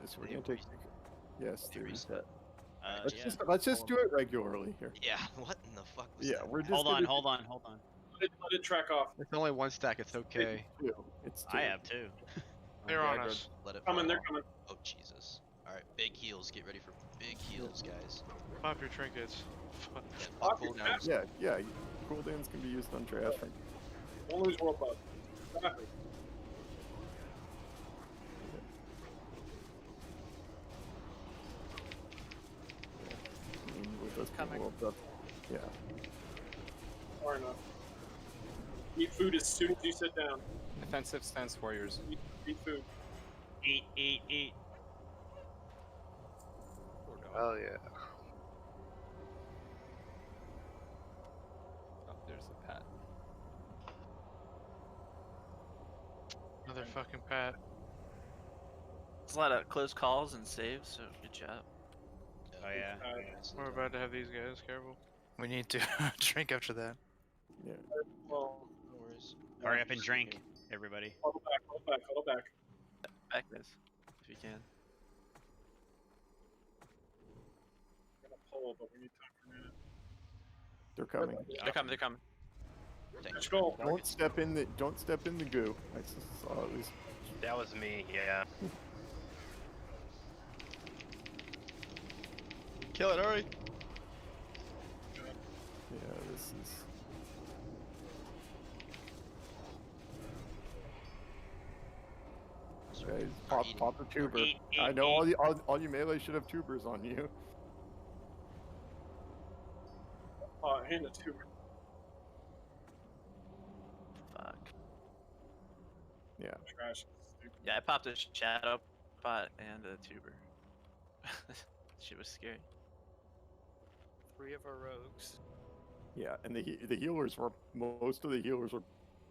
So we're gonna take. Yes, dude. Reset. Let's just do it regularly here. Yeah, what in the fuck was Yeah, that? we're just. Hold on, gonna hold on, hold on. Let it track off. It's only one stack. It's okay. It's two. I have two. They're on us. Let it Coming, fall. they're coming. Oh Jesus! All right, big heals. Get ready for big heals, guys. Pop your trinkets. Yeah, Pop cool your down. Yeah. Cooldowns can be used on trash. Don't lose world buff. Exactly. With those Coming. Yeah. Far enough. Eat food as soon as you sit down. Defensive stance warriors. Eat food. Eat. Oh yeah. Oh, there's a pat. Another fucking pat. There's a lot of close calls and saves, so good job. Oh yeah. We're about to have these guys. Careful. We need to drink after that. Yeah. Well, No worries. Hurry up and drink, everybody. hold back. Back this, if you can. I'm gonna pull, but we need time for a minute. They're coming. They're coming. Let's go. Don't step in the goo. I saw at least. That was me. Yeah. Kill it, hurry! Yeah, this is. Okay, pop the tuber. Eat, I know all you melee should have tubers on you. Hand it to me. Fuck. Yeah. Trash. Stupid. Yeah, I popped a shadow pot and a tuber. Shit was scary. 3 of our rogues. Yeah, and the healers were most of the healers were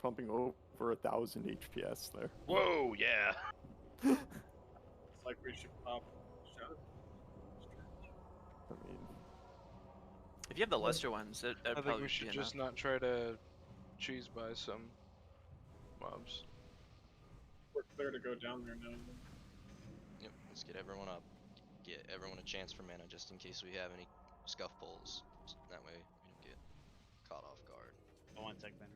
pumping over 1,000 HPS there. Whoa, yeah. It's like we should pop. Shadow. I mean, If you have the lesser ones, that'd I think probably we should be just enough. not try to cheese by some mobs. We're clear to go down there now. Yep. Let's get everyone up. Get everyone a chance for mana, just in case we have any scuff pulls. That way we don't get caught off guard. Oh, 1 sec, Benner.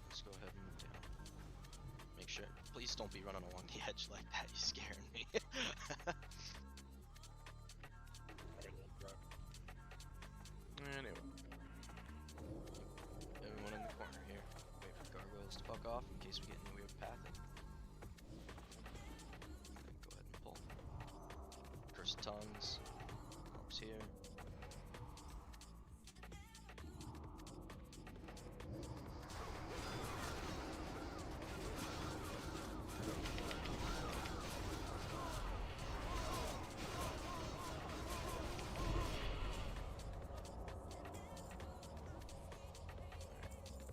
Let's go ahead and move down. Make sure. Please don't be running along the edge like that. You're scaring me. Anyway. Everyone in the corner here. Wait for gargoyles to fuck off in case we get any weird pathing. Then go ahead and pull. Cursed tongues. Orbs here.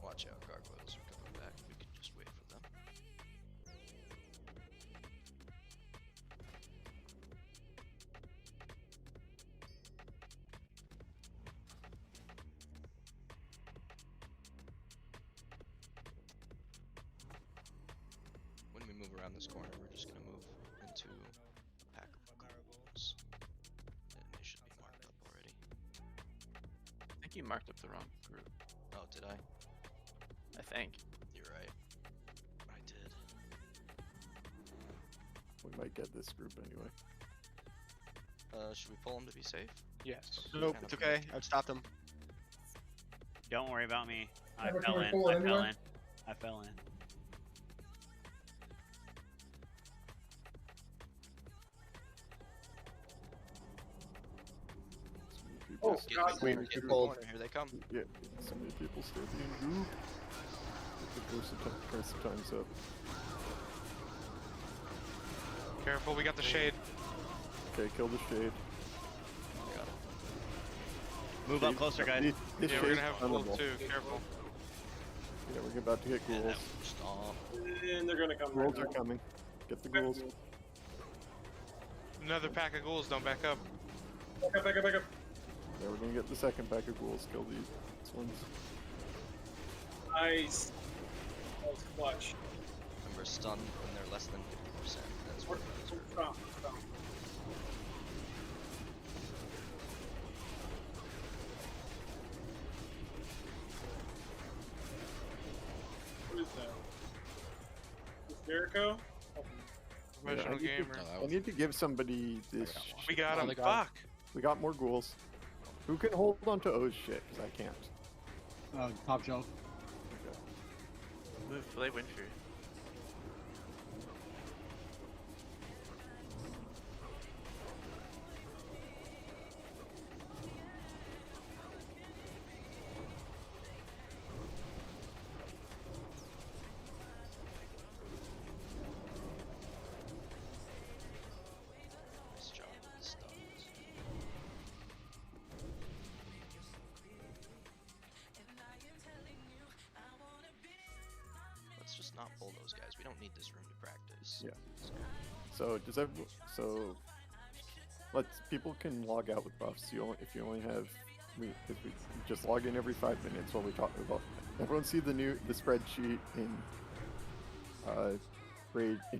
Watch out, gargoyles are coming back. We can just wait for them. When we move around this corner, we're just gonna move into a pack of gargoyles. And they should be marked up already. I think you marked up the wrong group. Oh, did I? I think. You're right. I did. we might get this group anyway. Should we pull them to be safe? Yes. Nope, it's okay. I've stopped him. Don't worry about me. I Never fell coming in. forward I fell anyway. in. I fell in. So many people, Oh, Get God, in the corner, here they come. yeah, so many people still being group. Get the curse of times up. Careful, we got the shade. Okay, kill the shade. Got it. Move up closer, guys. This Yeah, we're shade's gonna have full vulnerable. too. Careful. Yeah, we're about to get Yeah, ghouls. that stop. And they're gonna come. Ghouls right are now. coming. Get the ghouls. Another pack of ghouls. Don't back up. Back up, back up, back up. Yeah, we're gonna get the second pack of ghouls. Kill these ones. Nice. That was clutch. Remember, stun when they're less than 50%. That's what it is. Stop, stop. What is that? Is Jericho? Professional I need to- gamer. I need to give somebody this. We got him. they got Fuck. We got more ghouls. Who can hold on to O's shit? Because I can't. Top shelf. Move, play Windfury. Nice job with the stuns. Let's just not pull those guys. We don't need this room to practice. Yeah. So does that? So let's people can log out with buffs. If you only have we just log in every 5 minutes while we talk about. Everyone see the spreadsheet in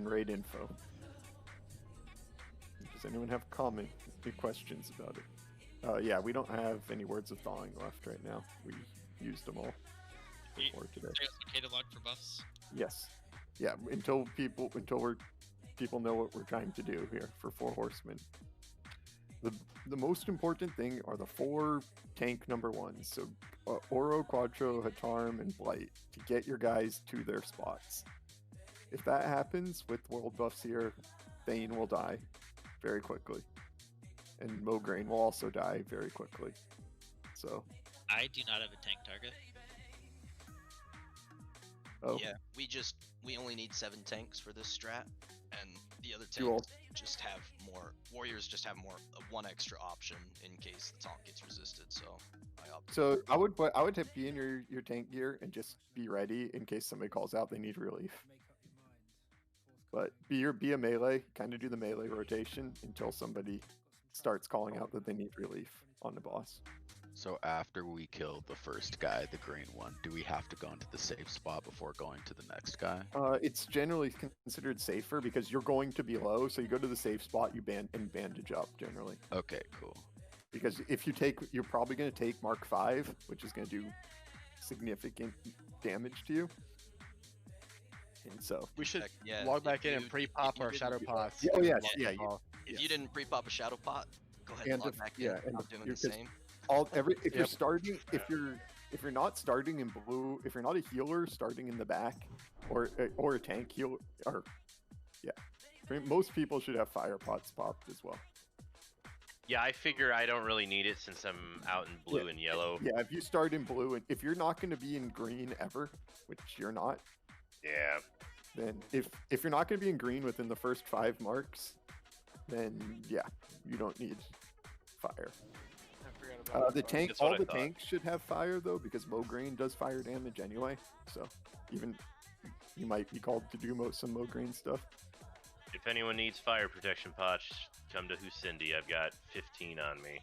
raid info. Does anyone have any questions about it? Yeah, we don't have any words of thawing left right now. We used them all before today. It's okay to log for buffs. Yes. Yeah, until people know what we're trying to do here for 4 horsemen. The most important thing are the 4 tank number 1s. So Oro, Quattro, Hatarm, and Blight to get your guys to their spots. If that happens with world buffs here, Thane will die very quickly. And Mograine will also die very quickly. So I do not have a tank target. oh Yeah, we only need 7 tanks for this strat, and the other You all- tanks just have more. Warriors just have one extra option in case the taunt gets resisted. So I opted. So I would be in your tank gear and just be ready in case somebody calls out they need relief. But be a melee, kind of do the melee rotation until somebody starts calling out that they need relief on the boss. So after we kill the first guy, the green one, do we have to go into the safe spot before going to the next guy? It's generally considered safer because you're going to be low, so you go to the safe spot, you bandage up generally. Okay, cool. Because if you're probably going to take Mark 5, which is going to do significant damage to you. And so We should Yeah, log if back in you- and if pre-pop you our didn't shadow do- pots. Yeah, oh, yes, Log yeah, them all. If you didn't pre-pop a shadow pot, go ahead and And log if- back yeah, in. and I'm if doing you're the just- same. if you're starting if you're not starting in blue, if you're not a healer starting in the back or a tank heal or yeah, most people should have fire pots popped as well. Yeah, I figure I don't really need it since I'm out in blue and yellow. Yeah, if you start in blue and if you're not going to be in green ever, which you're not, Yeah. then if you're not going to be in green within the first 5 marks, then yeah, you don't need fire. I forgot about The that. tank, That's what all I the thought. tanks should have fire though, because Mograine does fire damage anyway. So even you might be called to do some Mograine stuff. If anyone needs fire protection pots, come to Hucindy. I've got 15 on me.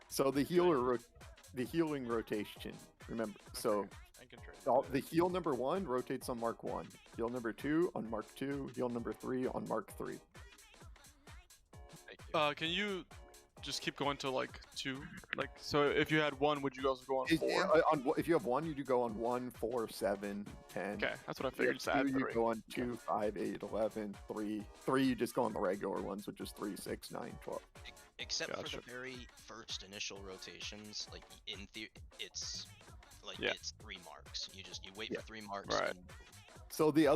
So the healing rotation. Remember, so I can trade the heal number 1 rotates on Mark 1, heal number 2 on Mark 2, heal number 3 on Mark 3. Can you just keep going to like 2? Like, so if you had 1, would you also go on 4? If you have 1, you do go on 1, 4, 7, 10. Okay, that's what I If you figured. have Just add 2, you 3. go on 2, 5, 8, 11, 3. 3, you just go on the regular ones, which is 3, 6, 9, 12. Except for Gotcha. the very first initial rotations, like in theory, it's like Yeah. it's 3 marks. You wait Yeah. for 3 marks. Right. And So the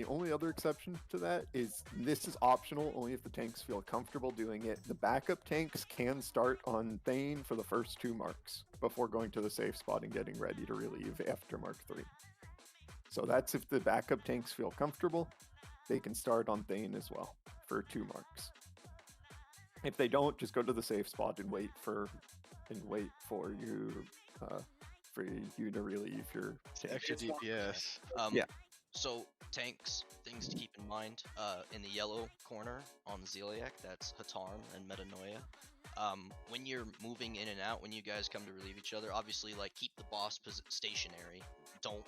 only other exception to that is this is optional only if the tanks feel comfortable doing it. The backup tanks can start on Thane for the first 2 marks before going to the safe spot and getting ready to relieve after Mark 3. So that's if the backup tanks feel comfortable, they can start on Thane as well for 2 marks. If they don't, just go to the safe spot and wait for your for you to relieve your Extra It's not- DPS. Yeah. So tanks, things to keep in mind. In the yellow corner on Zeliek, that's Hatarm and Metanoia. When you're moving in and out, when you guys come to relieve each other, obviously like keep the boss stationary. Don't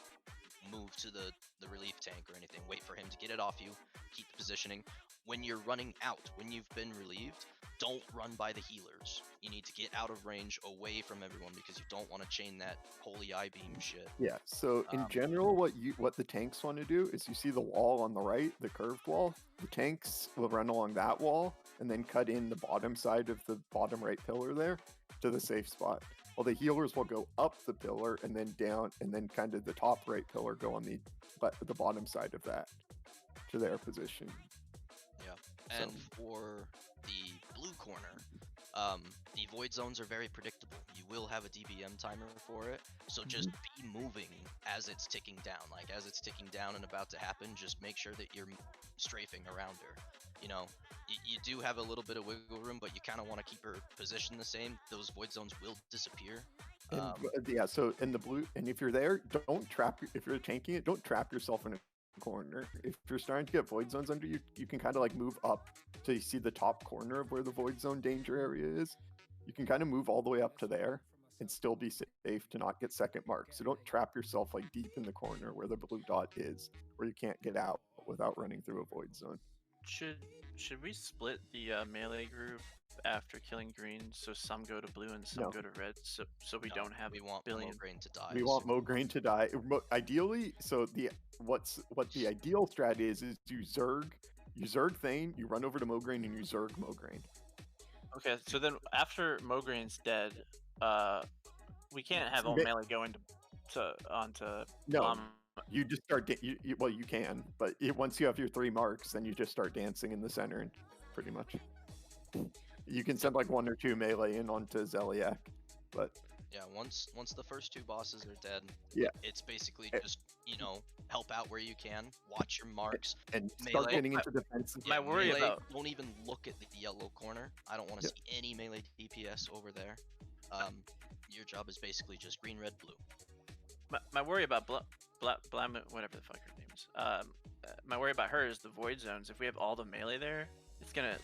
move to the relief tank or anything. Wait for him to get it off you. Keep the positioning. When you're running out, when you've been relieved, don't run by the healers. You need to get out of range, away from everyone, because you don't want to chain that holy eye beam shit. Yeah. So in general, what the tanks want to do is you see the wall on the right, the curved wall. The tanks will run along that wall and then cut in the bottom side of the bottom right pillar there to the safe spot. Well, the healers will go up the pillar and then down, and then kind of the top right pillar go on the bottom side of that to their position. Yeah, and for the blue corner, the void zones are very predictable. You will have a DBM timer for it, so just be moving as it's ticking down. Like as it's ticking down and about to happen, just make sure that you're strafing around her. You know, you do have a little bit of wiggle room, but you kind of want to keep her position the same. Those void zones will disappear. And, yeah, so in the blue, and if you're there, don't trap. If you're tanking it, don't trap yourself in a corner. If you're starting to get void zones under you, you can kind of like move up till you see the top corner of where the void zone danger area is. You can kind of move all the way up to there and still be safe to not get second mark. So don't trap yourself like deep in the corner where the blue dot is, where you can't get out without running through a void zone. Should we split the melee group after killing green, so some go to blue and some go to red, so we don't have we want billion Mograine to die. We want Mograine to die. Ideally, so what the ideal strat is you Zerg Thane, you run over to Mograine and you Zerg Mograine. Okay, so then after Mograine's dead, we can't have all melee go onto No. You just start. Well, you can, but once you have your 3 marks, then you just start dancing in the center, and pretty much. You can send like 1 or 2 melee in onto Zeliek, but yeah, once the first 2 bosses are dead, yeah, it's basically just help out where you can, watch your marks, and start getting into defensive. Yeah, don't even look at the yellow corner. I don't want to see any melee DPS over there. Your job is basically just green, red, blue. My worry about Blameaux, whatever the fuck her name is. My worry about her is the void zones. If we have all the melee there, it's gonna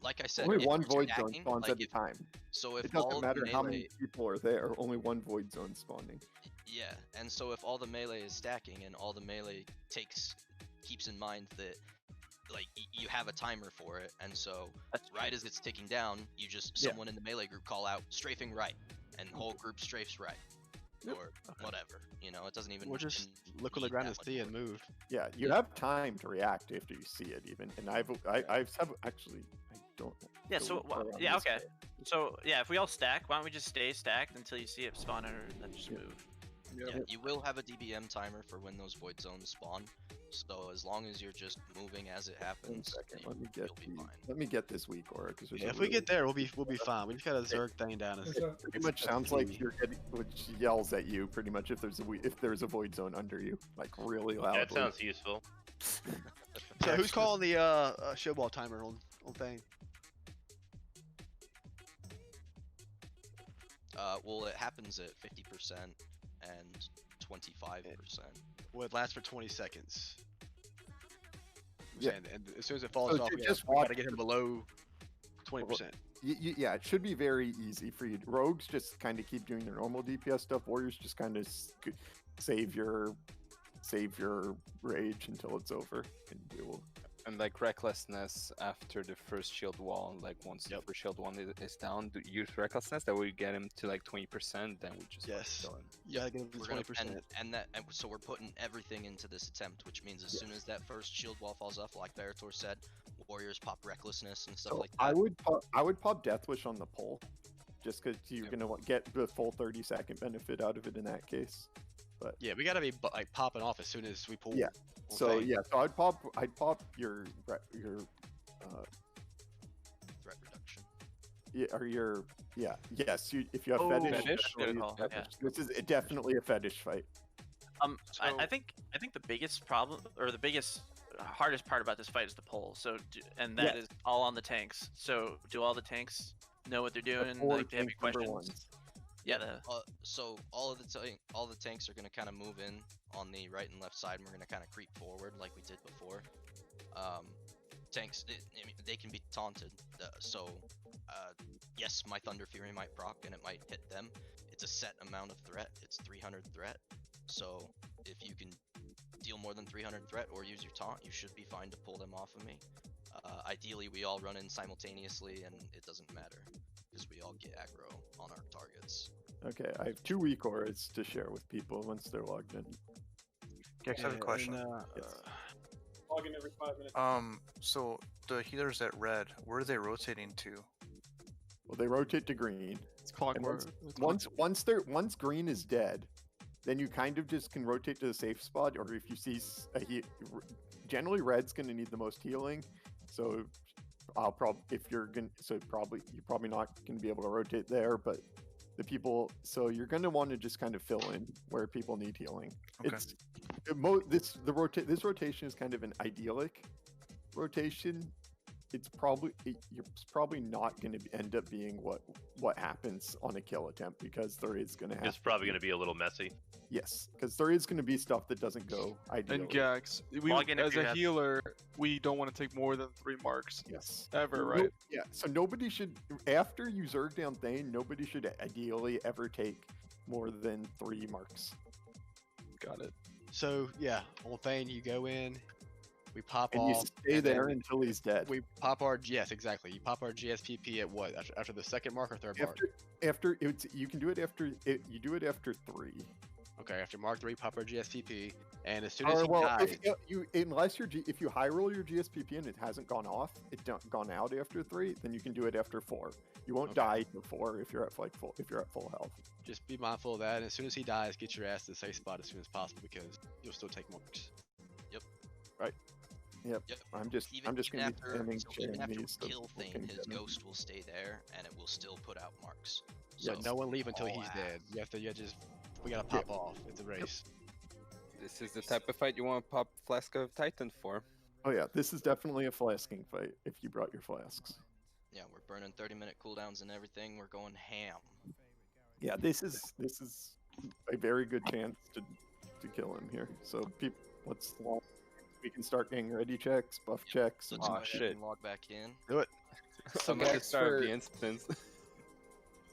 like I said, only one void zone spawns at a time. So if it doesn't all matter melee, how many people are there, only one void zone spawning. Yeah, and so if all the melee is stacking and all the melee keeps in mind that like you have a timer for it, and so right as it's ticking down, you just someone in the melee group call out strafing right, and the whole group strafes right. Or whatever, it doesn't even. We'll just look on the ground and see and move. Yeah, you have time to react after you see it, even. And I actually, I don't. Yeah. So yeah. Okay. So yeah, if we all stack, why don't we just stay stacked until you see it spawn and then just move? Yeah, you will have a DBM timer for when those void zones spawn. So as long as you're just moving as it happens, let me get this weak aura, because if we get there, we'll be fine. We just gotta Zerg Thane down. Pretty much sounds like you're getting, which yells at you pretty much if there's a void zone under you, like really loudly. That sounds useful. So who's calling the shield wall timer on Thane? Well, it happens at 50% and 25%. Well, it lasts for 20 seconds. Yeah. And as soon as it falls off, we gotta get him below 20%. Yeah, it should be very easy for you. Rogues just kind of keep doing their normal DPS stuff. Warriors just kind of save your rage until it's over, and you will. And like recklessness after the first shield wall, like once the first shield one is down, use recklessness. That we get him to like 20%. Then we just kill him. Yeah, get him to 20%. And so we're putting everything into this attempt, which means as soon as that first shield wall falls off, like Barator said, warriors pop recklessness and stuff like that. I would pop Death Wish on the pull, just because you're gonna get the full 30-second benefit out of it in that case. But yeah, we gotta be like popping off as soon as we pull. Yeah. So I'd pop your threat reduction. Yeah, or your yes. If you have fetish. This is definitely a fetish fight. I think the biggest problem, or the biggest hardest part about this fight is the pull. So that is all on the tanks. So do all the tanks know what they're doing? Like, they have any questions? Yeah. So all the tanks are gonna kind of move in on the right and left side, and we're gonna kind of creep forward like we did before. Tanks, I mean, they can be taunted. Yes, my Thunder Fury might proc and it might hit them. It's a set amount of threat. It's 300 threat. So if you can deal more than 300 threat or use your taunt, you should be fine to pull them off of me. Ideally, we all run in simultaneously, and it doesn't matter because we all get aggro on our targets. Okay, I have 2 weak auras to share with people once they're logged in. Gex, I have a question. Log in every 5 minutes. So the healers at red, where are they rotating to? Well, they rotate to green. It's clockwork. Once green is dead, then you kind of just can rotate to the safe spot, or if you see generally red's going to need the most healing, so I'll probably you're probably not going to be able to rotate there, but you're going to want to just kind of fill in where people need healing. Okay. This rotation is kind of an idyllic rotation. You're probably not going to end up being what happens on a kill attempt, because there is going to have. It's probably going to be a little messy. Yes, because there is going to be stuff that doesn't go ideally. And Gax, as a healer, we don't want to take more than 3 marks. Yes. Ever, right? Yeah. So nobody should, after you zerg down Thane, nobody should ideally ever take more than 3 marks. Got it. So yeah, on Thane you go in, we pop and off. You stay there until he's dead. We pop our exactly. You pop our GSPP at what? After the second mark or third mark? You can do it after you do it after 3. Okay, after mark 3, pop our GSPP, and as soon as he dies, if you high roll your GSPP and it hasn't gone off, gone out after 3, then you can do it after 4. You won't die before if you're at full health. Just be mindful of that. And as soon as he dies, get your ass to the safe spot as soon as possible, because you'll still take marks. Yep. Right. Yep. I'm just going to be spamming even after we these. kill Thane, his ghost will stay there, and it will still put out marks. So no one leave until he's dead. We gotta pop off. It's a race. This is the type of fight you want to pop Flask of Titan for. Oh yeah, this is definitely a flasking fight if you brought your flasks. Yeah, we're burning 30-minute cooldowns and everything. We're going ham. Yeah, this is a very good chance to kill him here. So we can start getting ready checks, buff checks. Let's go ahead and log back in. Do it. So Gax start the instance.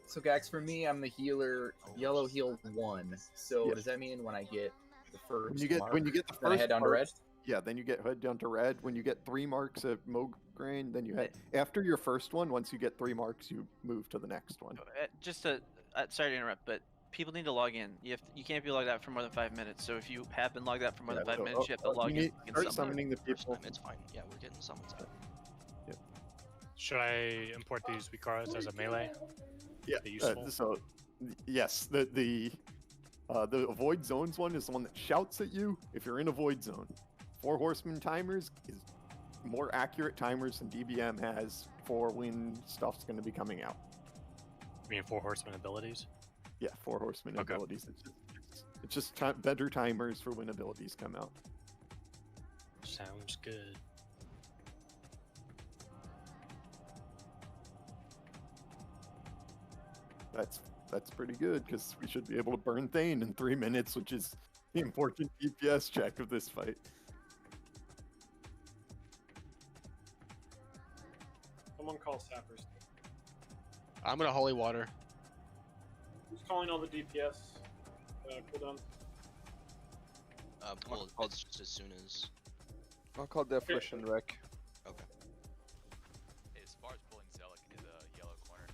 So Gax, for me, I'm the healer. Yellow heal 1. So does that mean when I get the first when you get the first, I head down to red? Yeah, then you head down to red. When you get 3 marks of Mograine, then you head after your first one. Once you get 3 marks, you move to the next one. Sorry to interrupt, but people need to log in. You can't be logged out for more than 5 minutes. So if you have been logged out for more than 5 minutes, you have to log in. Start summoning the people. It's fine. Yeah, we're getting summoned. Yep. Should I import these Vicaros as a melee? Yeah. So yes, the avoid zones one is the one that shouts at you if you're in a void zone. 4 horsemen timers is more accurate timers than DBM has for when stuff's going to be coming out. You mean 4 horsemen abilities? Yeah, 4 horsemen abilities. It's just better timers for when abilities come out. Sounds good. That's pretty good, because we should be able to burn Thane in 3 minutes, which is the important DPS check of this fight. Someone call sappers. I'm gonna holy water. Who's calling all the DPS cooldowns? Well, it's just as soon as. I'll call Definition Wreck. Okay. As far as pulling Zealot into the yellow corner,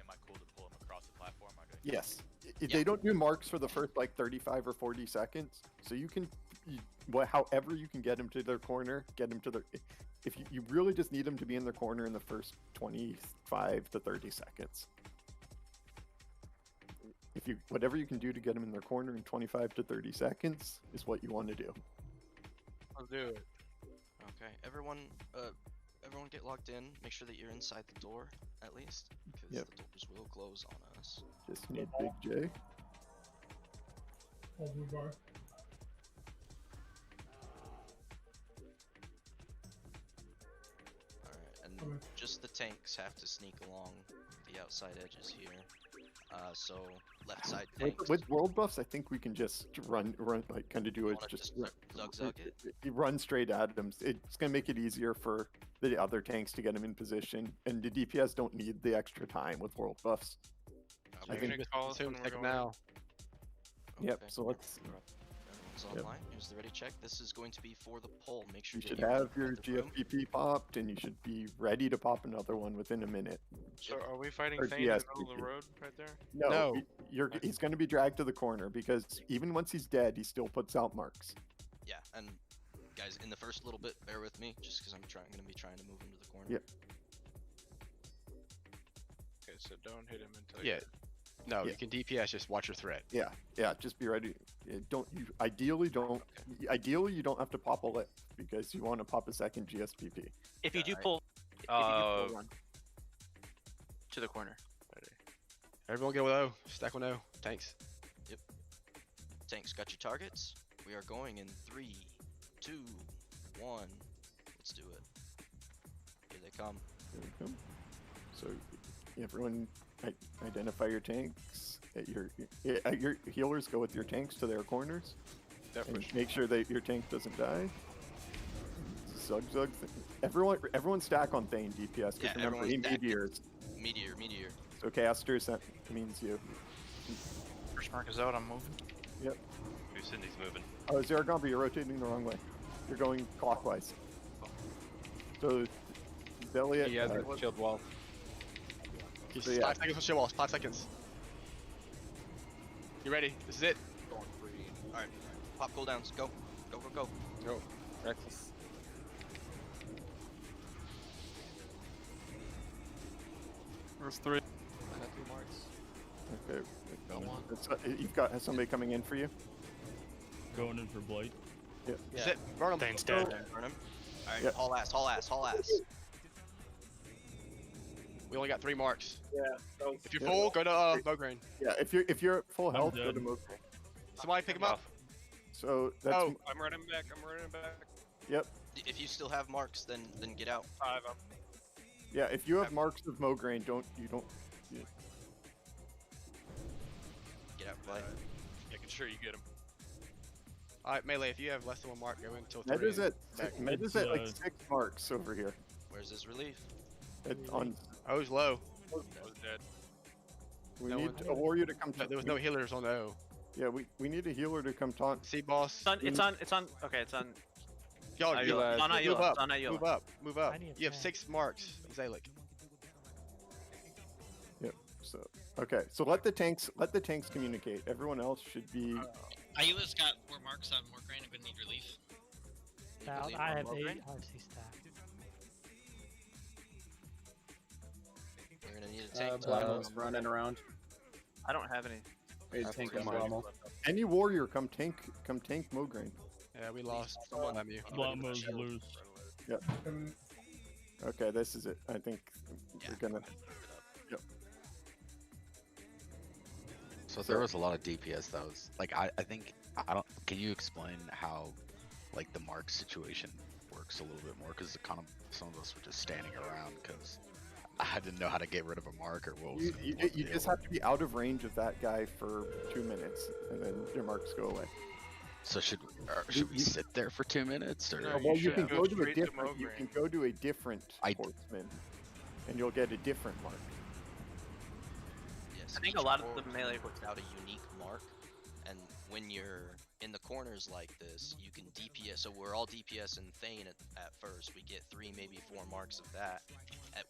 am I cool to pull him across the platform? Or do I Yes. They don't do marks for the first 35 or 40 seconds, so you can, however you can get them to their corner, get them to their. If you really just need them to be in their corner in the first 25 to 30 seconds. Whatever you can do to get them in their corner in 25 to 30 seconds is what you want to do. I'll do it. Okay, everyone get logged in. Make sure that you're inside the door at least, because the doors will close on us. Just need Big J. Bar. Alright, and just the tanks have to sneak along the outside edges here. So left side With, tanks. with world buffs, I think we can just run, like kind of do it. Wanna Just zug it? run straight at them. It's gonna make it easier for the other tanks to get them in position, and the DPS don't need the extra time with world buffs. I think. now. Yep. So let's. Everyone's online. Here's the ready check. This is going to be for the poll. Make sure You should have your GFPP popped, and you should be ready to pop another one within a minute. So are we fighting Or Thane in the middle of GSPP. the road right there? No, he's going to be dragged to the corner because even once he's dead, he still puts out marks. Yeah, and guys, in the first little bit, bear with me, just because I'm going to be trying to move him to the corner. Yep. Okay, so don't hit him until. Yeah. No, you can DPS. Just watch your threat. Yeah, just be ready. Ideally you don't have to pop a lip because you want to pop a second GSPP. If you do pull, one to the corner. Everyone get with O. Stack with O. Tanks. Yep. Tanks, got your targets. We are going in 3, 2, 1. Let's do it. Here they come. Here we come. So everyone identify your tanks. Your healers go with your tanks to their corners. And make sure that your tank doesn't die. Zug. Everyone stack on Thane DPS. Yeah, remember, he meteors. Meteor. So casters, that means you. First mark is out, I'm moving. Yep. Cindy's moving. Oh, Zaragambi, you're rotating the wrong way. You're going clockwise. So, Elliot. He has a shield wall. He's So, 5 seconds for shield walls. 5 seconds. You ready? This is it. Alright. Pop cooldowns. Go. Go. Reckless. There's 3. Okay. You've got somebody coming in for you. Going in for Blight. Yep. That's it. Burn him. Thane's dead. Burn him. Alright, Yep. haul ass. We only got 3 marks. Yeah. That was, If you're full, go to Mograine. Yeah, if you're at full health, go dead. to Mograine. Somebody pick him up. So that's Oh. I'm running back. Yep. If you still have marks, then get out. 5 up. Yeah, if you have marks of Mograine, Get out, play. Making sure you get him. Alright, Melee, if you have less than 1 mark, go until 3. Meta's at back. Meta's at like 6 marks over here. Where's this relief? On O's low. I was dead. we No need one- a warrior to come. There was no healers on O. Yeah, we need a healer to come taunt. See, boss. It's on. Okay, it's on. Y'all, Not you Eula. It's on move Eula. up. It's on Eula. Move up. I need a You have tank. 6 marks. Zalik. Yep. So okay, so let the tanks communicate. Everyone else should be. Ayula's got 4 marks on Mograine. I'm gonna need relief. Relief I on have Mograine? 8 RC stack. We're gonna need a tank. Blameaux's running around. I don't have any. Wait, tank on Blameaux. Any warrior come tank Mograine. Yeah, we lost. Someone on you. Blameaux's loose. Yep. Okay, this is it. I think we're gonna. Yep. So there was a lot of DPS that was like I think I don't. Can you explain how like the mark situation works a little bit more? Because kind of some of us were just standing around because I didn't know how to get rid of a mark or what was. You just have to be out of range of that guy for 2 minutes, and then your marks go away. So should we sit there for 2 minutes or? No, Well, you should can go go to a straight to different. You Mograine. can go to a different horseman, and you'll get a different mark. Yes, I think each a lot of org the melee- puts out a unique mark, and when you're in the corners like this, you can DPS. So we're all DPS and Thane at first. We get 3, maybe 4 marks of that.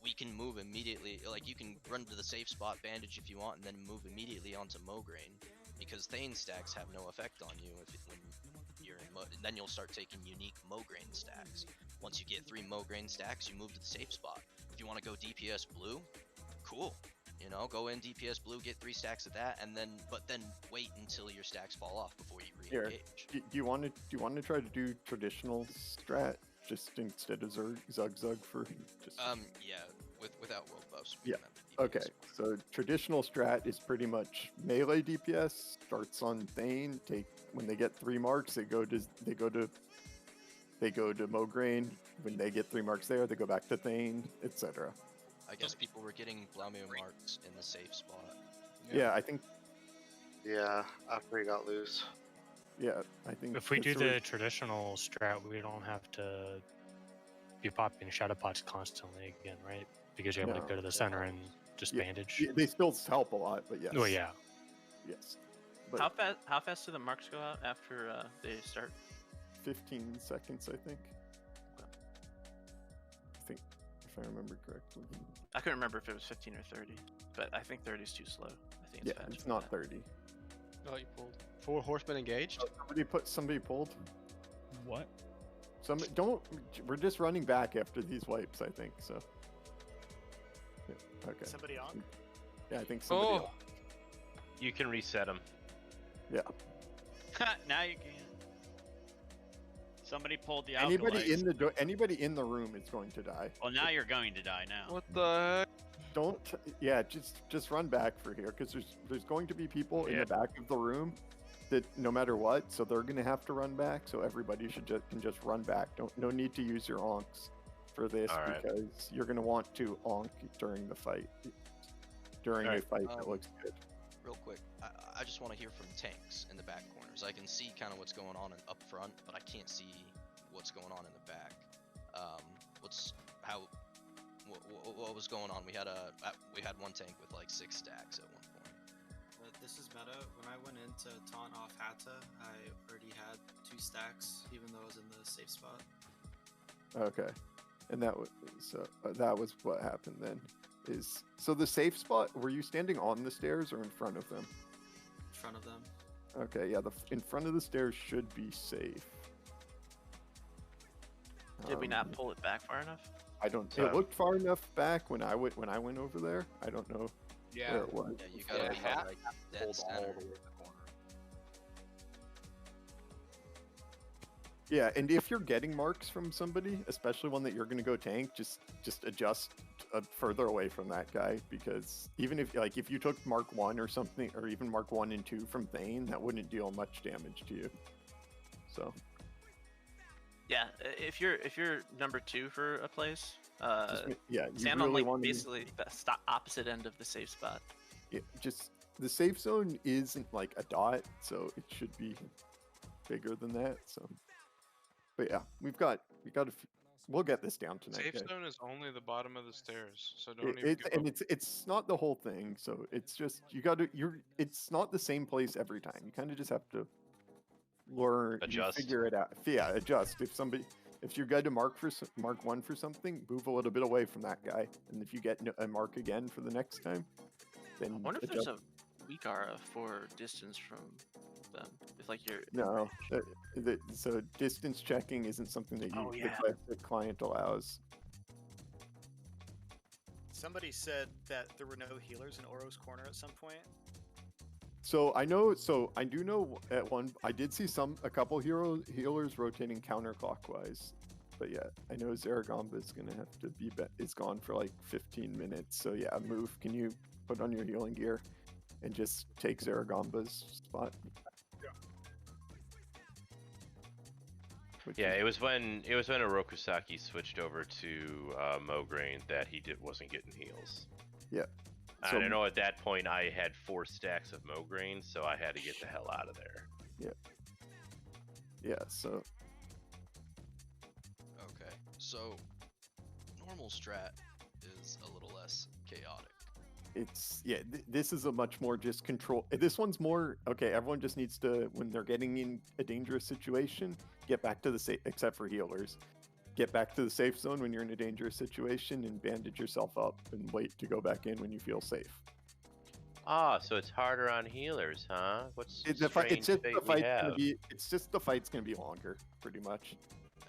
We can move immediately. Like you can run to the safe spot, bandage if you want, and then move immediately onto Mograine, because Thane stacks have no effect on you when you're in. Then you'll start taking unique Mograine stacks. Once you get 3 Mograine stacks, you move to the safe spot. If you want to go DPS blue, cool. You know, go in DPS blue, get 3 stacks of that, and then wait until your stacks fall off before you Here, re-engage. do you want to try to do traditional strat just instead of zug for just? Yeah, without world buffs. Yeah. Okay, so traditional strat is pretty much melee DPS. Starts on Thane. When they get 3 marks, they go to Mograine. When they get 3 marks there, they go back to Thane, etc. I guess people were getting Blameaux marks in the safe spot. Yeah, I think. Yeah, after he got loose. Yeah, I think. If we do Hisui- the traditional strat, we don't have to be popping shadow pots constantly again, right? Because you're able to No. go to the center and just Yeah, bandage. they still help a lot, but yes. Oh yeah. Yes. But How fast do the marks go out after they start? 15 seconds, I think. I think, if I remember correctly. I couldn't remember if it was 15 or 30, but I think 30 is too slow. I think it's Yeah, faster it's than not that. 30. Oh, you pulled. 4 horsemen engaged. Somebody pulled. What? We're just running back after these wipes, I think. So. Yeah, okay. Somebody on? Yeah, I think somebody. Oh, you can reset them. Yeah. Now you can. Somebody pulled the Anybody in the room is going to die. Well, now you're going to die now. What the heck? Don't. Yeah, just run back for here because there's going to be people in the back of the room that no matter what, so they're going to have to run back. So everybody can just run back. No need to use your onks for this because you're going to want to onk during the fight. During a fight that looks good. Real quick, I just want to hear from tanks in the back corners. I can see kind of what's going on up front, but I can't see what's going on in the back. What was going on? We had one tank with like 6 stacks at one point. This is meta. When I went in to taunt off Hatta, I already had 2 stacks, even though I was in the safe spot. Okay, and that was what happened then. So the safe spot, were you standing on the stairs or in front of them? In front of them. Okay, yeah, in front of the stairs should be safe. Did we not pull it back far enough? I don't. It looked far enough back when I went over there. I don't know Yeah. where it was. Yeah, you gotta be like dead center. Yeah, and if you're getting marks from somebody, especially one that you're going to go tank, just adjust further away from that guy, because even if you took Mark 1 or something, or even Mark 1 and 2 from Thane, that wouldn't deal much damage to you. So. Yeah, if you're number 2 for a place, you stand really on want basically the opposite end of the safe spot. Yeah, just the safe zone isn't like a dot, so it should be bigger than that. So. But yeah, we'll get this down tonight. Safe guys. zone is only the bottom of the stairs, so it's not the whole thing. So it's just it's not the same place every time. You kind of just have to learn, figure it out. Yeah, adjust. If you're going to mark 1 for something, move a little bit away from that guy, and if you get a mark again for the next time, then I wonder if there's a weak aura for distance from them. If like you're no, so distance checking isn't something that the client allows. Somebody said that there were no healers in Oro's corner at some point. So I do know at one I did see a couple healers rotating counterclockwise, but yeah, I know Zaragamba is gonna have to is gone for like 15 minutes. So yeah, move. Can you put on your healing gear and just take Zaragamba's spot? Yeah, it was when Orokusaki switched over to Mograine that he wasn't getting heals. Yeah. And I know at that point I had 4 stacks of Mograine, so I had to get the hell out of there. Yeah, so. Okay, so normal strat is a little less chaotic. This is a much more just control. This one's more okay. Everyone just needs to, when they're getting in a dangerous situation, get back to the safe. Except for healers, get back to the safe zone when you're in a dangerous situation and bandage yourself up and wait to go back in when you feel safe. Ah, so it's harder on healers, huh? What's It's just the fight's gonna be longer, pretty much.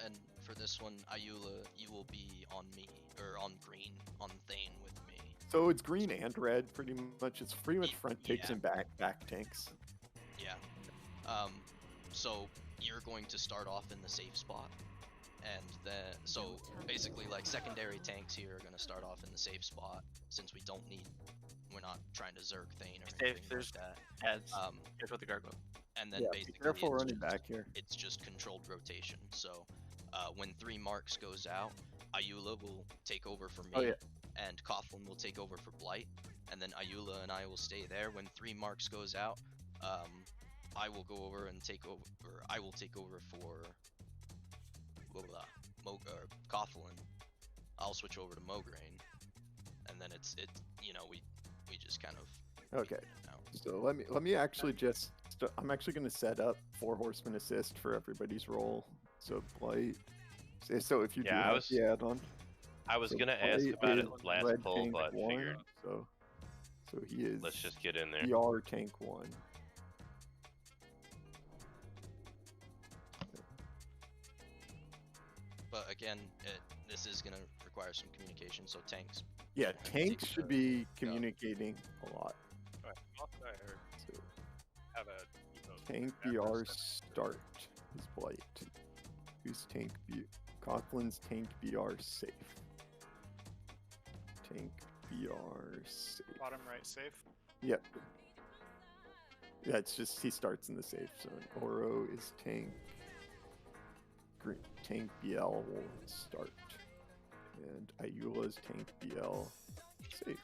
And for this one, Ayula, you will be on me or on green on Thane with me. So it's green and red, pretty much. It's pretty much front tanks and back tanks. Yeah. So you're going to start off in the safe spot, and then so basically like secondary tanks here are going to start off in the safe spot since we're not trying to zerg Thane or anything there's like that. Ads. Here's what the gargoyle. And then basically be careful running back here. It's just controlled rotation. So when 3 marks goes out, Ayula will take over for me, and Coughlin will take over for Blight, and then Ayula and I will stay there. When 3 marks goes out, I will go over and take over, or I will take over for Coughlin. I'll switch over to Mograine, and then it's you know, we just kind of Okay. So let me actually just I'm actually going to set up 4 horseman assist for everybody's role. So Blight. So if you do have the add-on. I was So gonna ask Blight about it is last red poll, tank but 1, figured. So he is. Let's just get in there. PR tank 1. But again, this is gonna require some communication. So tanks. Yeah, tanks should be communicating a lot. So, tank BR start is Blight. Who's tank B? Coughlin's tank BR safe. Tank BR safe. Bottom right safe. Yep. Yeah, it's just he starts in the safe zone. Oro is tank. Green tank BL will start. And Ayula's tank BL safe.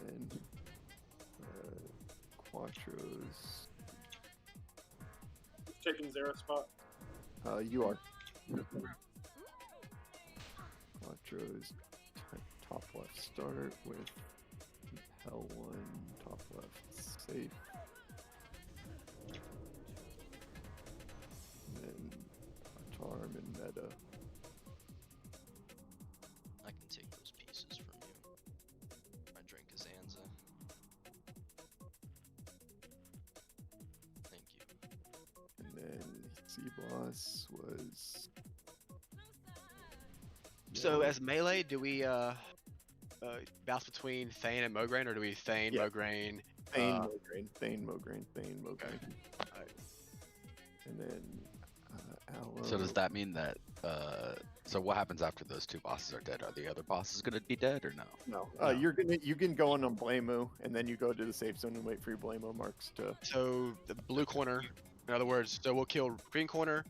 And then Quattro's. Taking 0 spot. You are. Quattro's top left start with Hell 1 top left safe. And then Atarm and Meta. I can take those pieces from you. I drink a Zanza. Thank you. And then C-Boss was. So as melee, do we bounce between Thane and Mograine, or do we Thane, Mograine? Thane, Mograine, Thane, Mograine, Thane, Mograine. And then Aloe. So does that mean that? So what happens after those 2 bosses are dead? Are the other bosses gonna be dead or no? No. You can go on Blameaux, and then you go to the safe zone and wait for your Blameaux marks to. So the blue corner, in other words, so we'll kill green corner,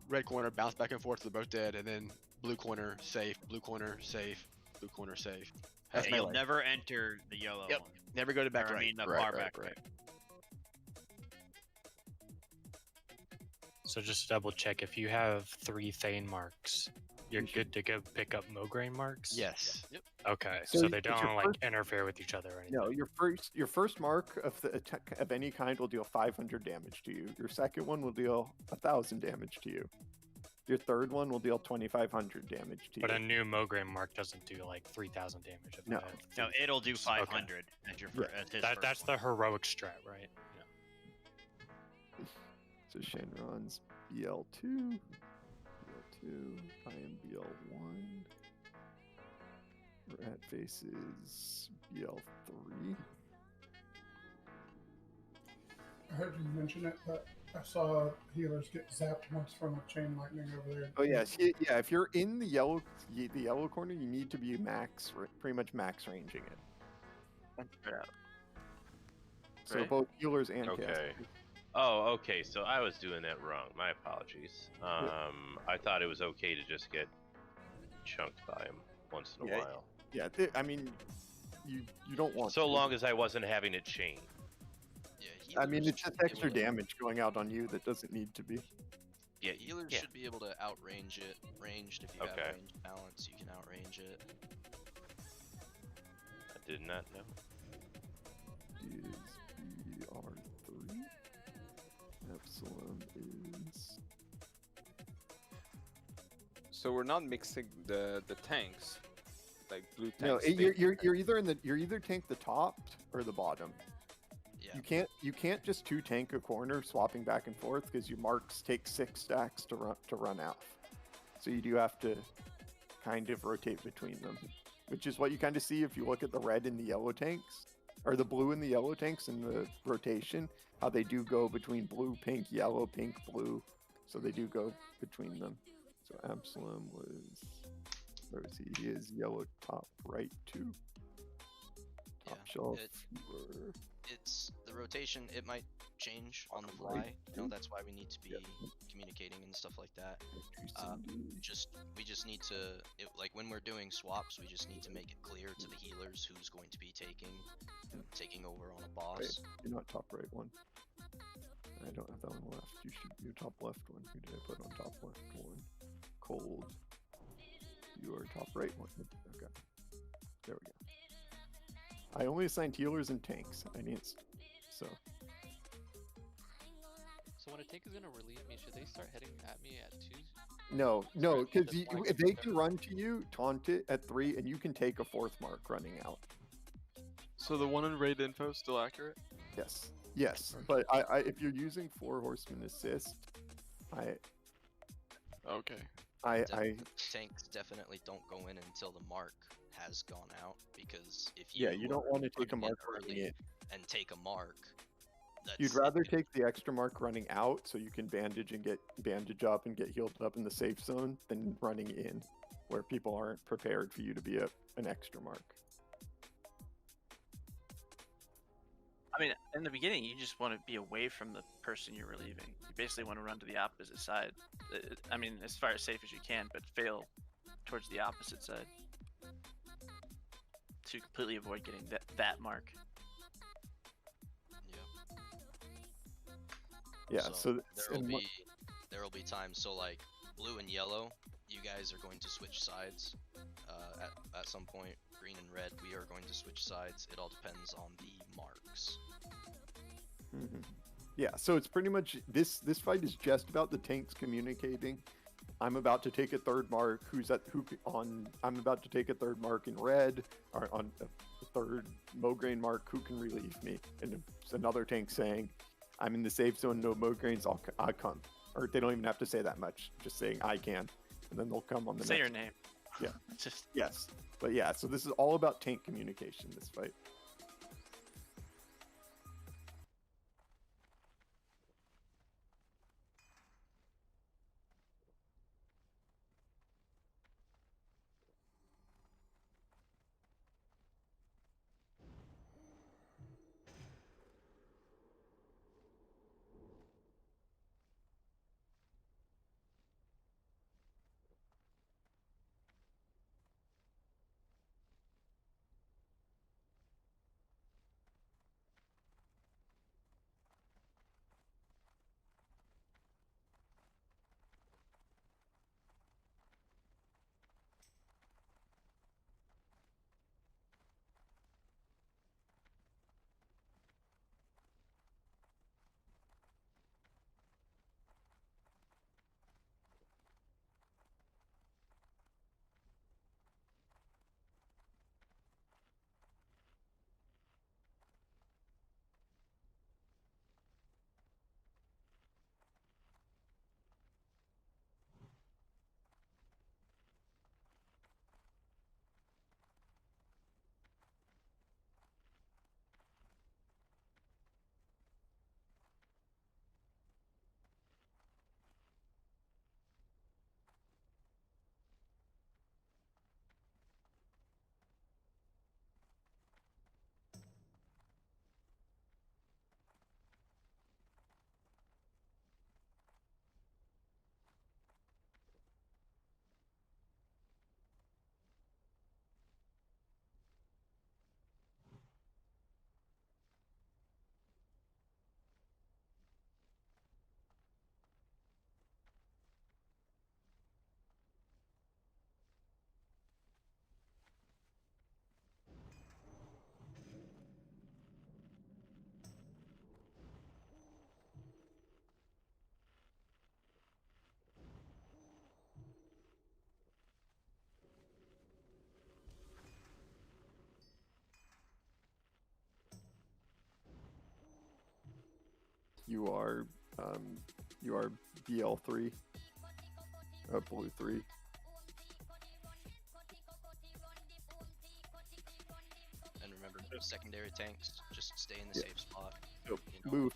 red corner, bounce back and forth. They're both dead, and then blue corner safe, blue corner safe, blue corner safe. And you'll never enter the yellow one. Never go to back Or, right. I mean, the Right, far right, back right. right. So just to double check, if you have 3 Thane marks, you're good to go pick up Mograine marks? Yes. Yep. Okay, So so they it's your don't like first- interfere with each other or anything. No, your first mark of the attack of any kind will deal 500 damage to you. Your second one will deal 1,000 damage to you. Your third one will deal 2,500 damage to But you. a new Mograine mark doesn't do like 3,000 damage. If No. I have No, it'll do Okay. 500 at your at his first That's the heroic strat, right? Yeah. So Shenron's BL2, BL2, I am BL1. Rat Face is BL3. I heard you mention it, but I saw healers get zapped once from a chain lightning over there. Oh yes, yeah. If you're in the yellow corner, you need to be pretty much max ranging it. So Right. both healers and Okay. casters. Oh, okay. So I was doing that wrong. My apologies. I thought it was okay to just get chunked by him once in a Yeah, while. Yeah, I mean, you don't want. So to. long as I wasn't having it chain. I mean, it's just extra damage going out on you that doesn't need to be. Yeah, Healers should be able to outrange it. Ranged, if you have Okay. range balance, you can outrange it. I did not know. Is BR3. Epsilon is. So we're not mixing the tanks, like blue tanks. No, you're either you're either tank the top or the bottom. Yeah. You can't just 2 tank a corner swapping back and forth because your marks take 6 stacks to run out. So you do have to kind of rotate between them, which is what you kind of see if you look at the red and the yellow tanks, or the blue and the yellow tanks in the rotation. How they do go between blue, pink, yellow, pink, blue. So they do go between them. So Absalom was. Where is he? He is yellow top right 2. Top shelf. It's the rotation. It might change on the fly. You know, that's why we need to be communicating and stuff like that. We just need to, like when we're doing swaps, we just need to make it clear to the healers who's going to be taking over on a boss. Right. You're not top right one. I don't have that one left. You should be top left one. Who did I put on top left one? Cold. You are top right one. Okay. There we go. I only assigned healers and tanks. I need so. So when a tank is gonna relieve me, should they start heading at me at 2? No, because if they can run to you, taunt it at 3, and you can take a 4th mark running out. So the one in raid info is still accurate? Yes. Yes, but I if you're using 4 horseman assist, Okay. Tanks definitely don't go in until the mark has gone out, because if you don't want to take a mark running in and take a mark. You'd rather take the extra mark running out so you can bandage up and get healed up in the safe zone than running in, where people aren't prepared for you to be an extra mark. I mean, in the beginning, you just want to be away from the person you're relieving. You basically want to run to the opposite side. I mean, as far as safe as you can, but fail towards the opposite side to completely avoid getting that mark. Yeah. So there will be times. So like blue and yellow, you guys are going to switch sides at some point. Green and red, we are going to switch sides. It all depends on the marks. Yeah, so it's pretty much this fight is just about the tanks communicating. I'm about to take a 3rd mark. I'm about to take a 3rd mark in red, or on a 3rd Mograine mark. Who can relieve me? And it's another tank saying, "I'm in the safe zone. No Mograines. I'll come." Or they don't even have to say that much. Just saying, "I can," and then they'll come on the. Say your name. Yeah. Just yes, but yeah. So this is all about tank communication. This fight. You are BL3, blue 3. And remember, secondary tanks, just stay in the safe spot. Yep. You know, Move.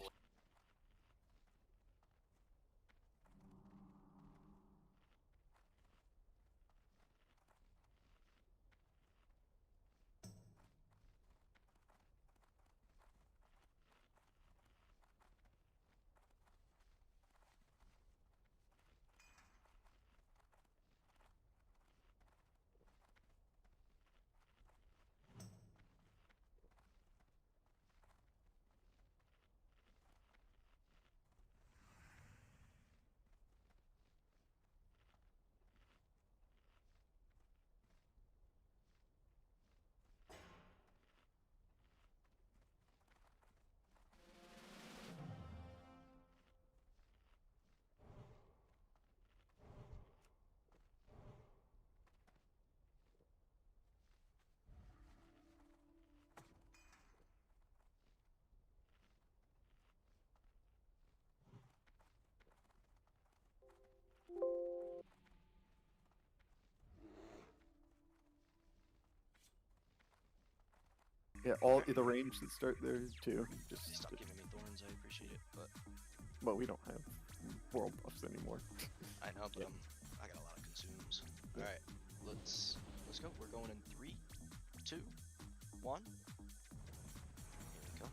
Yeah, all the range that start there too. Just Stop giving me thorns. I appreciate it, but well, we don't have world buffs anymore. I know, but I got a lot of consumes. All right, let's go. We're going in 3, 2, 1. Here we go.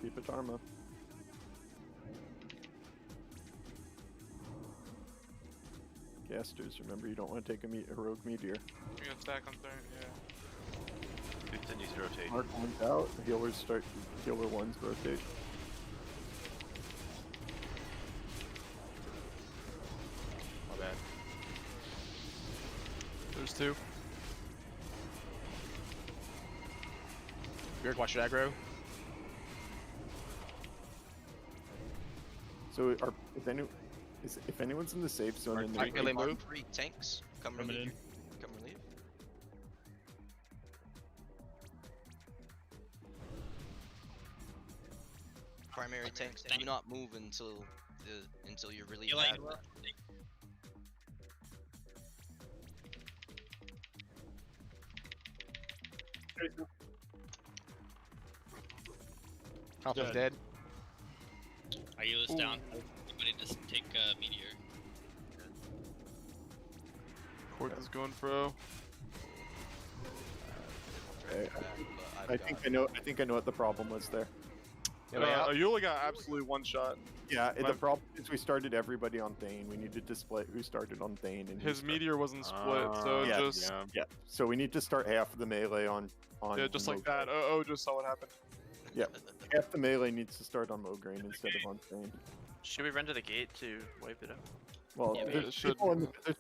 Keep it Dharma. Casters, remember you don't want to take a rogue meteor. You can stack on turn, yeah. Continues to rotate. Mark one's out, the healers start, healer ones rotate. My bad. There's 2. Beard, watch your aggro. So if anyone's in the safe zone and Mark, they move. 3 tanks. Come relieve. Come relieve. Primary tanks do not move until you're relieved. Thompson's dead. Are you down? Everybody just take meteor. Horde is going pro. I think I know what the problem was there. You only got absolutely 1 shot. Yeah, the problem is we started everybody on Thane. We needed to split who started on Thane, and his meteor wasn't split, so yeah. So we need to start half of the melee on. Yeah, just like that. Oh, just saw what happened. Yeah, half the melee needs to start on Mograine instead of on Thane. Should we run to the gate to wipe it up? Well, there's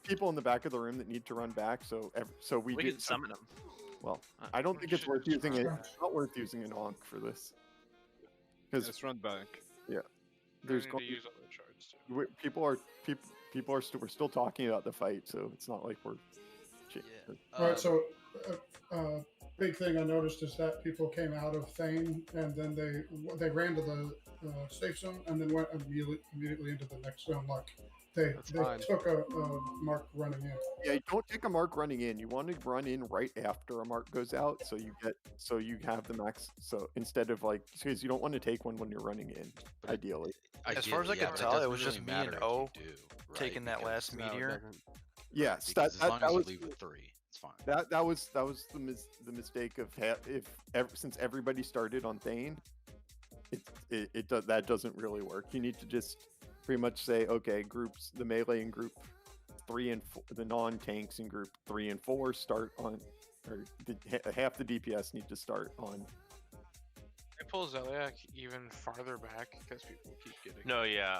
people in the back of the room that need to run back, so we can summon them. Well, I don't think it's worth using it. It's not worth using an Ankh for this. Because let's run back. Yeah, there's going to use other charts too. We're still talking about the fight, so it's not like we're. All right, so big thing I noticed is that people came out of Thane and then they ran to the safe zone and then went immediately into the next zone. Like they took a mark running in. Yeah, you don't take a mark running in. You want to run in right after a mark goes out, so you have the max. So instead of because you don't want to take one when you're running in, ideally. As far as I can tell, it was just me and O taking that last meteor. Yes, as long as was you leave with 3, it's fine. That was the mistake of since everybody started on Thane, that doesn't really work. You need to just pretty much say, okay, the melee in group 3 and 4, the non-tanks in group 3 and 4 start on, or half the DPS need to start on. I pull Zeliak even farther back because people keep getting. No, yeah.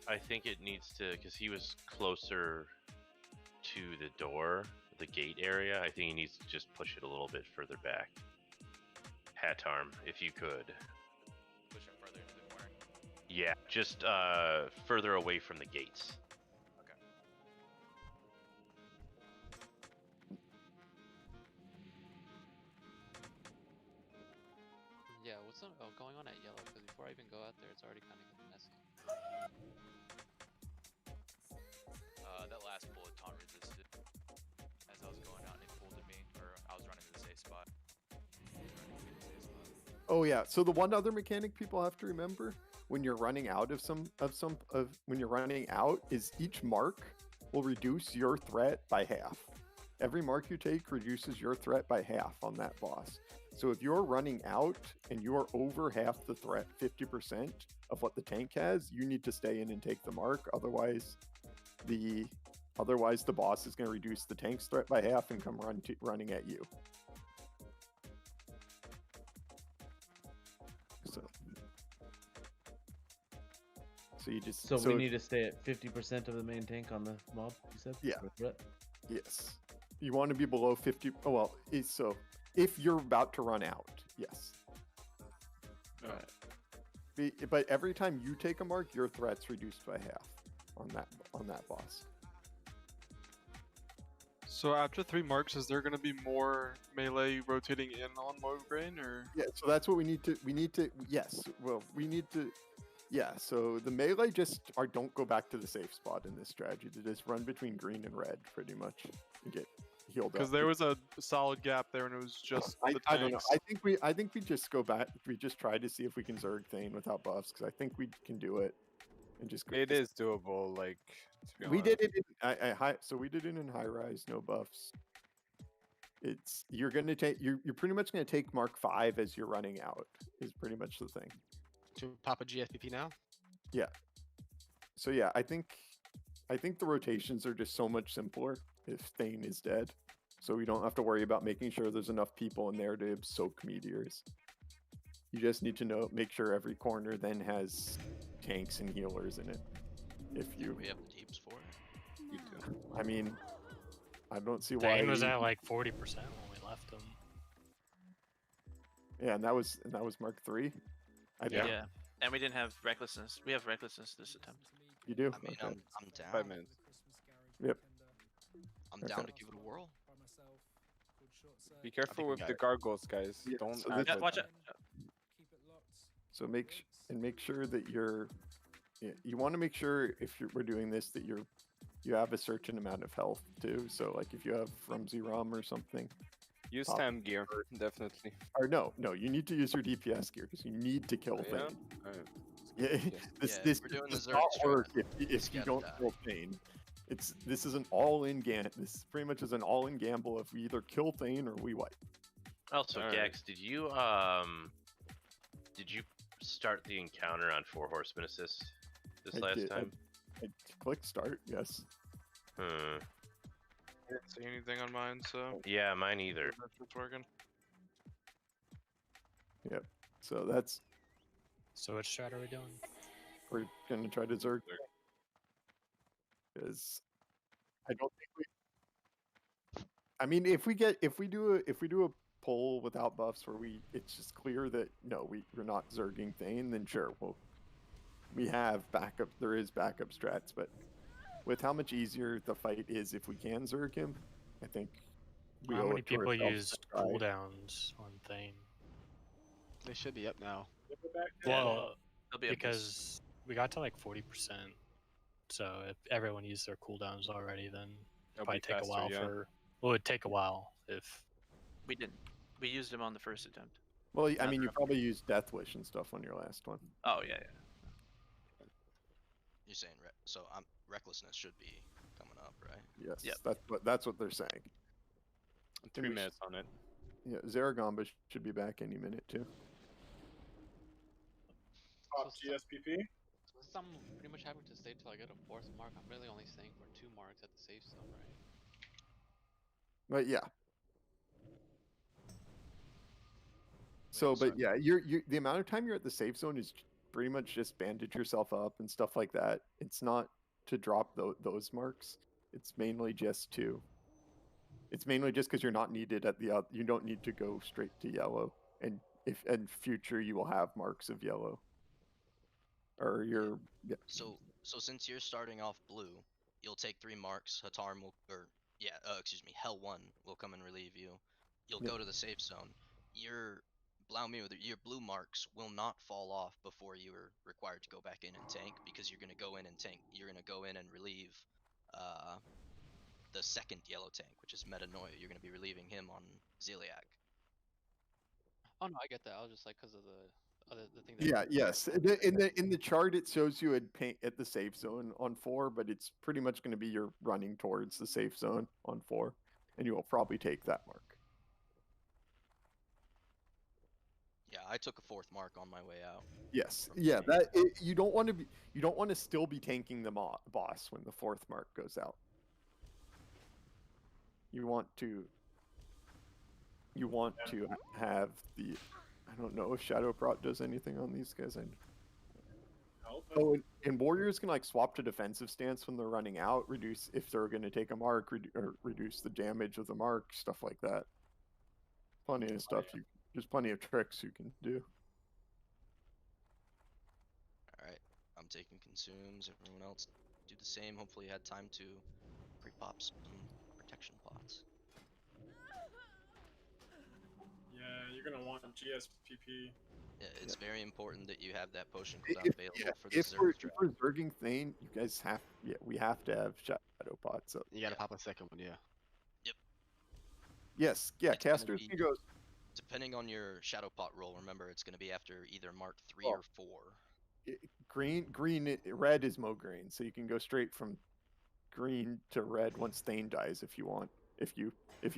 I think it needs to, because he was closer to the door, the gate area. I think he needs to just push it a little bit further back. Hatarm, if you could. Push him further into the corner. Yeah, just further away from the gates. Okay. Yeah, what's going on at yellow? Because before I even go out there, it's already kind of getting messy. That last bullet taunt resisted. As I was going out, and it pulled at me, or I was running to the safe spot. Oh yeah. So the one other mechanic people have to remember when you're running out when you're running out is each mark will reduce your threat by half. Every mark you take reduces your threat by half on that boss. So if you're running out and you're over half the threat, 50% of what the tank has, you need to stay in and take the mark. Otherwise the boss is going to reduce the tank's threat by half and come running at you. So you just so we need to stay at 50% of the main tank on the mob. You said yeah. Yes, you want to be below 50. Oh well, so if you're about to run out, yes. All right. But every time you take a mark, your threat's reduced by half on that boss. So after 3 marks, is there going to be more melee rotating in on Mograine, or? Yeah, so that's what we need to. Yes, well, we need to. Yeah, so the melee don't go back to the safe spot in this strategy. They just run between green and red pretty much and get healed up. Because there was a solid gap there, and it was just the I don't know. tanks. I think we just go back. We just try to see if we can Zerg Thane without buffs because I think we can do it. And just It is doable. Like we did it in high. So we did it in high rise, no buffs. You're gonna take you're pretty much gonna take Mark 5 as you're running out is pretty much the thing. To pop a GFPP now? Yeah. So yeah, I think the rotations are just so much simpler if Thane is dead. So we don't have to worry about making sure there's enough people in there to soak meteors. You just need to make sure every corner then has tanks and healers in it. If you we have the deeps for it. You do. I mean, I don't see why. Thane was at like 40% when we left him. Yeah, and that was Mark 3. Yeah, and we didn't have recklessness. We have recklessness this attempt. You do? I mean, Okay. I'm down. 5 minutes. Yep. I'm down to give it a whirl. Be careful with the gargoyles, guys. Yeah, Don't so act this- like Watch that. it. So make sure that you want to make sure if we're doing this that you have a certain amount of health too. So like if you have Rumsey Rum or something. Use Tam gear, definitely. Or no, you need to use your DPS gear because you need to kill Yeah? Thane. Alright. Yeah, Yeah, this we're doing does the not Zerg work strat. if Just you gotta don't die. kill Thane. This is an all-in This pretty much is an all-in gamble. If we either kill Thane or we wipe. Also, Alright. Gex, did you start the encounter on 4 Horsemen Assist this I last did- time? I clicked start. Yes. Hmm. I didn't see anything on mine, so Yeah, mine either. it's working. Yep. So that's So what strat are we doing? we're gonna try to Zerg because I don't think we. I mean, if we do a poll without buffs where it's just clear that no, we're not Zerging Thane, then sure, we have backup. There is backup strats, but with how much easier the fight is if we can Zerg him, I think we How owe many it to people ourselves used to try. cooldowns on Thane? They should be up now. Well, They'll be because we got to like 40%. So if everyone used their cooldowns already, then It'll probably be take faster, a while yeah. Well, it would take a while if. We didn't. We used them on the first attempt. Well, I Not mean, you enough. probably used Death Wish and stuff on your last one. Oh yeah. You're saying so recklessness should be coming up, right? Yes, Yep. that's what they're saying. 3 minutes on it. Yeah, Zaragomba should be back any minute too. Top GSPP. So since I'm pretty much having to stay till I get a 4th mark, I'm really only staying for 2 marks at the safe zone, right? But yeah. So, but yeah, you're the amount of time you're at the safe zone is pretty much just bandage yourself up and stuff like that. It's not to drop those marks. It's mainly just because you're not needed at you don't need to go straight to yellow, and if in future you will have marks of yellow. Or you're So since you're starting off blue, you'll take 3 marks. Hatarm will, Hell 1 will come and relieve you. You'll Yep. go to the safe zone. Your Blameaux, your blue marks will not fall off before you are required to go back in and tank, because you're gonna go in and tank. You're gonna go in and relieve the second yellow tank, which is Metanoia. You're gonna be relieving him on Zeliak. Oh no, I get that. I was just like, because of the thing. yes. In the chart, it shows you at the safe zone on 4, but it's pretty much going to be you're running towards the safe zone on 4, and you will probably take that mark. Yeah, I took a 4th mark on my way out. Yes, from yeah. Spain. You don't want to still be tanking the boss when the 4th mark goes out. You want to have the. I don't know if Shadow Prot does anything on these guys. And warriors can like swap to defensive stance when they're running out, reduce if they're going to take a mark, or reduce the damage of the mark, stuff like that. Plenty of stuff. There's plenty of tricks you can do. Alright, I'm taking consumes. Everyone else do the same. Hopefully you had time to pre-pop some protection pots. Yeah, you're gonna want GSPP. Yeah, it's very important that you have that potion cooldown If, available yeah, for the if Zerg we're Zerging Thane, you guys have, we have to have Shadow Pots up. You gotta pop a second one, yeah. Yes, yeah, It's gonna casters be- can go. Depending on your Shadow Pot roll, remember it's going to be after either Mark 3 or 4. Red is Mograine, so you can go straight from green to red once Thane dies if you want. If you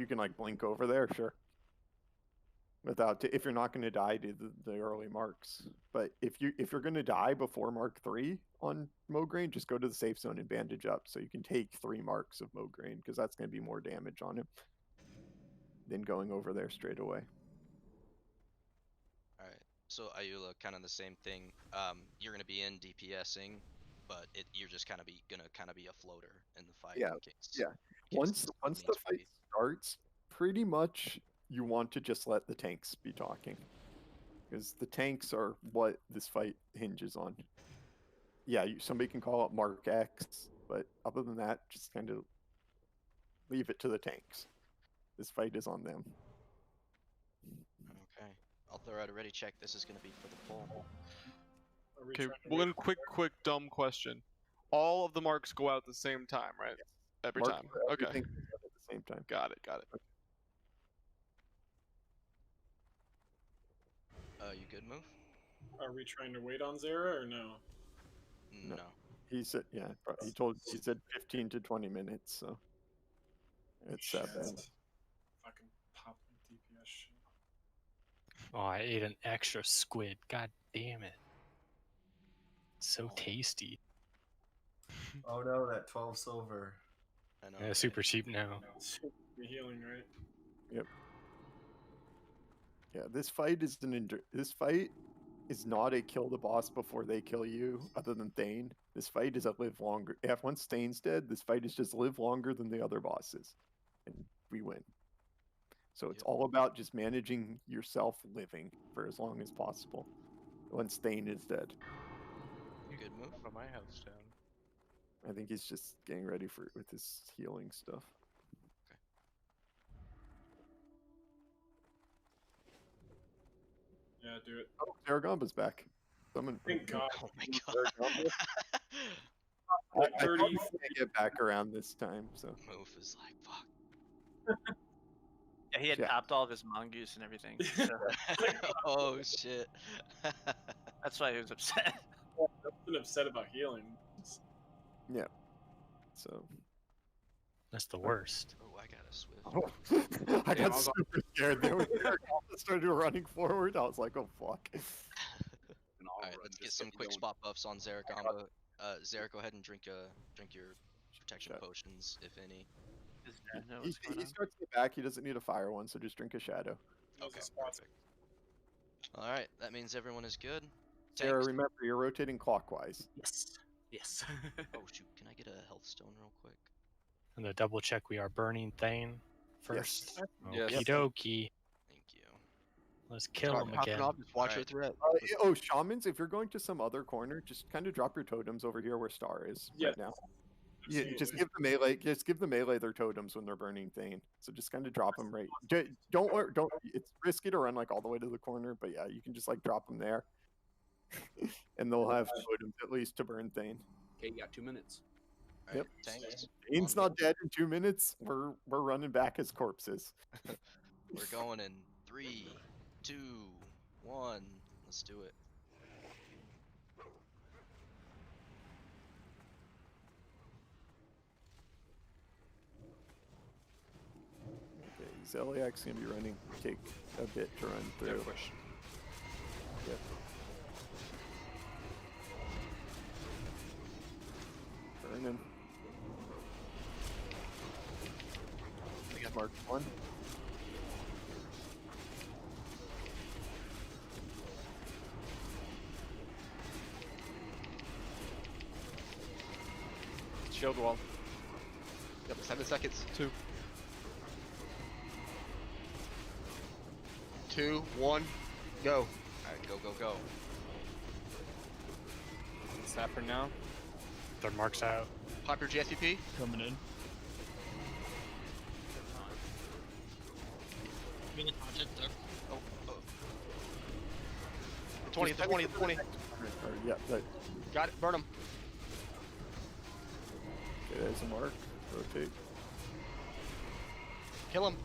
can like blink over there, sure. If you're not going to die to the early marks, but if you're going to die before Mark 3 on Mograine, just go to the safe zone and bandage up so you can take 3 marks of Mograine because that's going to be more damage on him than going over there straight away. Alright, so Ayula, kind of the same thing. You're going to be in DPSing, but you're just gonna be a floater in the fight. Yeah, in case, yeah. Once the fight starts, pretty much you want to just let the tanks be talking, because the tanks are what this fight hinges on. Yeah, somebody can call it Mark X, but other than that, just kind of leave it to the tanks. This fight is on them. Okay, I'll throw out a ready check. This is going to be for the poll. Okay, one quick dumb question. All of the marks go out at the same time, right? Every time. Okay. Everything goes out at the same time. Got it. You good, Move? Are we trying to wait on Zera or no? No. He said, yeah, he said 15 to 20 minutes, so it's that bad. Fucking pop my DPS shit. Oh, I ate an extra squid. God damn it. It's so tasty. Oh no, that 12 silver. I know. Yeah, super cheap now. Be healing, right? Yep. Yeah, this fight is not a kill the boss before they kill you, other than Thane. This fight is a live longer. Yeah, once Thane's dead, this fight is just live longer than the other bosses, and we win. So it's all about just managing yourself living for as long as possible. Once Thane is dead, Good move. Put my house down. I think he's just getting ready for it with his healing stuff. Yeah, do it. Oh, Zaragamba's back. Someone. Thank God. Oh my God. I thought we could get back around this time, so. Move is like, fuck. Yeah, he had tapped all of his mongoose and everything. So. Oh shit. That's why he was upset. I've been upset about healing. Yeah. So. That's the worst. Oh, I got a swift. Oh, I got super scared there when Zaragamba started running forward. I was like, oh fuck. Alright, let's get some quick spot buffs on Zaragamba. Zara, go ahead and drink your protection potions, if any. He starts to get back. He doesn't need a fire one, so just drink a shadow. Okay, perfect. Alright, that means everyone is good. Sarah, remember, you're rotating clockwise. Yes. Oh shoot, can I get a health stone real quick? And to double check, we are burning Thane first. Yes. Okie dokie. Thank you. Let's kill him again. Just watch your threat. Oh, shamans, if you're going to some other corner, just kind of drop your totems over here where Star is right now. Yeah, just give the melee their totems when they're burning Thane. So just kind of drop them right. Don't. It's risky to run like all the way to the corner, but yeah, you can just like drop them there, and they'll have totems at least to burn Thane. Okay, you got 2 minutes. Yep. Tanks. Thane's not dead in 2 minutes. We're running back as corpses. We're going in 3, 2, 1. Let's do it. Okay, Zeliak's gonna be running. Take a bit to run through. Push. Yep. Burning. I got marked 1. Shield wall. Yep, 7 seconds. 2. 2, 1, go. Alright, go. Sapper now. Third mark's out. Pop your GSPP. Coming in. Being haunted, though. Oh, 20, Just 20, 20. Or, yeah, that, Got it. Burn him. okay, there's a mark. Rotate. Kill him.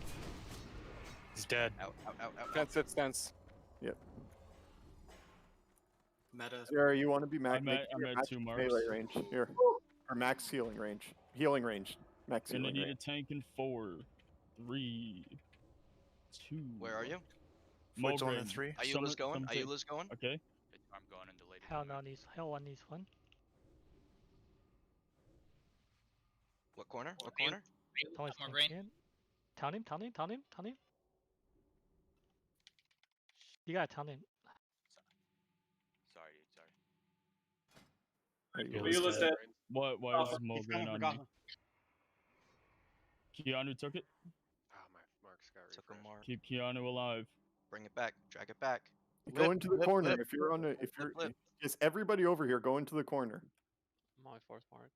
He's dead. Out, out, out, out. Defensive stance. Yep. Meta. Sarah, you want to be max? I'm at 2 marks. Melee range here, or max healing range. Healing range. Max Gonna healing need range. a tank in 4, 3, 2. Where are you? Flight's on in Mulgrave. 3. Ayula's going. Ayula's going. Okay. I'm going into late. Hell no needs. Hell one needs one. What corner? What corner? Tony's more coming brain. in. Town him. Town him. Town him. Town him. You gotta town him. Sorry, dude. Sorry. Ayula's dead. Why Oh, is Mulgrave on me? Keanu took it. Oh, my marks got Took a mark. Keep Keanu alive. Bring it back. Drag it back. Go into the Lip, corner lip. if you're on a. If you're, Lip. is everybody over here? Go into the corner. I'm on my 4th mark.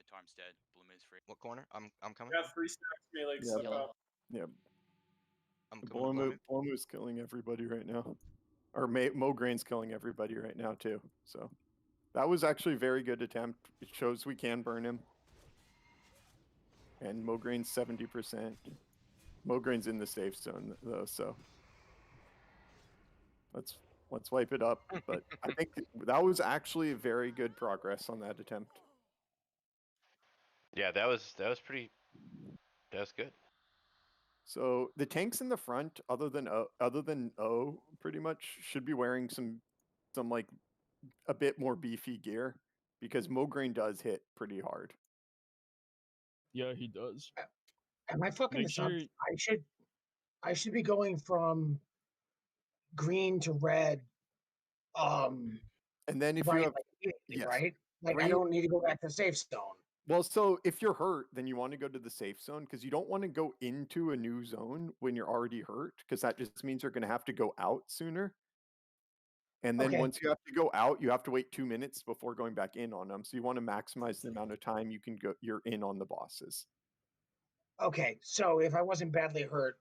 Hatarm's dead. Blameaux's free. What corner? I'm coming. We got 3 stacks melee Yeah. stuck up. Yeah. I'm coming. Blameaux's killing everybody right now, or Mograin's killing everybody right now too. So that was actually a very good attempt. It shows we can burn him. And Mograin's 70%. Mograin's in the safe zone though, so let's wipe it up. But I think that was actually very good progress on that attempt. Yeah, that was pretty. That was good. So the tanks in the front, other than O, pretty much should be wearing some like a bit more beefy gear because Mograin does hit pretty hard. Yeah, he does. Am I fucking Make this up? sure- I should be going from green to red. And then if right, you have like, immediately, yes. right? Like I Green- don't need to go back to the safe zone. Well, so if you're hurt, then you want to go to the safe zone because you don't want to go into a new zone when you're already hurt because that just means you're going to have to go out sooner. And then Okay. once you have to go out, you have to wait 2 minutes before going back in on them. So you want to maximize the amount of time you're in on the bosses. Okay, so if I wasn't badly hurt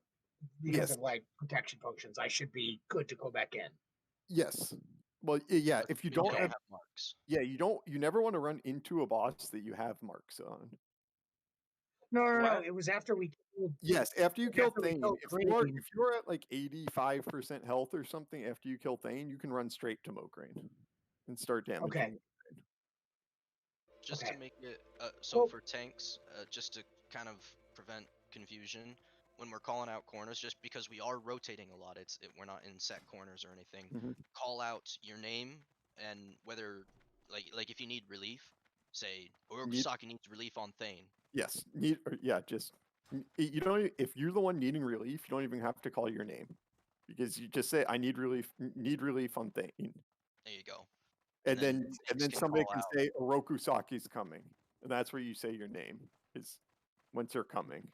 because Yes. of like protection potions, I should be good to go back in. Yes. Well, yeah. If you We don't have marks. yeah, you never want to run into a boss that you have marks on. No. It was after we killed. Yes, after you kill after we Thane, killed if you're at like 85% health or something after you kill Thane, you can run straight to Mograin and start damaging. Okay. Just Okay. to make it so for tanks, just to kind of prevent confusion when we're calling out corners, just because we are rotating a lot, we're not in set corners or anything. Mhm. Call out your name and whether like if you need relief, say Orokusaki needs relief on Thane. Yes, just you if you're the one needing relief, you don't even have to call your name because you just say I need relief on Thane. There you go. And then can somebody call can out. say Orokusaki's coming, and that's where you say your name is once they're coming.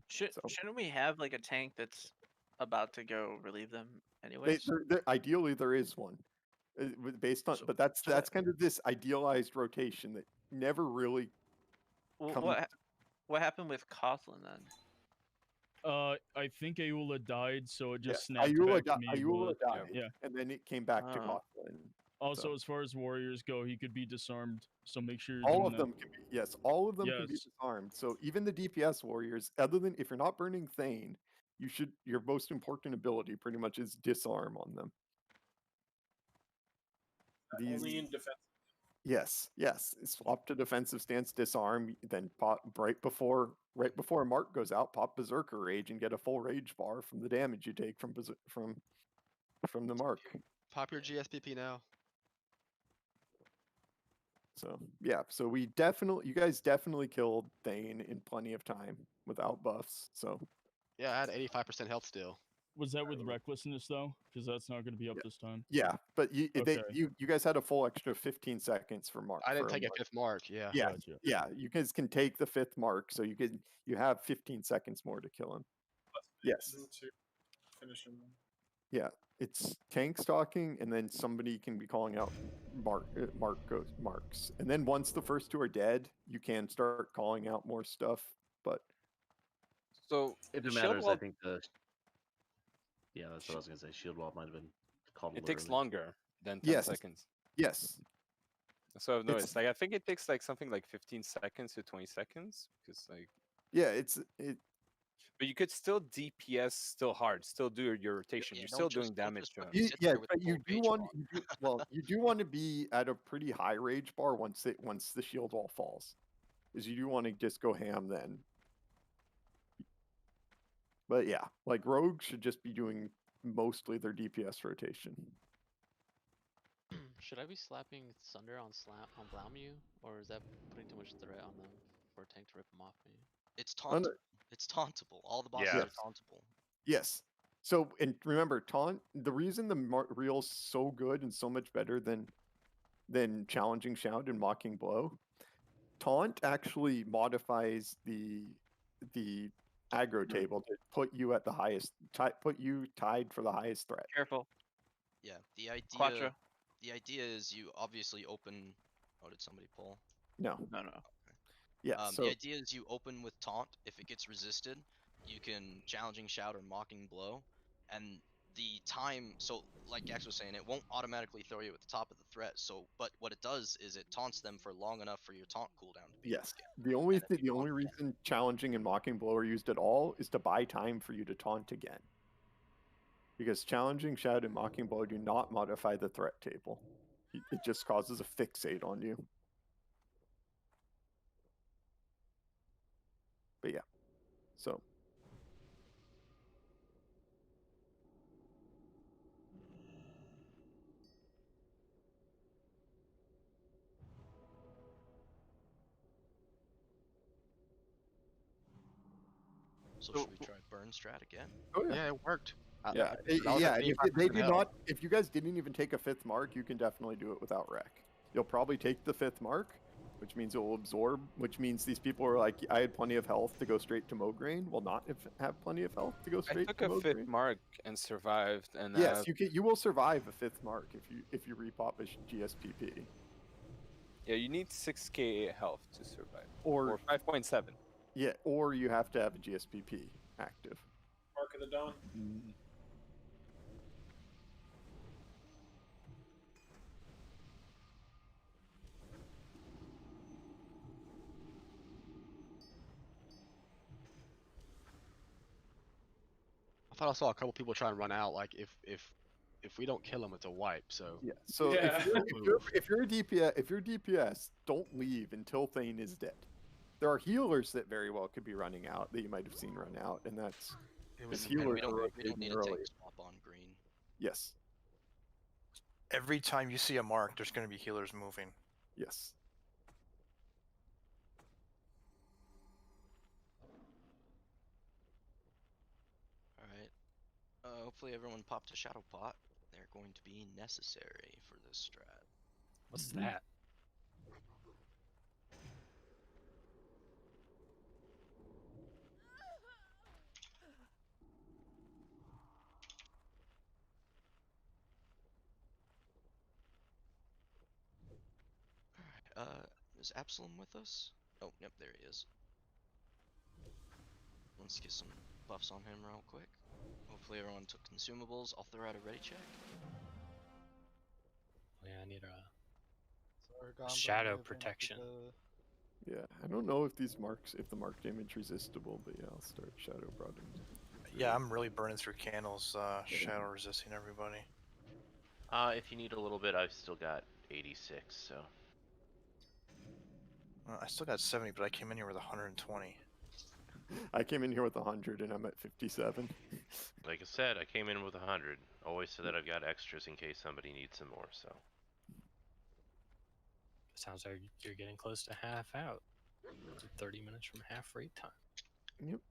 Shouldn't we have like a tank that's about to go relieve them anyways? Ideally, there is one based on, but that's kind of this idealized rotation that never really Well, comes. what happened with Coughlin then? I think Ayula died, so it just Yeah, snapped Ayula back to me. Ayula but- died, Yeah. and then it came back to Oh. Coughlin. Also, So- as far as warriors go, he could be disarmed. So make sure you're all doing of that. them can be all of them can be Yes. disarmed. So even the DPS warriors, other than if you're not burning Thane, your most important ability pretty much is disarm on them. Only in defense. Yes. Swap to defensive stance, disarm, then pop right before a mark goes out, pop Berserker Rage and get a full rage bar from the damage you take from the mark. Pop your GSPP now. So yeah, so you guys definitely killed Thane in plenty of time without buffs. So Yeah, I had 85% health still. Was that with recklessness though? Because that's not going to be up this time. yeah, but you Okay. you guys had a full extra 15 seconds for mark. I didn't for take a mark. 5th mark. Yeah. Yeah, Gotcha. yeah, you guys can take the 5th mark, so you have 15 seconds more to kill him. Yes. To finish him. Yeah, it's tank stalking, and then somebody can be calling out marks, and then once the first 2 are dead, you can start calling out more stuff. But So If it shield matters, wall, I think the. Yeah, that's what I was gonna say. Shield wall might have been called. it takes longer. than 10 Yes. seconds. Yes. So I've It's- noticed. Like I think it takes like something like 15 seconds to 20 seconds because like. Yeah, But you could still DPS still hard, still do your rotation. You're still doing damage to him. Yeah, but you do want to be at a pretty high rage bar once the shield wall falls, because you do want to just go ham then. But yeah, like rogue should just be doing mostly their DPS rotation. Should I be slapping Sunder on Blameaux, or is that putting too much threat on them for a tank to rip them off me? It's tauntable. It's tauntable. All the bosses Yeah. are tauntable. Yes. So, and remember, taunt. The reason the reel's so good and so much better than challenging shout and mocking blow, taunt actually modifies the aggro table to put you at the highest, put you tied for the highest threat. Careful. Yeah, the idea. Quattro. The idea is you obviously open. Oh, did somebody pull? No. No. Yeah. So the idea is you open with taunt. If it gets resisted, you can challenging shout or mocking blow, and the time. So, like Gax was saying, it won't automatically throw you at the top of the threat. So, but what it does is it taunts them for long enough for your taunt cooldown to be yes, the only reason challenging and mocking blow are used at all is to buy time for you to taunt again. Because challenging shout and mocking blow do not modify the threat table. It just causes a fixate on you. But yeah, so. So should we try burn strat again? Oh yeah, it worked. Yeah, if you guys didn't even take a 5th mark, you can definitely do it without wreck. You'll probably take the 5th mark, which means it will absorb, which means these people are like, I had plenty of health to go straight to Mograine, will not have plenty of health to go straight to Mograine. I took a 5th mark and survived, and yes, you will survive a 5th mark if you repop a GSPP. Yeah, you need 6k health to survive, or 5.7. Yeah, or you have to have a GSPP active. Mark of the Dawn. I thought I saw a couple people try and run out. Like if we don't kill him, it's a wipe. So yeah. So if you're a DPS, don't leave until Thane is dead. There are healers that very well could be running out that you might have seen run out, and that's healers we don't need a tank swap on green. Yes. Every time you see a mark, there's going to be healers moving. Yes. Alright. Hopefully everyone popped a shadow pot. They're going to be necessary for this strat. What's that? Is Absalom with us? Oh, yep, there he is. Let's get some buffs on him real quick. Hopefully everyone took consumables. I'll throw out a ready check. Yeah, I need a shadow protection. Yeah, I don't know if the mark damage resistible, but yeah, I'll start shadow broadening. Yeah, I'm really burning through candles, shadow resisting everybody. If you need a little bit, I've still got 86, so. I still got 70, but I came in here with 120. I came in here with 100 and I'm at 57. Like I said, I came in with 100. Always so that I've got extras in case somebody needs some more, so. Sounds like you're getting close to half out. 30 minutes from half raid time. Yep.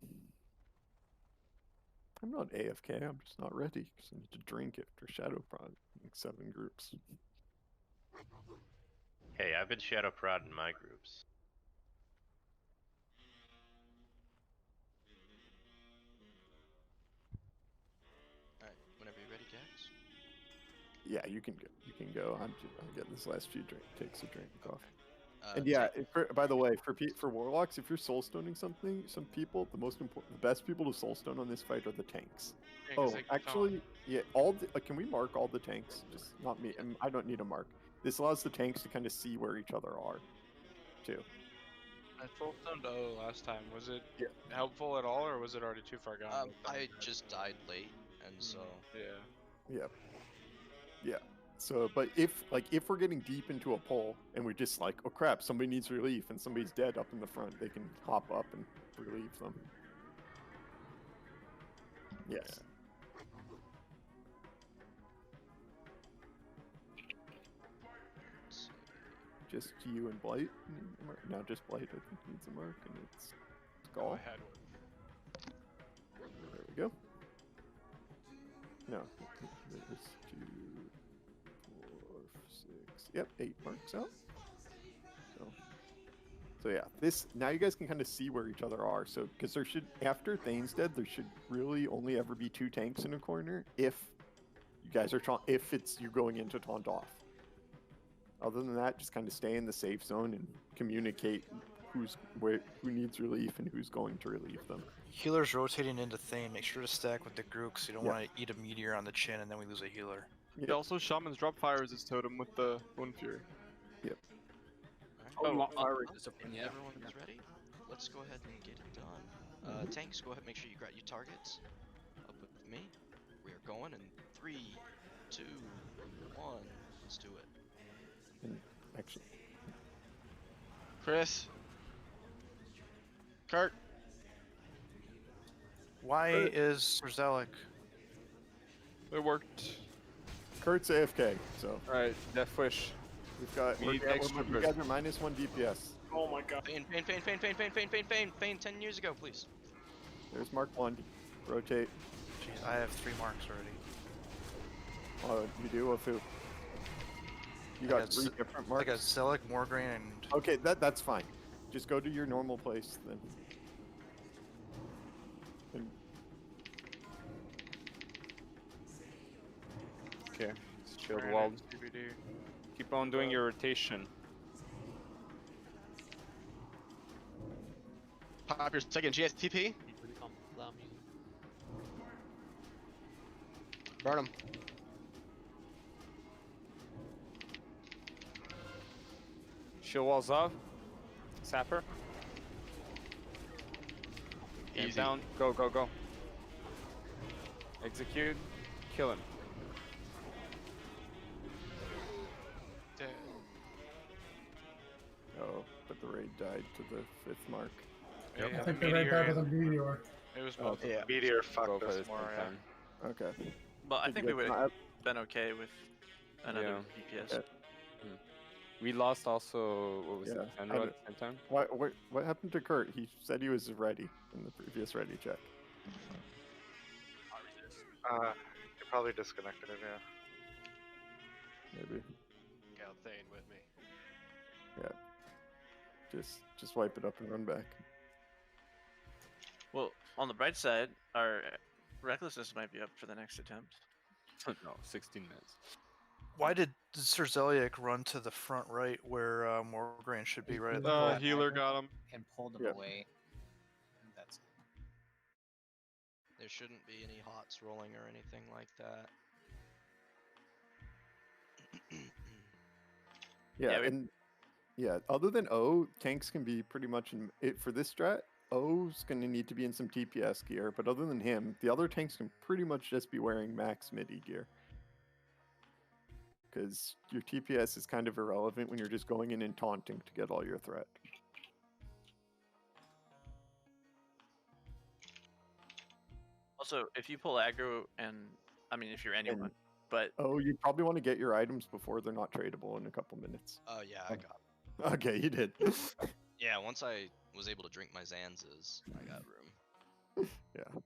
I'm not AFK, I'm just not ready because I need to drink after Shadow Prod, like 7 groups. Hey, I've been Shadow Prod in my groups. Alright, whenever you're ready, Gax. Yeah, you can go. You can go. I'm getting this last few takes a drink of coffee. And yeah, by the way, for warlocks, if you're soulstoning something, some people, the best people to soulstone on this fight are the tanks. Oh, actually, yeah, can we mark all the tanks? Just not me. I don't need a mark. This allows the tanks to kind of see where each other are, too. I soulstoned O last time. Was it helpful at all, or was it already too far gone? I just died late, and so yeah. Yeah. So, but if we're getting deep into a pull and we're just like, oh crap, somebody needs relief and somebody's dead up in the front, they can hop up and relieve them. Yes. Just you and Blight. Now just Blight, I think, needs a mark, and it's Skull. I had one. There we go. No. There's 2, 4, 6. Yep, 8 marks out. So yeah, now you guys can kind of see where each other are. So because after Thane's dead, there should really only ever be 2 tanks in a corner if you guys are you're going into taunt off. Other than that, just kind of stay in the safe zone and communicate who needs relief and who's going to relieve them. Healer's rotating into Thane. Make sure to stack with the Grook so you don't want to eat a meteor on the chin and then we lose a healer. Yeah. Also, Shaman's drop fire is his totem with the Wind Fury. Yep. Everyone's ready? Let's go ahead and get it done. Tanks, go ahead, make sure you grab your targets. Up with me. We are going in 3, 2, 1. Let's do it. Actually, Chris. Kurt. Why is Zerzalik? It worked. Kurt's AFK, so. Alright, Death Wish. You guys are -1 DPS. Oh my god. Fane, 10 years ago, please. There's Mark 1. Rotate. Jeez, I have 3 marks already. Oh, you do? Of who? You got 3 different marks? I got Zelik, Morgraine, and... Okay, that's fine. Just go to your normal place, then. Okay, shield wall. Keep on doing your rotation. Pop your second GSTP. Burn him. Shield walls off. Sapper. Easy. Down. Go, go, go. Execute. Kill him. Dead. Oh, but the raid died to the 5th mark. Yep. I think the raid died with a meteor. It was Meteor fucked us more. Okay. But I think we would have been okay with another DPS. Okay. We lost also, what was it, Sandro at the same time? What happened to Kurt? He said he was ready in the previous ready check. You probably disconnected it, yeah. Maybe. Got Thane with me. Yeah. Just wipe it up and run back. Well, on the bright side, our recklessness might be up for the next attempt. No, 16 minutes. Why did Sir Zeliek run to the front right where Morgraine should be right at the back? Healer got him. And pulled him away. That's There shouldn't be any hots rolling or anything like that. Other than O, tanks can be pretty much in it for this strat. O's gonna need to be in some TPS gear, but other than him, the other tanks can pretty much just be wearing max MIDI gear. Because your TPS is kind of irrelevant when you're just going in and taunting to get all your threat. Also, if you pull aggro, and I mean, if you're anyone, but you probably want to get your items before they're not tradable in a couple minutes. Oh yeah, I got. Okay, you did. Yeah, once I was able to drink my Zanzas, I got room. Yeah.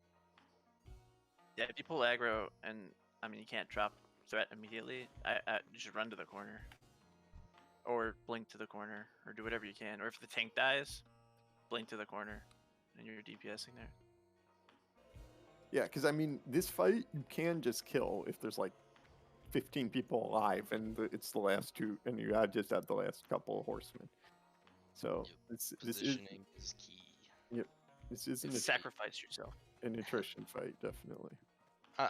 Yeah, if you pull aggro, and I mean, you can't drop threat immediately, you should run to the corner. Or blink to the corner, or do whatever you can. Or if the tank dies, blink to the corner, and you're DPSing there. Yeah, because I mean, this fight, you can just kill if there's like 15 people alive, and it's the last 2, and you just have the last couple of horsemen. So this is Positioning is key. yep. This isn't Sacrifice yourself. an attrition fight, definitely. I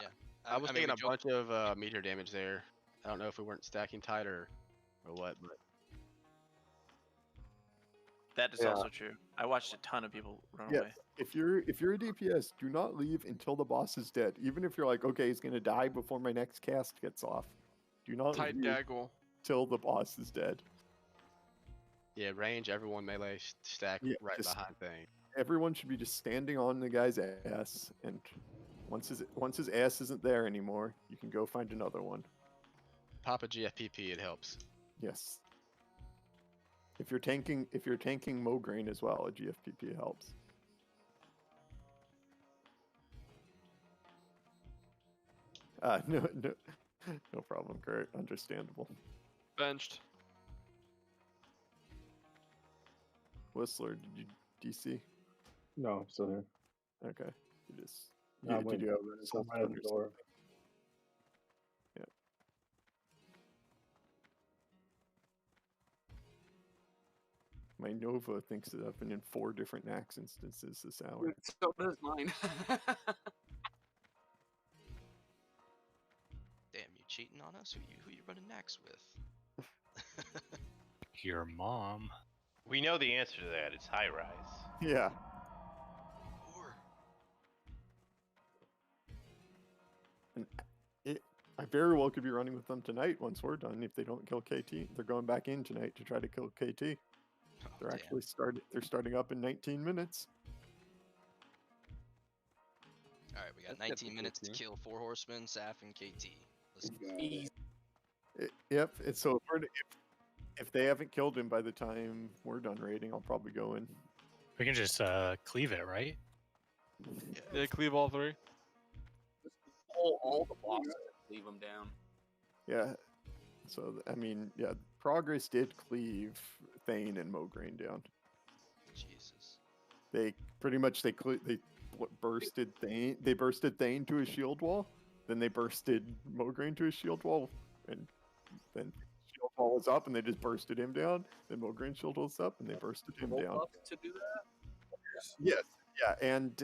was I mean, thinking we a bunch of meteor damage there. I don't know if we weren't stacking tight or what, but That is Yeah. also true. I watched a ton of people run Yes. away. If you're a DPS, do not leave until the boss is dead. Even if you're like, okay, he's gonna die before my next cast gets off. Do not Tight leave gaggle. till the boss is dead. yeah, range everyone melee stack Yeah, right just- behind thing. Everyone should be just standing on the guy's ass, and once his ass isn't there anymore, you can go find another one. Pop a GFPP, it helps. Yes. If you're tanking Mograine as well, a GFPP helps. No, no problem, Kurt. Understandable. Benched. Whistler, did you DC? No, I'm still here. Okay. You just No, I'm did waiting. you have I'm results right at the or door. something? Yeah. My Nova thinks that I've been in 4 different Naxx instances this hour. So does mine. Damn, you cheating on us? Who you running Naxx with? Your mom. We know the answer to that. It's high rise. Yeah. And I very well could be running with them tonight once we're done. If they don't kill KT, they're going back in tonight to try to kill KT. They're actually starting up in 19 minutes. All right, we got Let's get 19 the minutes to KT. kill 4 horsemen, Saf, and KT. Let's go. Yep. It's so if they haven't killed him by the time we're done raiding, I'll probably go in. We can just cleave it, right? Yeah, cleave all 3. All the bosses, leave them down. Yeah. So I mean, yeah, Progress did cleave Thane and Mograine down. Jesus. They pretty much bursted Thane. They bursted Thane to a shield wall. Then they bursted Mograine to a shield wall, and then shield wall was up, and they just bursted him down. Then Mograine shield was up, and they bursted him down. To do that? Yes. Yeah, and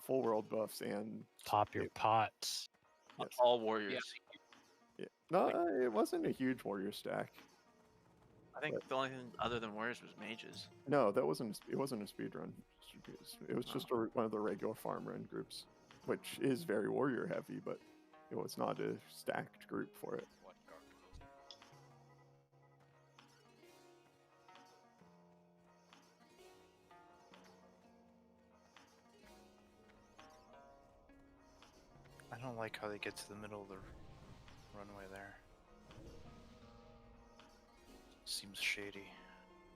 full world buffs and Pop your pots. yes. All warriors. Yeah. No, it wasn't a huge warrior stack. I think the only thing other than warriors was mages. No, it wasn't a speed run. It was just one of the regular farm run groups, which is very warrior heavy, but it was not a stacked group for it. I don't like how they get to the middle of the runway there. Seems shady.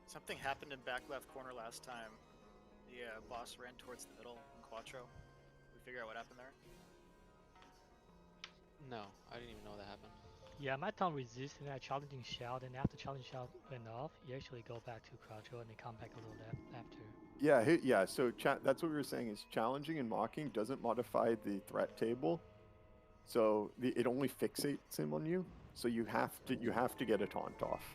Something happened in back left corner last time. The boss ran towards the middle in Quattro. We figure out what happened there? No, I didn't even know that happened. Yeah, my town resisted that challenging shout, and after challenging shout went off, you actually go back to Quattro and then come back a little after. Yeah, yeah. So that's what we were saying is challenging and mocking doesn't modify the threat table, so it only fixates him on you. So you have to get a taunt off.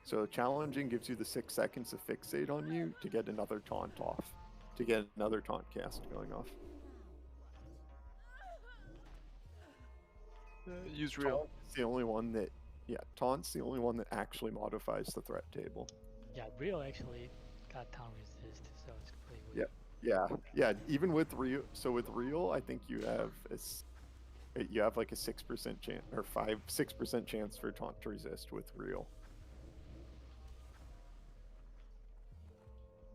So challenging gives you the 6 seconds to fixate on you to get another taunt off, to get another taunt cast going off. Use real. Taunt's the only one that, taunt's the only one that actually modifies the threat table. Yeah, real actually got town resist, so it's pretty weird. Yeah. Even with real, so with real, I think you have like a 6% chance or 6% chance for taunt to resist with real.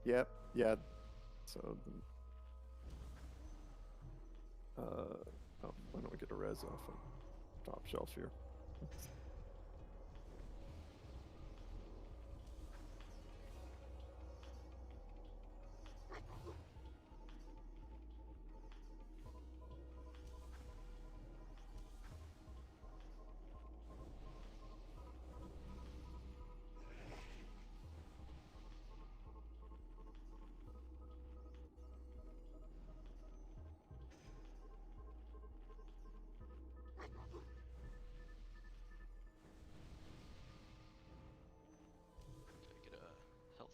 Yep. Yeah. So. Why don't we get a res off of top shelf here?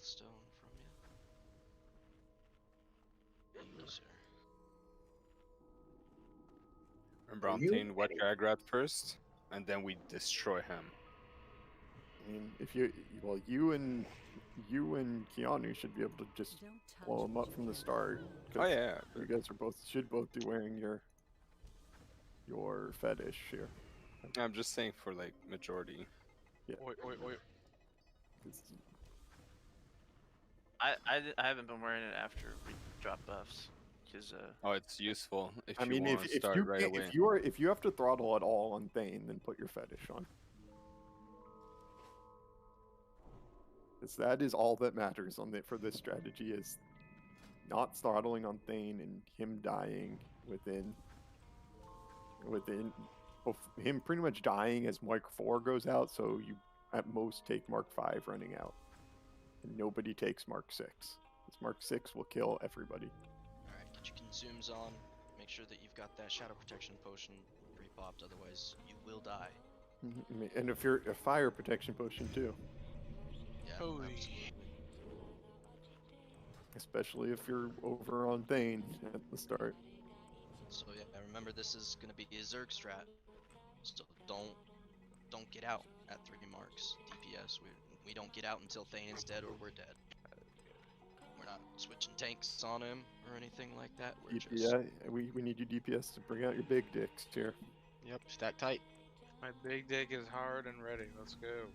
stone from you. Thank you, sir. Remember on You- Thane, watch Aggrat first, and then we destroy him. I mean, if you, well, you and Keanu should be able to just blow him up from the start. 'cause Oh yeah. you guys are should both be wearing your fetish here. I'm just saying for like majority. Yeah. Oi, oi, oi. I haven't been wearing it after we drop buffs, because Oh, it's useful if I mean, you want to start right away. if you have to throttle at all on Thane, then put your fetish on. Because that is all that matters for this strategy is not throttling on Thane and him dying within him pretty much dying as Mark 4 goes out, so you at most take Mark 5 running out. And nobody takes Mark 6. Because Mark 6 will kill everybody. Alright, get your consumes on. Make sure that you've got that shadow protection potion pre-popped, otherwise you will die. And if you're a fire protection potion too. Yeah, absolutely. Especially if you're over on Thane at the start. So yeah, remember this is gonna be a Zerg strat. So don't get out at 3 marks DPS. We don't get out until Thane is dead or we're dead. We're not switching tanks on him or anything like that. We're just Yeah, we need you DPS to bring out your big dicks here. Yep, stack tight. My big dick is hard and ready. Let's go.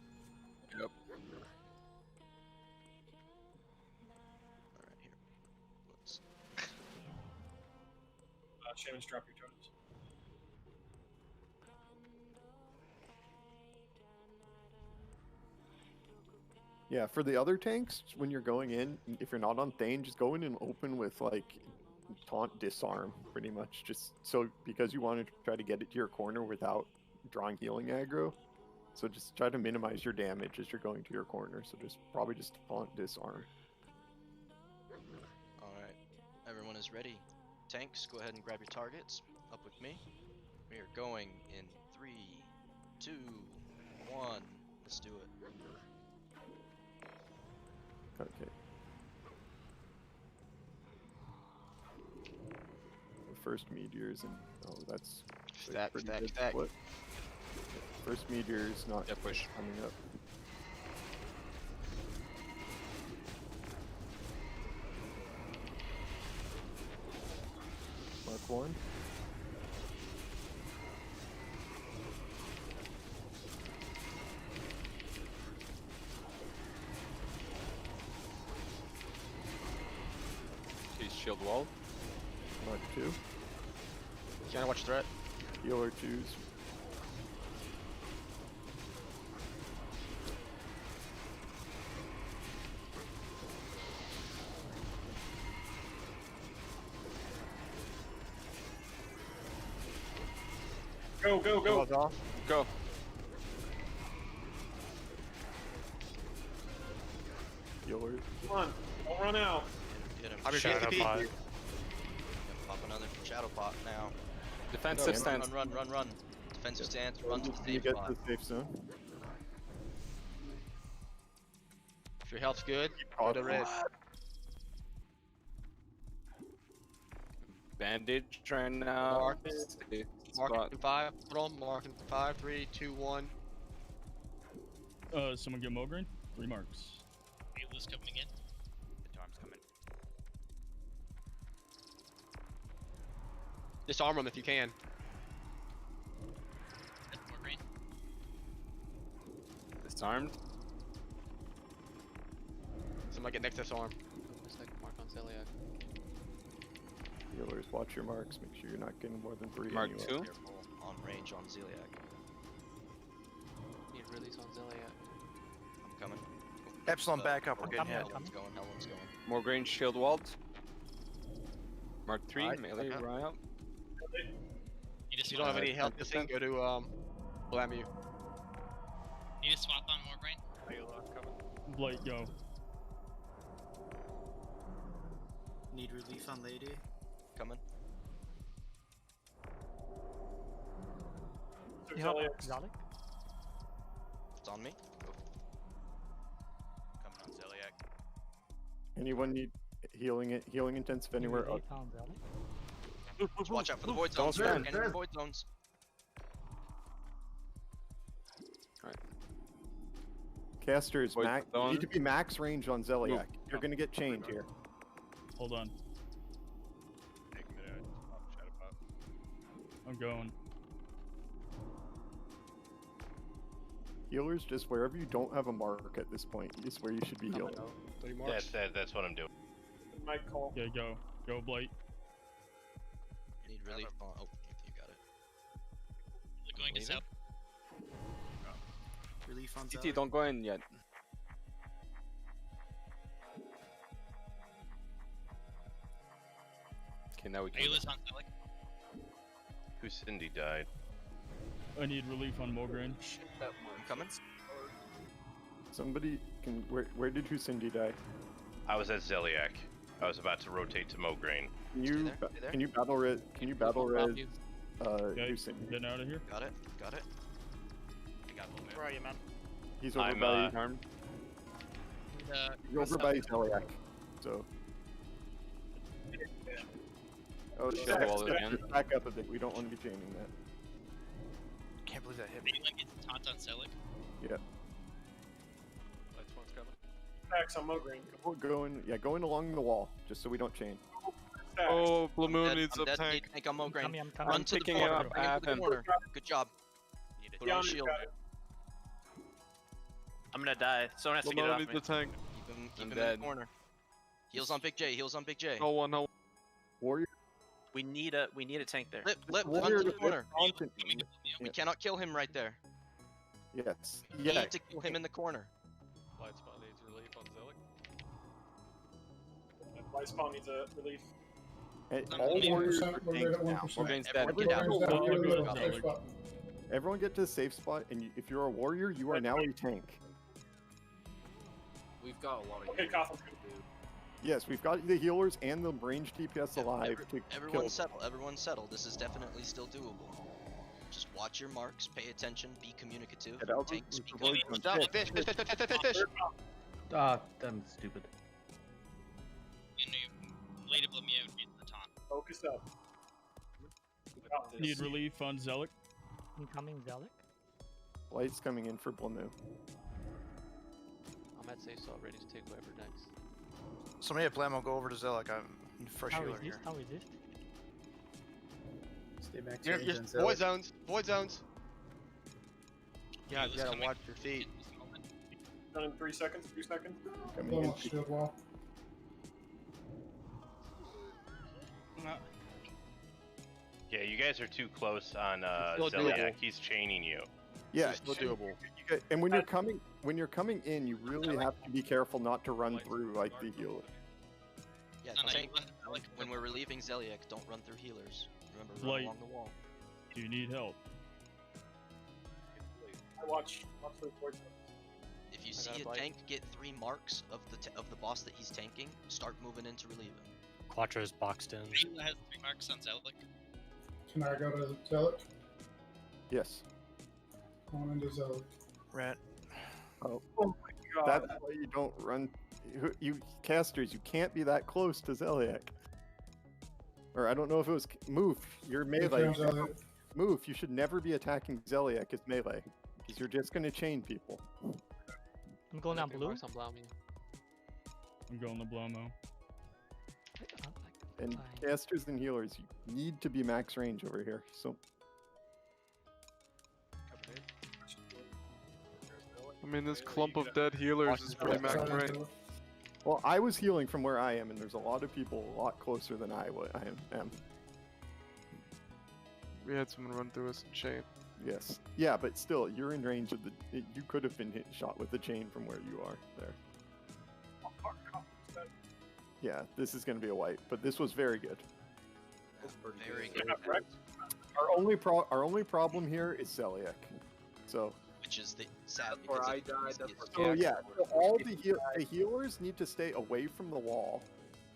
Yep. Alright, here. Let's Shamus, drop your totems. Yeah, for the other tanks, when you're going in, if you're not on Thane, just go in and open with like taunt disarm, pretty much. Just so because you want to try to get it to your corner without drawing healing aggro. So just try to minimize your damage as you're going to your corner. So just probably just taunt disarm. Alright. Everyone is ready. Tanks, go ahead and grab your targets. Up with me. We are going in 3, 2, 1. Let's do it. Okay. The first meteors and that's Stack, pretty stack, good stack. split. First meteor is not push. coming up. Mark 1. He's shield wall. Mark 2. Can I watch threat? Healer 2's. Go, go, go. Go. Healer. Come on. Don't run out. Get him. I'm your Shadow GTP. pot. Pop another shadow pot now. Defensive stance. Run. Defensive stance, run to the You safe get spot. to the safe zone. If your health's good, go to red. Bandage right now. Mark. Safe Marking spot. 5. Hold on. Marking 5, 3, 2, 1. Someone get Mogren? 3 marks. Ayla's coming in. The Tarm's coming. Disarm them if you can. That's more green. Disarmed. Somebody get next to disarm. Just like mark on Celiac. Healers, watch your marks. Make sure you're not getting more than 3. Mark anyway. 2. Careful on range on Zeliak. Need release on Celiac. I'm coming. Epsilon back up, we're getting hit. Helen's going, Helen's going. More green shield walled. Mark 3. Alright, Melee okay. right out. Need to If you don't have any health this thing, go to Blameaux. Need to swap on more grain. Blight, go. Need relief on Lady. Coming. Zalik? It's on me. Go. Coming on Zeliak. Anyone need healing intensive anywhere? Relief on Zealot. Just watch out for the void Don't zones. spam. Enemy void zones. Casters, Void you zone. need to be max range on Zeliak. You're gonna get chained here. Hold on. I'm going. Healers, just wherever you don't have a mark at this point is where you should be healing. That's what I'm doing. Might call. Yeah, go. Go, Blight. Need relief on. Oh, you got it. They're going to south. Relief on CT, don't go in yet. Okay, now we can. Ayla's on Zelic. Who Cindy died? I need relief on Mograine. I'm coming. Somebody can. Where did Cindy die? I was at Zeliak. I was about to rotate to Mograine. Can you battle res? Can you battle res? Cindy? Get out of here. Got it. Got it. I got Blameaux. Where are you, man? He's over I'm, by armed. He's over by Zeliak. So. Oh, Shit, back, wall again. back up a bit. We don't want to be chaining that. Can't believe that hit me. Anyone gets taunt on Zelic. Yeah. Lights one's coming. Max on Mograine. Going along the wall, just so we don't chain. Oh, Blameaux Dead, needs I'm a dead, tank. need tank on Mograine. I'm coming. Run to the picking corner. up Bring him to the Appen. corner. Good job. Put on a shield. I'm gonna die. Someone has to get it Blameaux off needs me. a tank. Keep him in dead. the corner. Heals on Big J. Heals on Big J. No one. Warrior. We need a tank there. Lip, run Warrior to the corner. Coming to We cannot kill him right there. Yes. We Yeah. need to kill him in the corner. Light spot needs relief on Zelic. Light spawn needs a relief. And all warriors are tanked now. Morgane's dead. Everyone get to the safe spot, and if you're a warrior, you are now a tank. We've got a lot of. Okay, Cotham's good. Yes, we've got the healers and the ranged DPS alive to Everyone kill. settle. Everyone settle. This is definitely still doable. Just watch your marks, pay attention, be communicative. Get out Tank, the speak void up. zone. Stop. Fish. Ah, I'm stupid. And you later Blameaux and get the taunt. Focus up. Need relief on Zelic. Incoming Zealot. Light's coming in for Blameaux. I'm at safe spot ready to take whoever next. Somebody at Blameaux go over to Zelic. I'm fresh How healer resist? here. How resist? Stay back You're, range you're, on void Zelic. zones. Void zones. Yeah, You gotta watch your feet. Done in 3 seconds. 2 seconds. Coming in. Shield wall. Yeah, you guys are too close on Still Zeliak. doable. He's chaining you. Yeah, It's still doable. and when you're coming in, you really have to be careful not to run through like the healer. Yeah, No, no, tank. you run- When we're relieving Zeliak, don't run through healers. Remember, run Light. along the wall. Do you need help? I watch the void zone. If you I see got a a bite. tank get 3 marks of the boss that he's tanking, start moving in to relieve him. Quattro's boxed in. Ayla has 3 marks on Zelic. Can I go to Zelic? Yes. Going into Zelic. Rat. Oh, Oh my god. that's why you don't run. You casters, you can't be that close to Zeliak. Or I don't know if it was move. You're melee. Okay, Zelic. Move. You should never be attacking Zeliak as melee because you're just gonna chain people. I'm going down blue. Marks on Blameaux. I'm going to Blameaux. And casters and healers, you need to be max range over here. So I mean, this clump of dead healers is pretty max range. well, I was healing from where I am, and there's a lot of people a lot closer than I am. We had someone run through us and chain. Yes. Yeah, but still, you're in range of the. You could have been shot with the chain from where you are there. Yeah, this is going to be a wipe, but this was very good. Very good. Our only problem here is Zeliak. So. Which is the sad Where because I it- died, it's- that's it's- where So yeah, so all the healers need to stay away from the wall,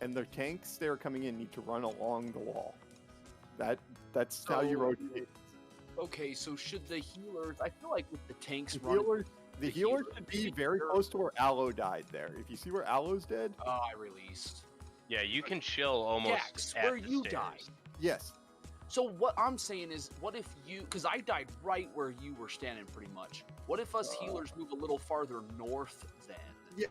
and the tanks that are coming in need to run along the wall. That's how you So- rotate. Okay, so should the healers? I feel like with the tanks The running, healers, The healer should be very close to where Aloe died there. If you see where Aloe's dead. Oh, I released. Yeah, you can chill almost Gax, at where the you stairs. died. Yes. So what I'm saying is, what if you? Because I died right where you were standing, pretty much. What if us healers move a little farther north then? Yeah.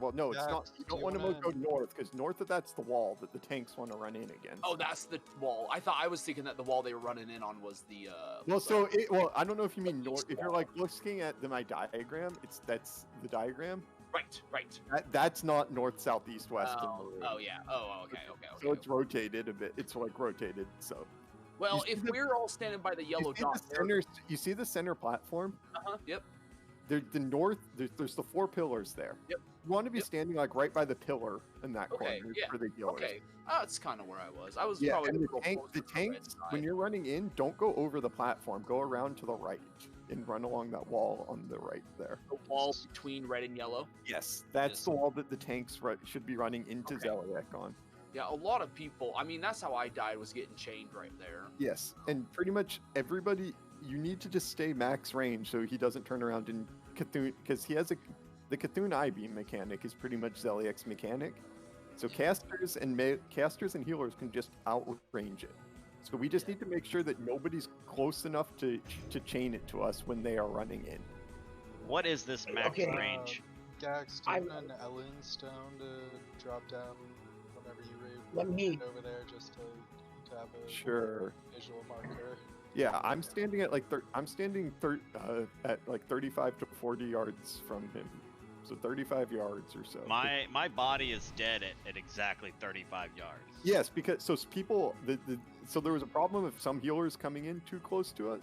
Well, no, it's not. You don't want to wanna- go north because north of that's the wall that the tanks want to run in against. Oh, that's the wall. I was thinking that the wall they were running in on was the. Well, I don't know if you mean north. If you're like looking at my diagram, that's the diagram. Right. That's not north, south, east, west. Oh yeah. Oh, okay. So it's rotated a bit. It's like rotated. So. Well, if we're all standing by the yellow dot, You see the center platform? Yep. The north. There's the 4 pillars there. Yep. You want to be standing like right by the pillar in that Okay. corner Yeah. for the healers. Okay. That's kind of where I was. I was Yeah, probably and gonna go the tanks, when you're running in, don't go over the platform. Go around to the right and run along that wall on the right there. the wall between red and yellow. Yes, that's the wall that the tanks should be running into Zeliek on. Yeah, a lot of people. I mean, that's how I died. Was getting chained right there. Yes, and pretty much everybody, you need to just stay max range so he doesn't turn around and Cthulhu, because he has the Cthulhu I-beam mechanic is pretty much Zeliek's mechanic. So casters and healers can just outrange it. So we just need to make sure that nobody's close enough to chain it to us when they are running in. What is this max range? Gax, do you want an Ellen stone to drop down whenever you Let me- over there just to have a Sure. visual marker? Yeah, I'm standing at like at like 35 to 40 yards from him, so 35 yards or so. My body is dead at exactly 35 yards. Yes, because so there was a problem of some healers coming in too close to us,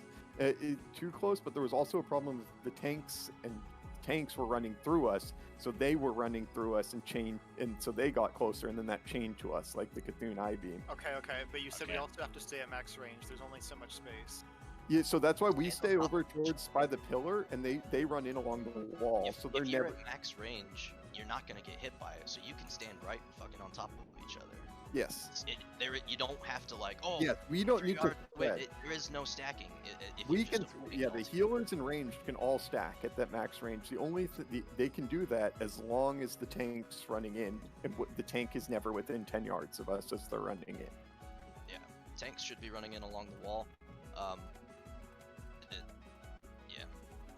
too close, but there was also a problem with the tanks were running through us, so they were running through us and so they got closer, and then that chained to us like the Cthulhu I-beam. Okay, but you said we also have to stay at max range. There's only so much space. Yeah, so that's why we stay over towards by the pillar, and they run in along the wall, so they're If you're never. at max range, you're not gonna get hit by it, so you can stand right fucking on top of each other. Yes. You don't have to like, oh. Yes, we don't need to Wait, spread. there is no stacking. If We you just can, the healers in range can all stack at that max range. The only they can do that as long as the tank's running in, and the tank is never within 10 yards of us as they're running in. Yeah, tanks should be running in along the wall.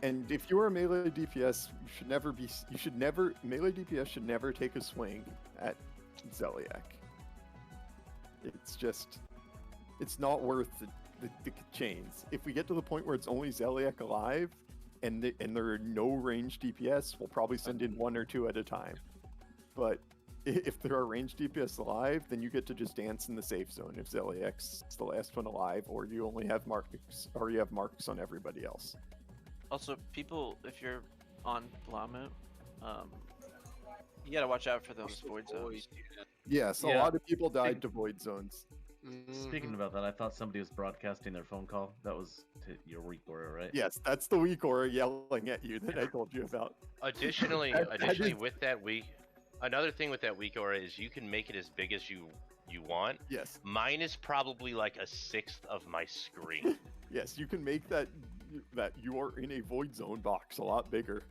And if you are a melee DPS, melee DPS should never take a swing at Zeliek. It's not worth the chains. If we get to the point where it's only Zeliek alive, and there are no ranged DPS, we'll probably send in 1 or 2 at a time. But if there are ranged DPS alive, then you get to just dance in the safe zone if Zeliek's the last one alive, or you only have marks, or you have marks on everybody else. Also, people, if you're on Blameaux, you gotta watch out for those void zones. Yes, a lot of people died to void zones. Speaking about that, I thought somebody was broadcasting their phone call. That was to your weak aura, right? Yes, that's the weak aura yelling at you that I told you about. Additionally, That is- with that weak, another thing with that weak aura is you can make it as big as you want. Yes. Mine is probably like a 1/6 of my screen. Yes, you can make that you are in a void zone box a lot bigger.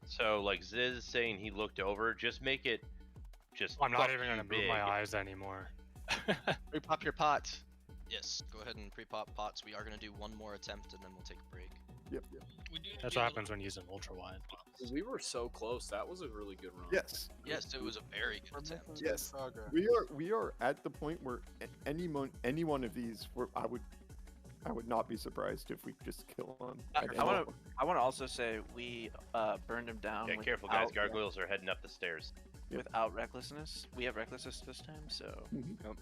So like Ziz is saying he looked over, just make it I'm not even fucking gonna move big. my eyes anymore. Repop your pots. Yes, go ahead and pre-pop pots. We are gonna do one more attempt and then we'll take a break. Yep. That's what happens when using ultra wide. We were so close. That was a really good run. Yes. Yes, it was a very good attempt. Yes. We are at the point where any one of these, I would not be surprised if we just kill them. I want to also say we burned him down. Yeah, careful guys, gargoyles are heading up the stairs. Without recklessness. We have recklessness this time, so. Yep.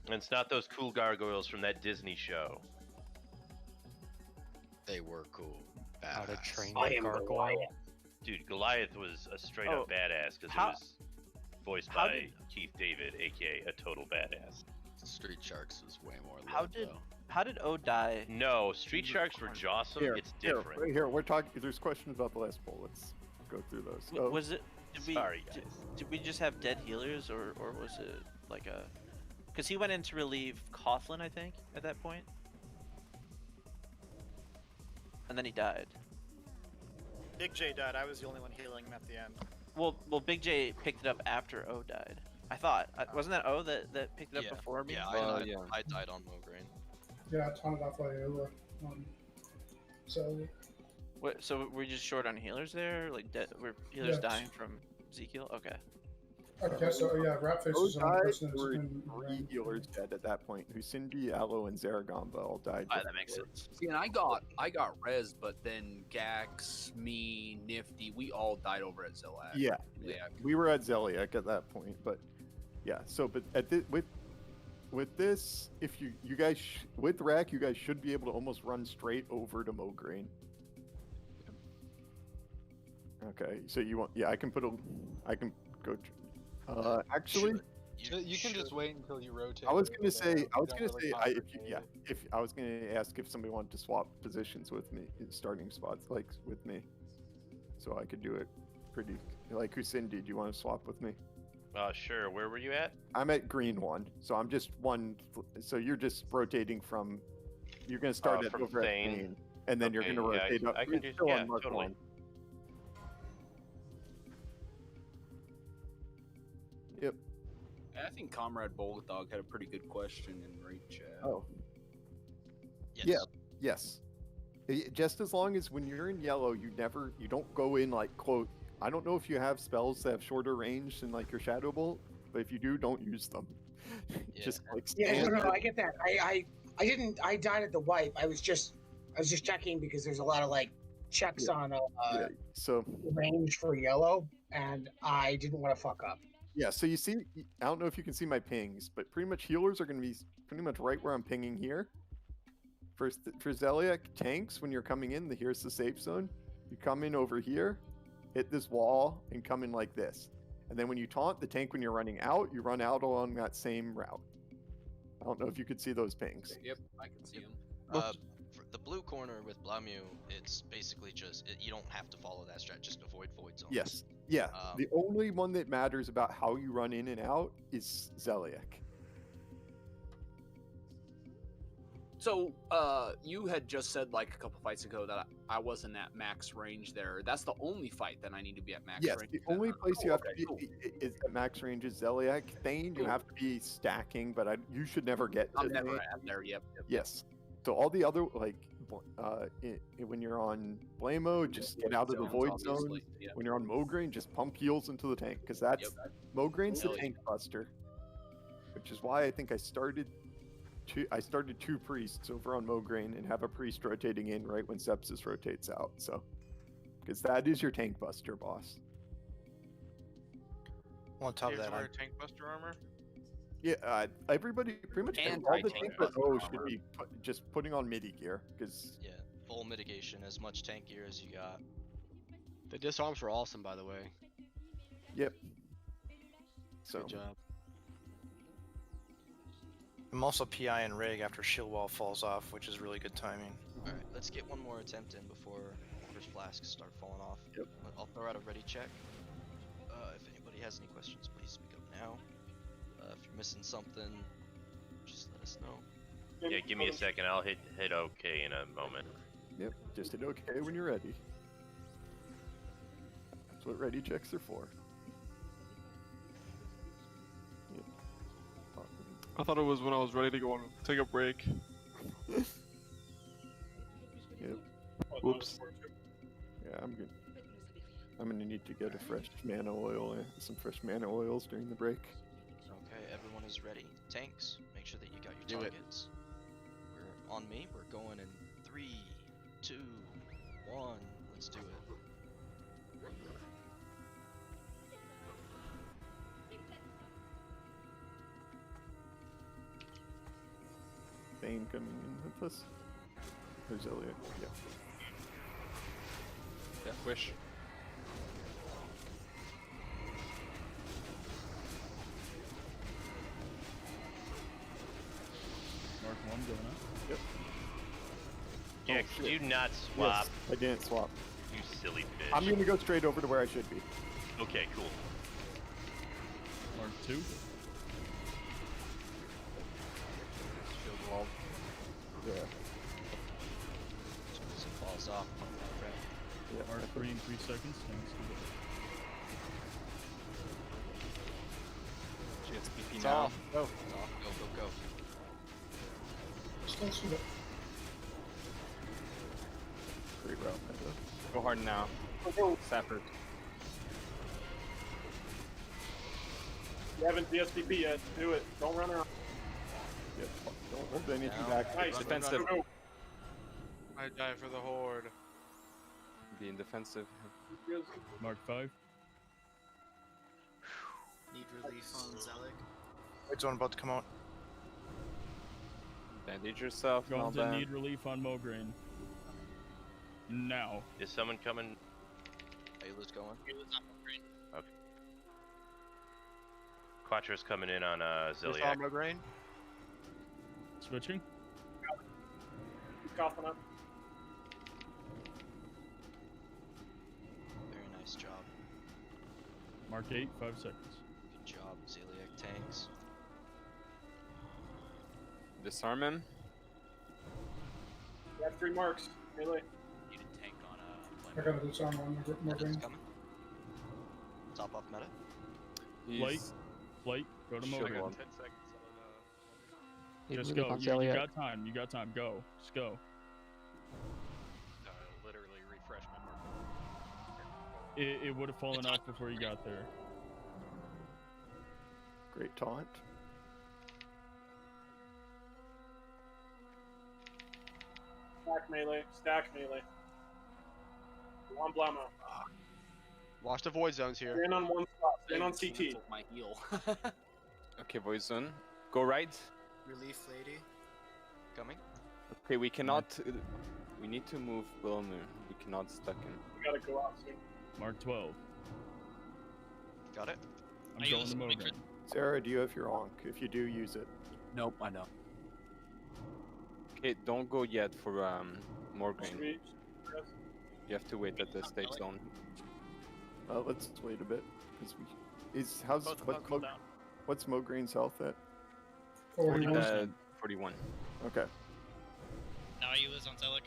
And it's not those cool gargoyles from that Disney show. They were cool. How to train I a am gargoyle. Goliath. Dude, Goliath was a straight up badass because it how- was voiced how by did- Keith David, aka a total badass. Street Sharks was way more. How did O die? No, Street Sharks were Jawsome. It's different. Right here, we're talking. There's questions about the last poll. Let's go through those. Oh, Was it? Did we? Sorry, Did we just have dead healers, or was it like a? Because he went in to relieve Coughlin, I think, at that point, and then he died. Big J died. I was the only one healing him at the end. Well, Big J picked it up after O died. I thought. Wasn't that O that picked it up before me? Yeah, I died on Mograine. Yeah, I taunted off Loyola. So. What? So we're just short on healers there? Like, were healers Yeah. dying from Ezekiel? Okay. I guess so. Yeah, Ratface is the only person that's were been 3 healers dead at that point. Husindi, Aloe, and Zaragamba all died. That makes sense. See, and I got rezzed, but then Gax, me, Nifty, we all died over at Zilak. Yeah, we were at Zeliek at that point, but yeah. So, but at this, with this, if you guys with Rack, you guys should be able to almost run straight over to Mograine. Okay, so you want? Yeah, I can go. Actually, you can just wait until you rotate. I was gonna say, if I was gonna ask if somebody wanted to swap positions with me, starting spots like with me, so I could do it pretty. Like Husindi, do you want to swap with me? Sure. Where were you at? I'm at green 1, so I'm just 1. So you're just rotating from. You're gonna start at from over at Thane. green, and then you're Okay, gonna rotate up. I can You're do. still Yeah, on mark totally. 1. Yep. I think Comrade Bulldog had a pretty good question in raid chat. Oh. Yes. Yeah. Yes. Just as long as when you're in yellow, you don't go in like quote. I don't know if you have spells that have shorter range than like your Shadow Bolt, but if you do, don't use them. Just like No, I get that. I died at the wipe. I was just checking because there's a lot of like checks on so range for yellow, and I didn't want to fuck up. Yeah, so you see, I don't know if you can see my pings, but pretty much healers are going to be pretty much right where I'm pinging here. For Zeliek, tanks, when you're coming in, here's the safe zone. You come in over here, hit this wall, and come in like this. And then when you taunt the tank when you're running out, you run out along that same route. I don't know if you could see those pings. Yep, I can see them. For the blue corner with Blameaux, it's basically just, you don't have to follow that strat, just avoid void zones. Yes. Yeah. The only one that matters about how you run in and out is Zeliek. So, you had just said like a couple fights ago that I wasn't at max range there. That's the only fight that I need to be at max Yes, range. the only place you have to be is at max range is Zeliek. Thane, you have to be stacking, but you should never get to I'm never Thane. at there. Yep. Yes. So all the other when you're on Blameaux, just get out of the void zone. Yeah. When you're on Mograine, just pump heals into the tank because that's Mograine's the tank buster, which is why I think I started 2 priests over on Mograine and have a priest rotating in right when Sepsis rotates out. So because that is your tank buster, boss. On top of that, tank buster armor. Yeah, everybody pretty much all the tank should be just putting on midi gear because full mitigation, as much tank gear as you got. The disarms were awesome, by the way. Yep. So good job. I'm also PI and rig after shield wall falls off, which is really good timing. All right, let's get one more attempt in before first flasks start falling off. Yep. I'll throw out a ready check. If anybody has any questions, please speak up now. If you're missing something, just let us know. Yeah, give me a second. I'll hit OK in a moment. Yep, just hit OK when you're ready. That's what ready checks are for. Yep. I thought it was when I was ready to go and take a break. Yep. Whoops. Yeah, I'm good. I'm gonna need to get a fresh mana oil and some fresh mana oils during the break. Okay, everyone is ready. Tanks, make sure that you got your targets. We're on me. We're going in 3, 2, 1. Let's do it. Thane coming in with us. Or Zeliek, yeah. Yeah, wish. Mark 1 going up. Yep. Yeah, could you not swap? Yes, I didn't swap. You silly bitch. I'm gonna go straight over to where I should be. Okay, cool. Mark 2. Shield wall. Yeah. As soon as it falls off, pump that red. Yeah. Mark 3 in 3 seconds. Thanks. GSPP It's now. off. Go. It's off. Go, go, go. Still shoot it. Great route, Meta. Go hard now. Sappers. You haven't DSPP yet. Do it. Don't run around. Yeah, don't hold anything Down. back. Nice. Defensive. Go. I die for the horde. Being defensive. Mark 5. Need relief on Zealot. Void zone about to come out. Bandage yourself. Going to Malban. need relief on Mograine. Now. Is someone coming? Ayla's going. Okay. Quattro's coming in on There's Ziliac. armor grain. Switching. Keep coughing up. Very nice job. Mark 8, 5 seconds. Good job, Zeliac tanks. Disarm him. You have 3 marks. Melee. Need a tank on I got a disarm on my Meta's green. coming. Top off meta. Flight. Go to Shield Mograine. wall. 10 seconds Just go. You got time. You got time. Go. Just go. Literally refresh my mark. It would have fallen off before you got there. Great taunt. Stack melee. Stack melee. One Blameaux. Watch the void zones here. Stand on one spot. Stand on CT. Canceled my heal. Okay, Void zone. Go right. relief lady. Coming. Okay, we cannot. We need to move Blameaux. We cannot stuck him. We gotta go out soon. Mark 12. Got it. I'm going to Mograine. Sarah, do you have your Onk? If you do, use it. Nope, I don't. Okay, don't go yet for Morgan. Should we- You have to wait at the stage zone. Let's wait a bit. Cause we, is how's Both of what, them cool down. what's Mograine's health at? 41. 41. Okay. Now you lose on Zelik.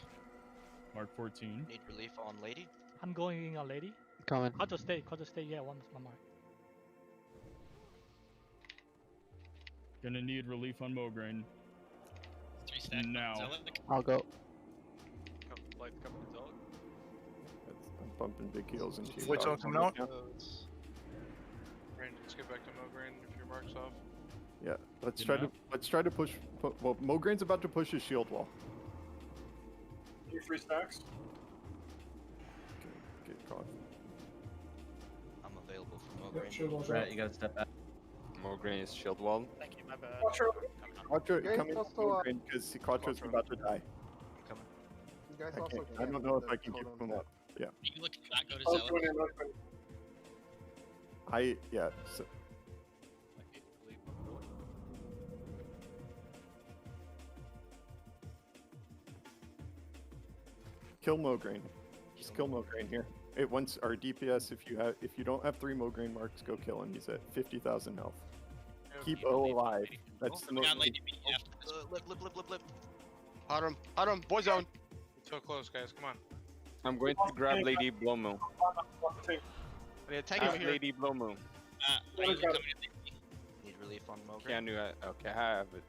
Mark 14. Need relief on lady. I'm going on lady. Coming. Quadro stay, yeah, one mark. Gonna need relief on Mograine. 3 stack Now. Zelik. I'll go. Light coming to Zelik. I'm bumping big heels into you. Void zone coming out. Brandon, let's get back to Mograine if your mark's off. Yeah, let's Good try to push. Well, Mograine's about to push his shield wall. Need 3 stacks. Get caught. I'm available for Yep, Mograine. shield wall's Right, out. you gotta step back. Morgan is shield wall. Thank you, my bad. Quattro. Quattro, guys come in also, Mograine because Quattro's about to die. I'm coming. You guys I also can't. I can't don't know move if I the can keep totem him up. Yeah. You look at that, go to Oh, Zelik. going in, going in. Yeah. So, kill Mograine. Just kill Mograine here. It once our DPS. If you don't have 3 Mograine marks, go kill him. He's at 50,000 health. Keep O alive. That's the most. Got lady beat after this. Lip. Hot him, void zone. So close, guys. Come on. I'm going to grab Lady Blameaux. Tank. I need a tank over here. Lady Blameaux. Ayla coming Need relief on Mograine. Can you? Okay, I have it.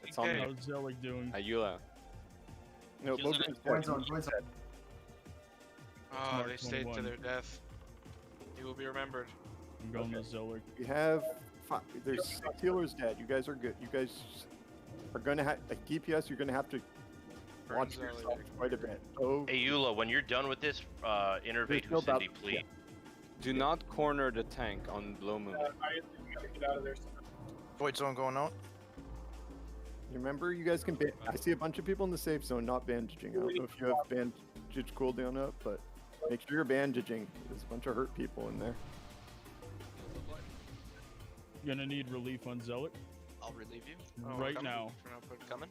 It's on How's me. Zelik doing? Ayula. No, Kills Mograine's Void dead. zone, void zone. Oh, Mark they stayed to 21. their death. He will be remembered. I'm going to Zelik. We have 5. There's 6 healers dead. You guys are good. You guys are gonna have like DPS. You're gonna have to watch Burn yourself Zelik. quite a bit. Oh, Hey Eula, when you're done with this, innervate There's no Hussindi, doubt- please. Do not corner the tank on Blameaux. I gotta get out of there. Void zone going out. remember, you guys can. I see a bunch of people in the safe zone not bandaging. I don't know if you have bandage cooldown up, but make sure you're bandaging. There's a bunch of hurt people in there. Gonna need relief on Zelik. I'll relieve you. Oh, right coming. now. If you're not putting- Coming.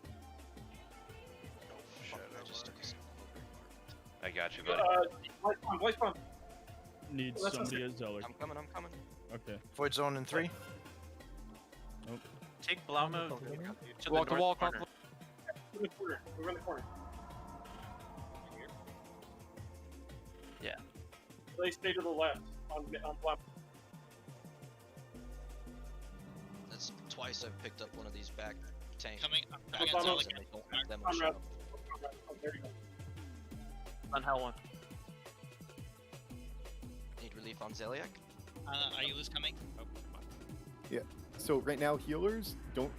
Shit, I just took a step over. I got you, buddy. Voice pump. Need Let's somebody at Zelik. I'm coming. Okay. Void zone in 3. Take Blameaux to the Wall to wall north corner. In the corner. We're in the corner. Yeah, They stay to the left on Blameaux. That's twice I've picked up one of these back tanks. Coming up. Back Blameaux. tanks and I don't have them on show. Oh, there you go. On Hell 1. Need relief on Zeliek? Are you coming? Oh, Yeah. So right now, healers don't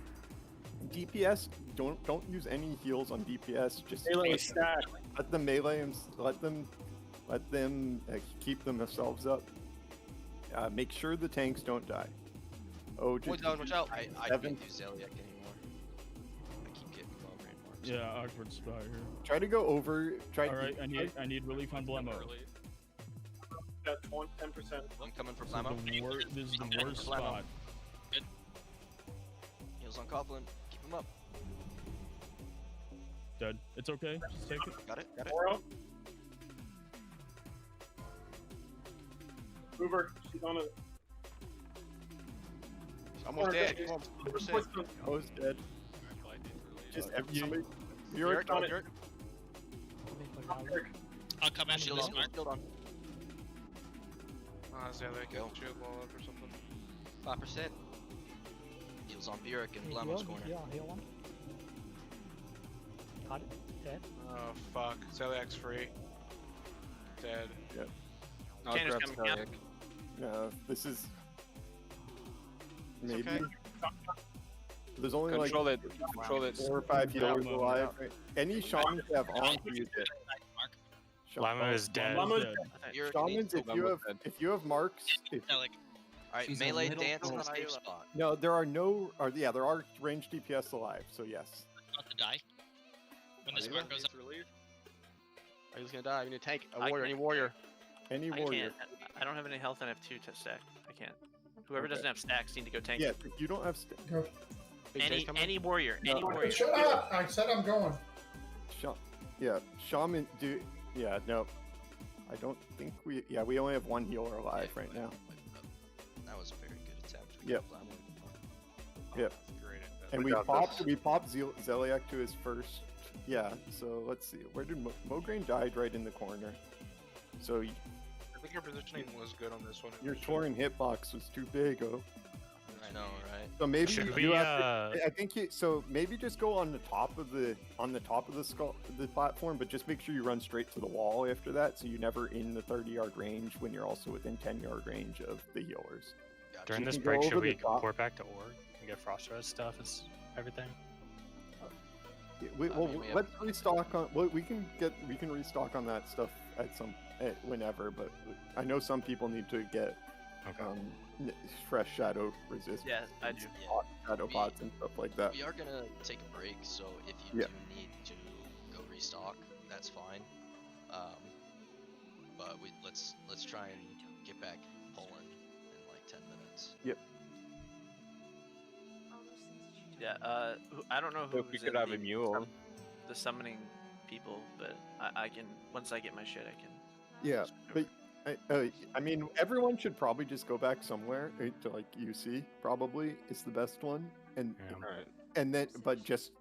DPS. Don't use any heals on DPS. Just Melee stack. let them melee and let them keep themselves up. Make sure the tanks don't die. Oh, just Watch out! I Seven. can't do Zeliek anymore. I keep getting well-brain marks. Yeah, awkward spot here. try to go over. Alright, I need relief on Blameaux. At 10%. I'm coming for This is Blameaux. this is I'm the coming worst for Blameaux. spot. Good. Heals on Coughlin. Keep him up. Dead. It's okay. Just take it. Got it. Oro. Mover. She's on it. Almost dead. Come on, 100%. Almost dead. Just somebody. You're on it. it. I'll come after Shield this on. mark. Shield on. Zeliek Go. shield wall up or something. 5%. Heals on Burek in Hey, Blameaux's heal, corner. heal one. Got it. Dead. Oh fuck. Zeliek's free. Dead. Yep. I'll Tanner's grab coming, yeah. Zeliek. No, this is maybe. okay. There's only Control like it. Control it. 4 or 5 healers Blameaux, alive. Right? Any shamans have on use it. Blameaux is dead. Blameaux's Burek Shamans, needs if you have marks, if, Zeliek. Alright, She's a melee little dance in the close. safe spot. no, there are no, or yeah, there are ranged DPS alive. So yes. About to die. When this mark goes up. Are you just gonna die? I need a tank. A I warrior. can't- Any warrior. Any I warrior. can't. I don't have any health and I have 2 to stack. I can't. Whoever doesn't have stacks need to go tank. Yeah, if you don't have. Go. Big J's coming. Any warrior. No. Any warrior. Shut up! I said I'm going. Yeah, shaman. Yeah, no. I don't think we. Yeah, we only have 1 healer alive right now. That was a very good attempt. Yep. Blameaux. Yep. Great. And we popped Zeliek to his first. Yeah. So let's see. Where did Mograine died right in the corner? So I think your positioning was good on this one. your Tauren hitbox was too big. Oh. I know, right? So maybe Should you we, have to, I think so maybe just go on the top of the the platform, but just make sure you run straight to the wall after that, so you're never in the 30-yard range when you're also within 10-yard range of the healers. During You this can go break, should over we the top. report back to Org and get Frost Res stuff and everything? Well, mean, we have- let's restock on. Well, we can restock on that stuff at whenever, but I know some people need to get fresh shadow resist. Yeah, I do. hot shadow pots and stuff like that. We are gonna take a break, so if you Yeah. do need to go restock, that's fine. But let's try and get back pulling in like 10 minutes. Yep. Yeah, I don't know So if we who's could in have a mule. the summoning people, but I can, once I get my shit, I can. Yeah, but I mean, everyone should probably just go back somewhere to like UC. Probably is the best one, and and then but just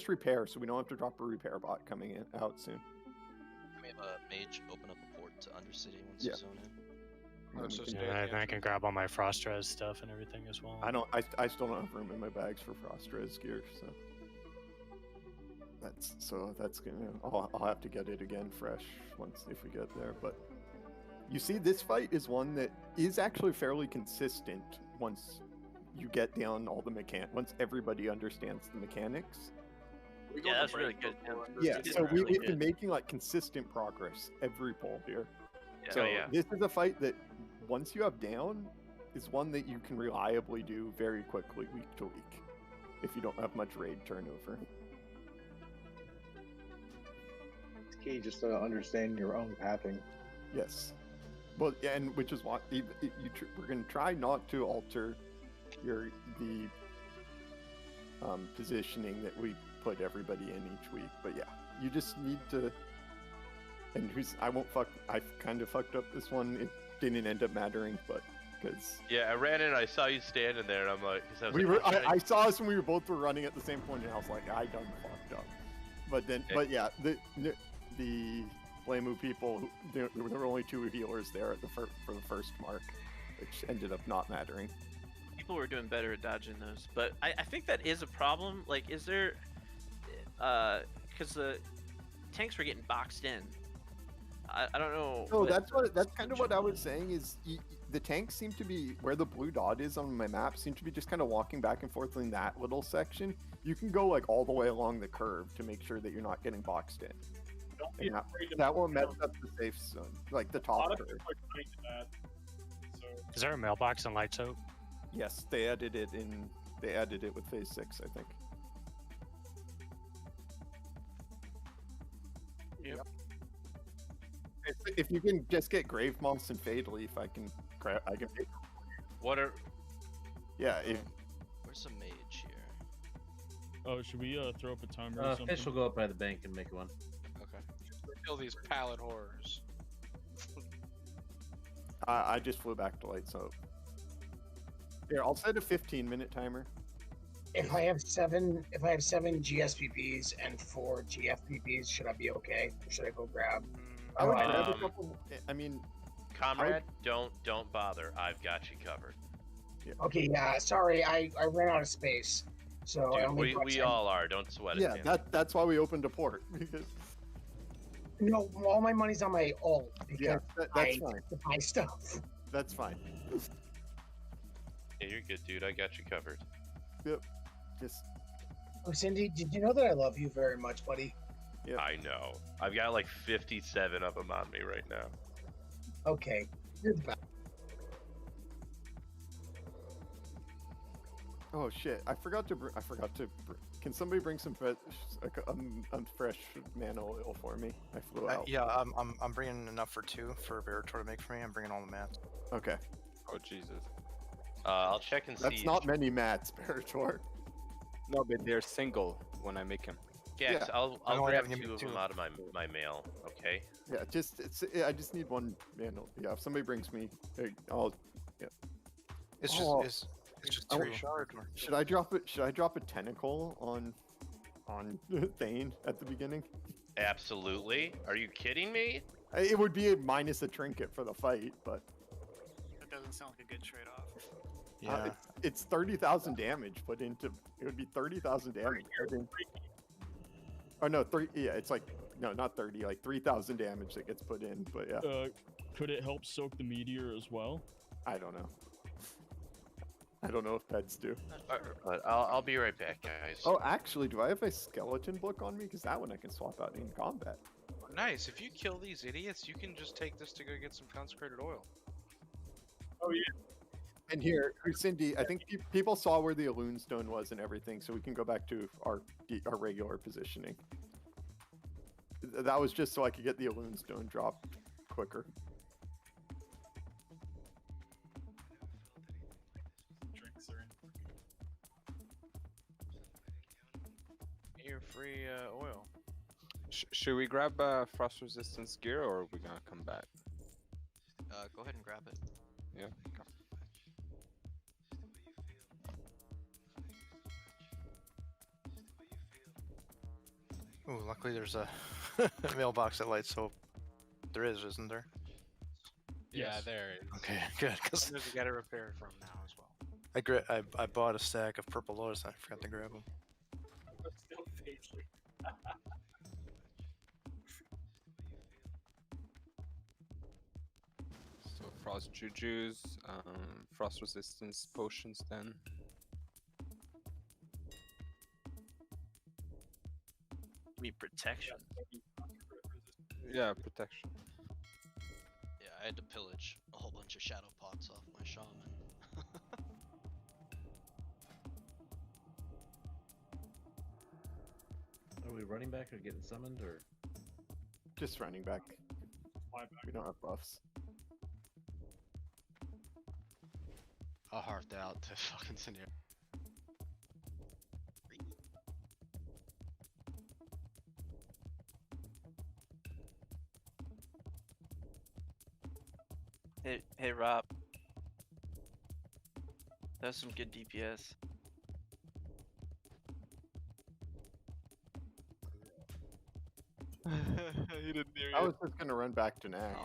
repair, so we don't have to drop a repair bot coming in out soon. Can we have a mage open up a port to Undercity once Yeah. you zone in? Yeah, and I can grab all my Frost Res stuff and everything as well. I still don't have room in my bags for Frost Res gear, so that's gonna. I'll have to get it again fresh once if we get there. But you see, this fight is one that is actually fairly consistent once you get down all the once everybody understands the mechanics. Yeah, that's really good. Yeah, It's so really we've good. been making like consistent progress every poll here. Yeah. So Oh, yeah. this is a fight that once you have down is one that you can reliably do very quickly week to week if you don't have much raid turnover. It's key just to understand your own pathing. Yes. Well, yeah, and which is why we're going to try not to alter the positioning that we put everybody in each week. But yeah, you just need to. And I kind of fucked up this one. It didn't end up mattering, but because Yeah, I ran in. I saw you standing there, and I'm like, 'cause I was we like, were, "Okay." I saw us when we were both running at the same point, and I was like, I done fucked up. But then, Okay. but yeah, Blameaux people, there were only 2 healers there at for the first mark, which ended up not mattering. People were doing better at dodging those, but I think that is a problem. Like, is there, because the tanks were getting boxed in. I don't know. No, that's kind of what I was saying. Is the tanks seem to be where the blue dot is on my map. Seem to be just kind of walking back and forth in that little section. You can go like all the way along the curve to make sure that you're not getting boxed in. And that will mess up the safe zone, like the top curve. Is there a mailbox in Light Soap? Yes, they added it in. They added it with Phase 6, I think. Yep. If you can just get Grave Moss and Fade Leaf, I can. What are? Yeah. Where's a mage here? Oh, should we throw up a timer or something? Fish will go up by the bank and make one. Okay. Kill these pallet horrors. I just flew back to Light Soap. Here, I'll set a 15-minute timer. If I have 7 GSPPs and 4 GFPPs, should I be okay? Or should I go grab? I would grab a couple. I mean, comrade, don't bother. I've got you covered. Yeah. Okay, yeah. Sorry, I ran out of space, so I Dude, only we all are. Don't sweat it. Yeah, man. that's why we opened a port because. No, all my money's on my ult because Yeah, that's I fine. buy stuff. That's fine. Yeah, you're good, dude. I got you covered. Yep. Just. Oh, Cindy, did you know that I love you very much, buddy? Yep. I know. I've got like 57 of them on me right now. Okay, you're the best. Oh shit! I forgot to. Can somebody bring some fresh mana oil for me? I flew out. Yeah, I'm bringing enough for 2 for Veritor to make for me. I'm bringing all the mats. Okay. Oh Jesus. I'll check and see. That's not many mats, Parator. No, but they're single when I make them. Gex, Yeah. I'll only grab having 2 of them out of my mail. Okay. Yeah, I just need 1 mana. Yeah, if somebody brings me, I'll. Yeah. It's just 3 shard. Should I drop it? Should I drop a tentacle on Thane at the beginning? Absolutely. Are you kidding me? It would be minus a trinket for the fight, but That doesn't sound like a good trade-off. Yeah. it's 30,000 damage put into. It would be 30,000 damage put in. Oh no, 3. Yeah, it's like no, not 30. Like 3,000 damage that gets put in. But yeah. Could it help soak the meteor as well? I don't know. I don't know if pets do. But I'll be right back, guys. Oh, actually, do I have a skeleton book on me? Because that one I can swap out in combat. Nice. If you kill these idiots, you can just take this to go get some consecrated oil. Oh yeah. And here, Cindy, I think people saw where the Alloon Stone was and everything, so we can go back to our regular positioning. That was just so I could get the Alloon Stone dropped quicker. Drinks are in. Here, free oil. Should we grab frost resistance gear or are we gonna come back? Go ahead and grab it. Yeah. Ooh, luckily there's a mailbox at Light Soap. There is, isn't there? Yeah, there it is. Okay, good. Cause There's a guy to repair it from now as well. I bought a stack of purple lotus and I forgot to grab them. Still faithfully. So frost jujus, frost resistance potions then. Me protection. Yeah, protection. Yeah, I had to pillage a whole bunch of shadow pots off my shaman. Are we running back or getting summoned or? Just running back. We don't have buffs. I'll heart out to fucking scenario. Hey Rob. That's some good DPS. He didn't hear you. I was just gonna run back to Naxx.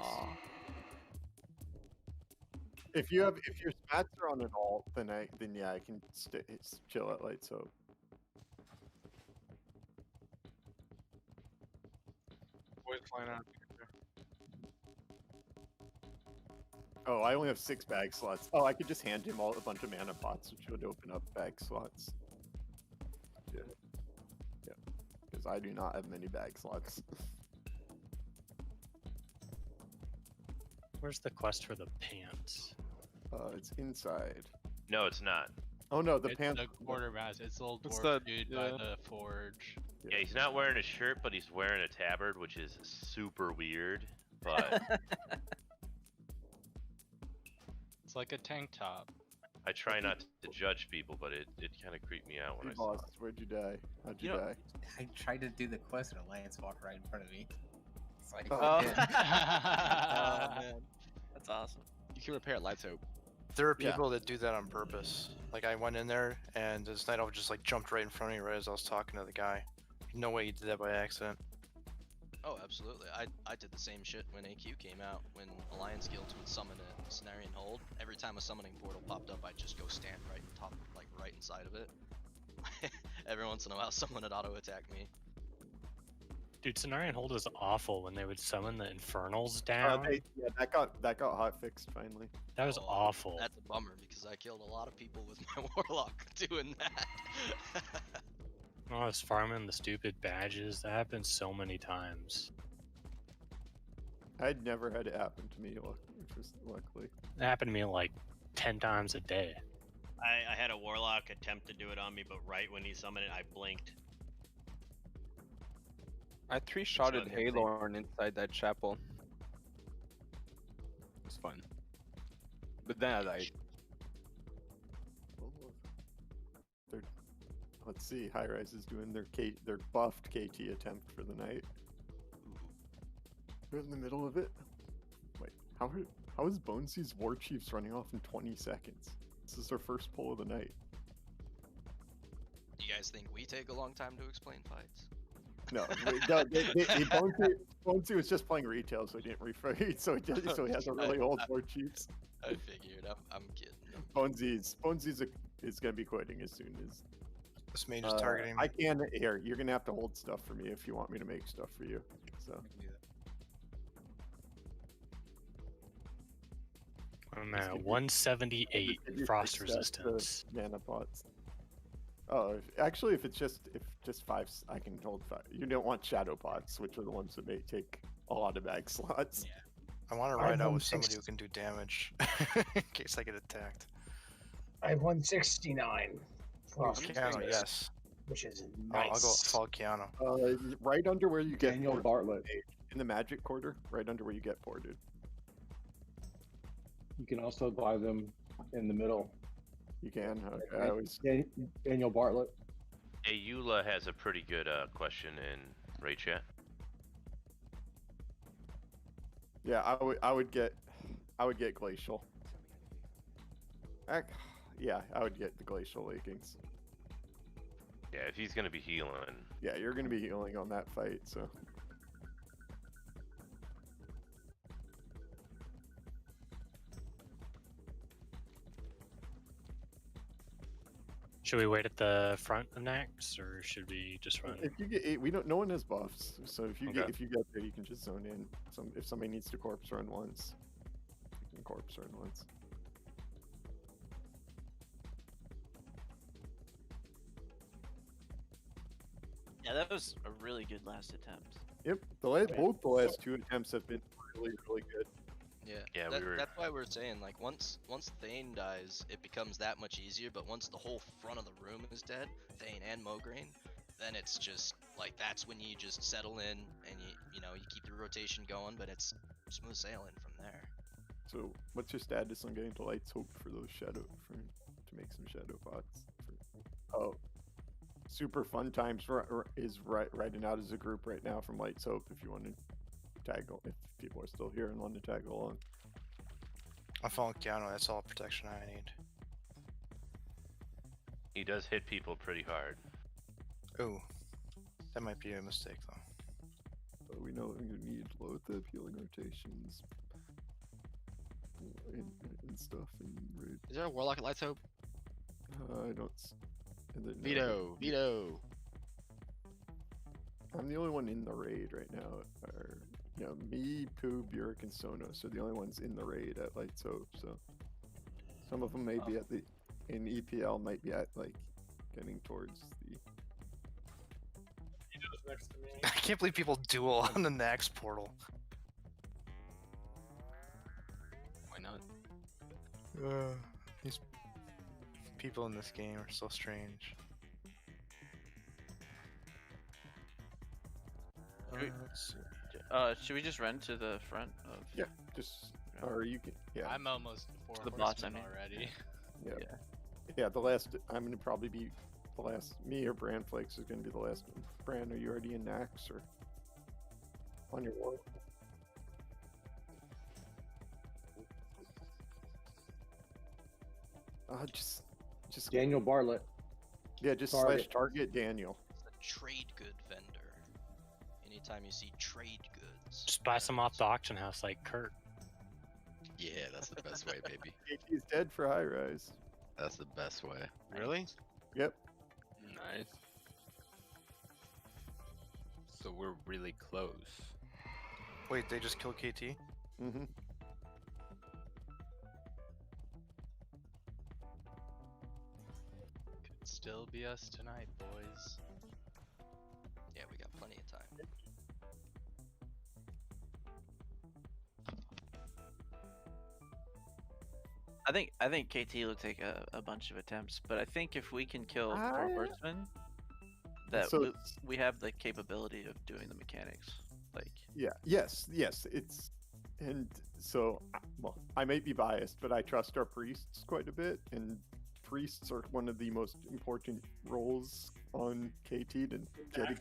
If your spats are on an alt, then yeah, I can chill at light soap. Boys flying out. Oh, I only have 6 bag slots. Oh, I could just hand him a bunch of mana pots, which would open up bag slots. Yeah. Yeah. Because I do not have many bag slots. Where's the quest for the pants? It's inside. No, it's not. Oh no, the it's pants. the quartermaster. It's the old What's dwarf that? dude Yeah. by the forge. Yeah, he's not wearing a shirt, but he's wearing a tabard, which is super weird. But It's like a tank top. I try not to judge people, but it kind of creeped me out when Hey, I saw boss, it. where'd you die? How'd you You know, die? I tried to do the quest and a lance walked right in front of me. It's like, Oh. Man, that's awesome. You can repair light soap. There are Yeah. people that do that on purpose. Like I went in there and this night elf just like jumped right in front of me right as I was talking to the guy. No way he did that by accident. Oh, absolutely. I did the same shit when AQ came out. When Alliance guilds would summon a Cenarian Hold, every time a summoning portal popped up, I'd just go stand right in top, like right inside of it. Every once in a while, someone would auto attack me. Dude, Cenarian Hold was awful when they would summon the Infernals down. Yeah, that got hot fixed finally. That was awful. That's a bummer because I killed a lot of people with my Warlock doing that. I was farming the stupid badges. That happened so many times. I'd never had it happen to me, luckily. It happened to me like 10 times a day. I had a Warlock attempt to do it on me, but right when he summoned it, I blinked. I 3-shotted So Halorn inside that chapel. It was fun. But then I died. Let's see, High Rise is doing their buffed KT attempt for the night. We're in the middle of it. Wait, how is Bonesy's War Chiefs running off in 20 seconds? This is their first pull of the night. You guys think we take a long time to explain fights? No, Bonesy was just playing retail, so he didn't refer. So he has a really old War Chiefs. I figured. I'm kidding. Bonesy's is gonna be quitting as soon as. This mage is targeting me. I can here. You're gonna have to hold stuff for me if you want me to make stuff for you. So. I'm at 178 frost resistance. Mana pots. Oh, actually, if just 5, I can hold 5. You don't want shadow pots, which are the ones that may take a lot of bag slots. Yeah. I want to ride out with somebody who can do damage in case I get attacked. I have 169. Keanu, yes. Which is I'll nice. go follow Keanu. Right under where you get Daniel ported. Bartlett. In the magic quarter, right under where you get ported. You can also buy them in the middle. You can. Okay. I always... Daniel Bartlett. Hey, Eula has a pretty good question in Raid Chat. Yeah, I would get glacial. Yeah, I would get the glacial leakings. Yeah, if he's gonna be healing. Yeah, you're gonna be healing on that fight, so. Should we wait at the front of Naxx, or should we just run? If you get 8, no one has buffs, so if you Okay. get there, you can just zone in. If somebody needs to corpse run once, you can corpse run once. Yeah, that was a really good last attempt. Yep, both the last 2 attempts have been really, really good. Yeah, that's why we're saying, like, once Thane dies, it becomes that much easier, but once the whole front of the room is dead, Thane and Mograine, then it's just, like, that's when you just settle in, and you keep the rotation going, but it's smooth sailing from there. So, what's your status on getting to Light's Hope for those to make some shadow pots? Oh, Super Fun Times is writing out as a group right now from Light's Hope if you want to tag, if people are still here and want to tag along. I'm following Keanu, that's all protection I need. He does hit people pretty hard. Ooh, that might be a mistake though. we know you need low thip healing rotations and stuff in raid. Is there a Warlock at Lights Hope? I don't. Veto. Veto. I'm the only one in the raid right now. Me, Pooh, Burek, and Sonos are the only ones in the raid at Lights Hope. So some of them may be at the in EPL, might be at like getting towards the. Next to me. I can't believe people duel on the Naxx portal. Why not? These people in this game are so strange. Let's see. Should we just run to the front of? Yeah, just or you can. Yeah. I'm almost the bots already. Yeah. Yeah. The last. I'm gonna probably be the last. Me or Bran Flakes is gonna be the last one. Bran, are you already in Naxx or on your war? Just Daniel Bartlett. Yeah, just Target. /target Daniel. It's a trade good vendor. Anytime you see trade goods. Just buy some off the auction house like Kurt. Yeah, that's the best way, baby. He's dead for high rise. That's the best way. Really? Yep. Nice. So we're really close. Wait, they just killed KT? Mm-hmm. Could still be us tonight, boys. Yeah, we got plenty of time. I think KT will take a bunch of attempts, but I think if we can kill 4 horsemen, that So- we have the capability of doing the mechanics. Like Yeah. Yes. It's and so well, I may be biased, but I trust our priests quite a bit, and priests are one of the most important roles on KT to getting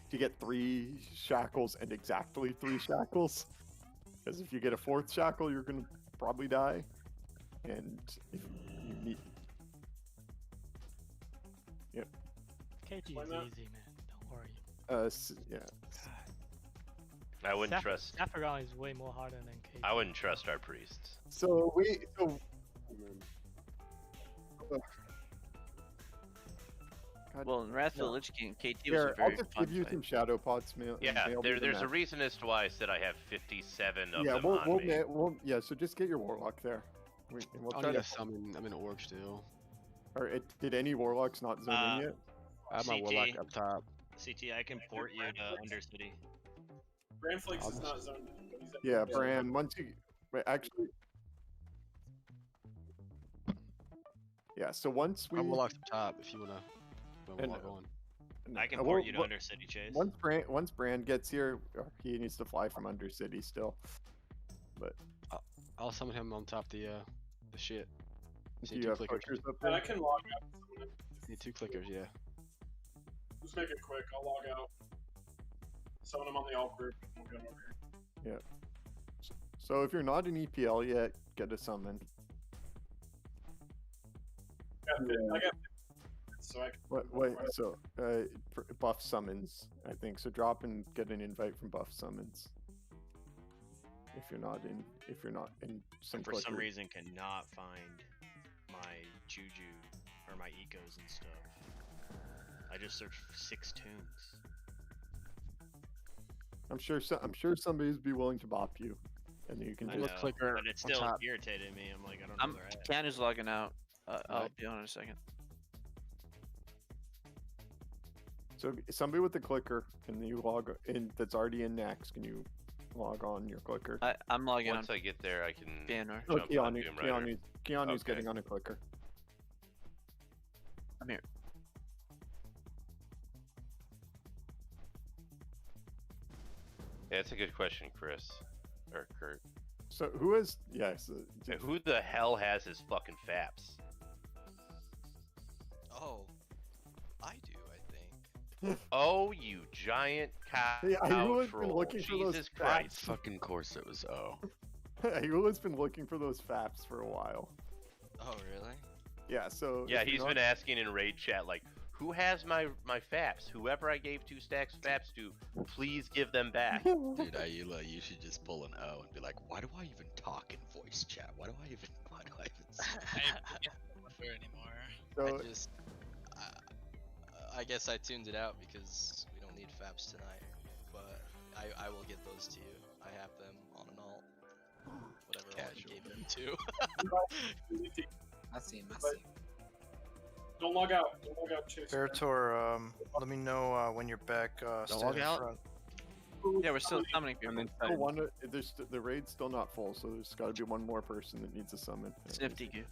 to get 3 shackles and exactly 3 shackles. Because if you get a 4th shackle, you're gonna probably die, and if you need. Yep. KT is easy, man. Don't worry. Yeah. I wouldn't trust. Saffron is way more harder than KT. I wouldn't trust our priests. So well, in Wrath of the Lich King, KT was Here, a very I'll just fun give you fight. some shadow pots, mail. Yeah, mail me the there's a map. reason as to why I said I have 57 of Yeah, them on me. yeah. So just get your warlock there. And we'll I try need to to summon. I'm in org still. Or did any warlocks not zone in yet? I have my CT. Warlock up top. CT, I can port you to Undercity. Bran Flakes is not zoned in, but he's at Yeah, Bran. Once you wait, actually. Yeah. So once we. I'm Warlock up top. If you wanna And- log on. I can well, port you to well, Undercity, Chase. Once Bran gets here, he needs to fly from Undercity still. But I'll summon him on top the shit. Just do need you 2 have clickers. clickers up And I there? can log out. Need 2 clickers, yeah. Just make it quick. I'll log out. Summon him on the alt group. We'll get him over here. Yeah. So if you're not in EPL yet, get a summon. I got so I can. Wait. So buff summons, I think. So drop and get an invite from buff summons. If you're not in some. For some clicker. reason, cannot find my Juju or my ecos and stuff. I just searched for 6 tunes. I'm sure somebody's be willing to bop you, and you can I just know, clicker but it on still top. irritated me. I'm like, I don't know where they're at. Keanu's logging out. I'll be on in a second. So somebody with the clicker, can you log in? That's already in Naxx. Can you log on your clicker? I'm logging Once on. I get there, I can Banner. Oh, jump on Doom Rider. Keanu's Okay. getting on a clicker. I'm here. Yeah, that's a good question, Chris. Or Kurt. So who is? Yes. Who the hell has his fucking faps? Oh, I do, I think. Oh, you giant cow Yeah, Ayula's been troll. looking for those Jesus Christ. Fucking course it was O. Ayula's been looking for those faps for a while. Oh, really? Yeah. So Yeah, if you're he's not- been asking in raid chat, like, Who has my faps? Whoever I gave 2 stacks of faps to, please give them back. Dude, Ayla, you should just pull an O and be like, why do I even talk in voice chat? Why do I even anymore. I guess I tuned it out because we don't need faps tonight. But I will get those to you. I have them on an alt. Whatever alt you gave them to. I see him. Don't log out. Don't log out, Chase. Veritor, let me know when you're back. Don't log out. Front. Yeah, we're still summoning people. The raid's still not full, so there's got to be one more person that needs a summon. Snifty goo.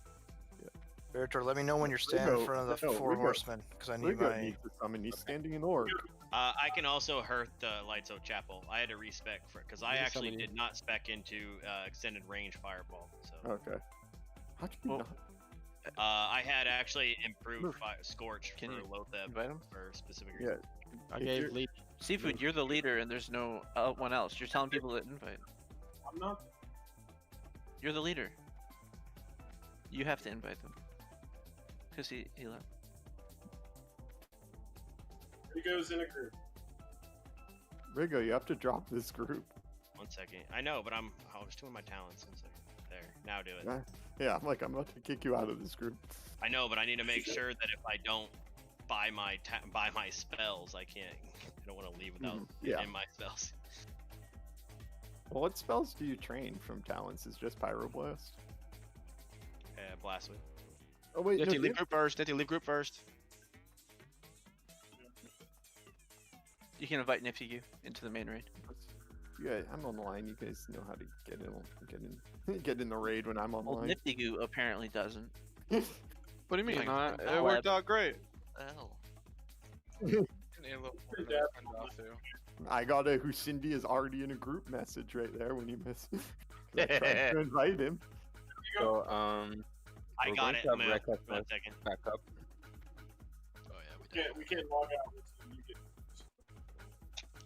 Veritor, let me know when you're standing in front of the 4 horsemen, because I need my. Needs a summon. He's standing in org. I can also hurt the Lights Out Chapel. I had to respec for it because I actually did not spec into extended range fireball. So. Okay. How'd you not? I had actually improved Scorch for Lotheb for specific reasons. I gave lead. Seafood, you're the leader, and there's no one else. You're telling people to invite. I'm not. You're the leader. You have to invite them. Cause he left. Rigo's in a group. Rigo, you have to drop this group. 1 second. I know, but I was doing my talents. 1 second. There. Now do it. Yeah, I'm about to kick you out of this group. I know, but I need to make sure that if I don't buy my spells, I can't. I don't want to leave without getting my spells. Well, what spells do you train from talents? Is just Pyroblast? Blast Wing. Oh wait, Nifty, leave group first. Nifty, leave group first. You can invite Nifty you into the main raid. Yeah, I'm online. You guys know how to get in the raid when I'm online. Well, Nifty Goo apparently doesn't. What do you mean? It worked out great. Hell. I got a Hucindi is already in a group message right there when you miss. I tried to invite him. So I got it. 1 second. Back up. Oh yeah, we can't log out. You get...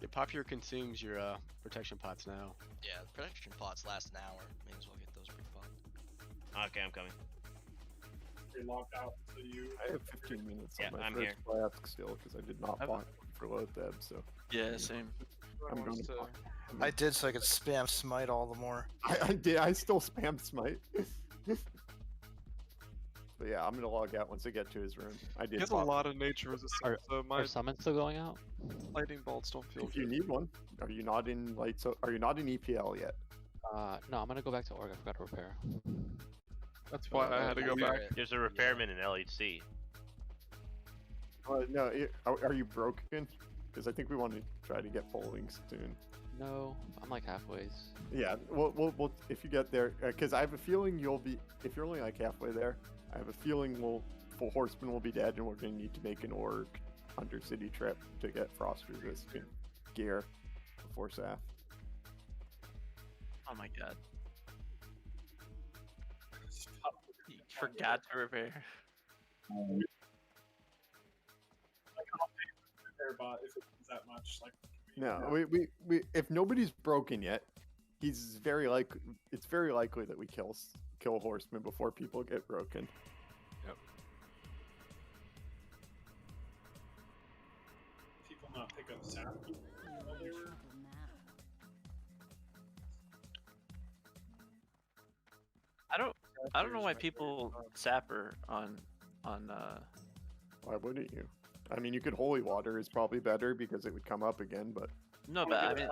Yeah, Popular consumes your protection pots now. Yeah, the protection pots last an hour. May as well get those pre-popped. Okay, I'm coming. You're logged out, so you. I have 15 minutes on my I'm first here. flask still because I did not bot for Lotheb, so. Yeah, same. I'm going to. I did so I could spam smite all the more. I did. I still spam smite. But yeah, I'm gonna log out once I get to his room. I did. He has a lot of nature resistance, so my summons still going out? lightning bolts don't feel If good. you need one, are you not in lights? Are you not in EPL yet? No, I'm gonna go back to org. I forgot to repair. That's why I had to go back. There's a repairman in LHC. No, are you broken? Because I think we want to try to get polling soon. No, I'm like halfway. Yeah, we'll if you get there, because I have a feeling you'll be. If you're only like halfway there, I have a feeling full horsemen will be dead, and we're going to need to make an org Hunter City trip to get frost resistant gear before SAF. Oh my god. You forgot to repair. I can't repair bot if it's that much. Like. No, we if nobody's broken yet, it's very likely that we kill horsemen before people get broken. Yep. People not pick up sap. I don't know why people sapper on Why wouldn't you? I mean, you could holy water is probably better because it would come up again, but no, but I mean,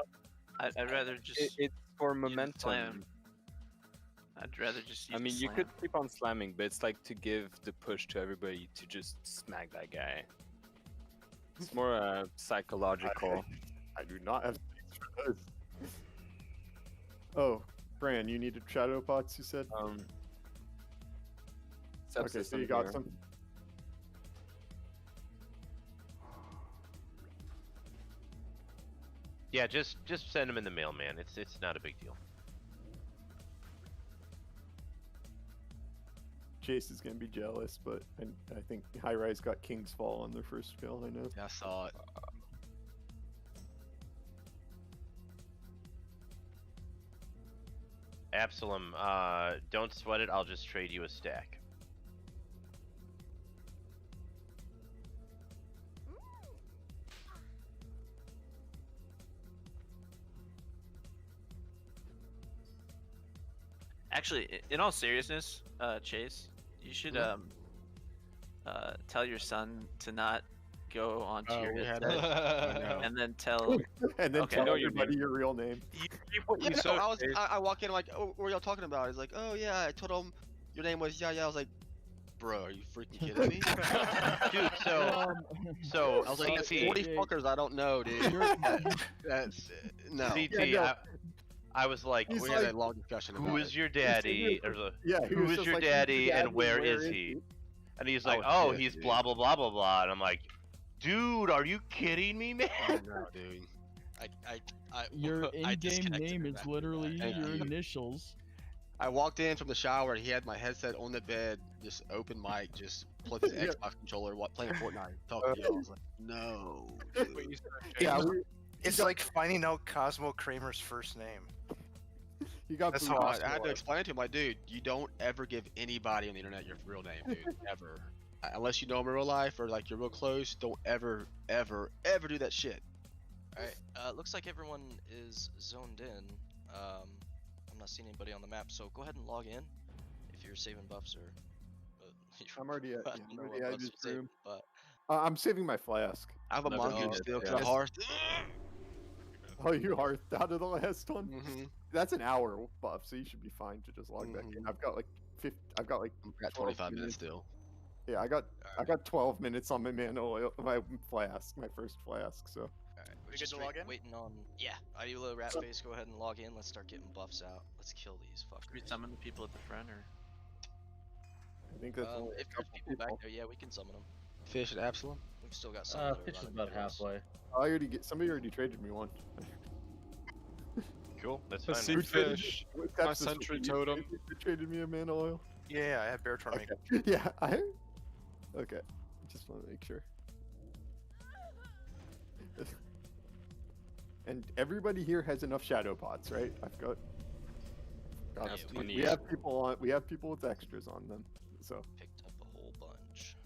I'd rather just. It's for slam. momentum. I'd rather just. I mean, you slam. could keep on slamming, but it's like to give the push to everybody to just smack that guy. It's more psychological. I do not have space for this. Oh, Bran, you needed shadow pots. You said. Okay, so you got some. Yeah, just send them in the mail, man. It's not a big deal. Chase is gonna be jealous, but I think High Rise got King's Fall on their first skill. I know. Yeah, I saw it. Absalom, don't sweat it. I'll just trade you a stack. Actually, in all seriousness, Chase, you should tell your son to not go onto your we had headset, I know. and then tell. And then Okay. tell everybody your real name. Yeah, no, I walk in like, oh, what are y'all talking about? He's like, oh yeah, I told him your name was yeah. I was like, bro, are you freaking kidding me? Dude, so I was like, CT, 40 fuckers I don't know, dude. That's no. CT, I was like, we had a long discussion about who is your daddy? Or he who was is just your like, daddy and where is he? And he's like, oh, he's blah blah blah blah blah. And I'm like, dude, are you kidding me, man? No, dude. Your I in-game disconnected name her is back. literally Thank your you. initials. I walked in from the shower and he had my headset on the bed, just open mic, just plugged his Xbox controller, playing Fortnite, talking to you. I was like, no. Dude. It's like finding out Cosmo Kramer's first name. You got That's booed how off. I had to explain it to him, like, dude, you don't ever give anybody on the internet your real name, dude, ever. Unless you know him in real life or like you're real close, don't ever, ever, ever do that shit. Alright, looks like everyone is zoned in. I'm not seeing anybody on the map, so go ahead and log in if you're saving buffs or. I'm already at, I don't know what at buffs this you're saving, room. but I'm saving my flask. I have a Never monkey mind. still, Yeah. because Hearth. Oh, you hearthed out of the last one? Mm-hmm. That's an hour buff, so you should be fine to just log back in. I've got like 50. I've got like. I'm at 25 minutes still. Yeah, I got 12 minutes on my mana oil, my flask, my first flask. So. Alright, we're We just good to log in? waiting on. Yeah, Ayula, Ratface, go ahead and log in. Let's start getting buffs out. Let's kill these Should we fuckers. summon the people at the front, or? I think that's only a If there's couple people back there, yeah, we can summon them. Fish and Absalom. We've still got some. that are Fish is running about for us. halfway. somebody already traded me one. Cool, that's I fine. see man. fish. What My Texas sentry you totem. traded me a mana oil. Yeah, I have bear torment. Okay. Yeah, Okay, just want to make sure. And everybody here has enough shadow pots, right? I've got. We have people on. We have people with extras on them, so. Picked up a whole bunch.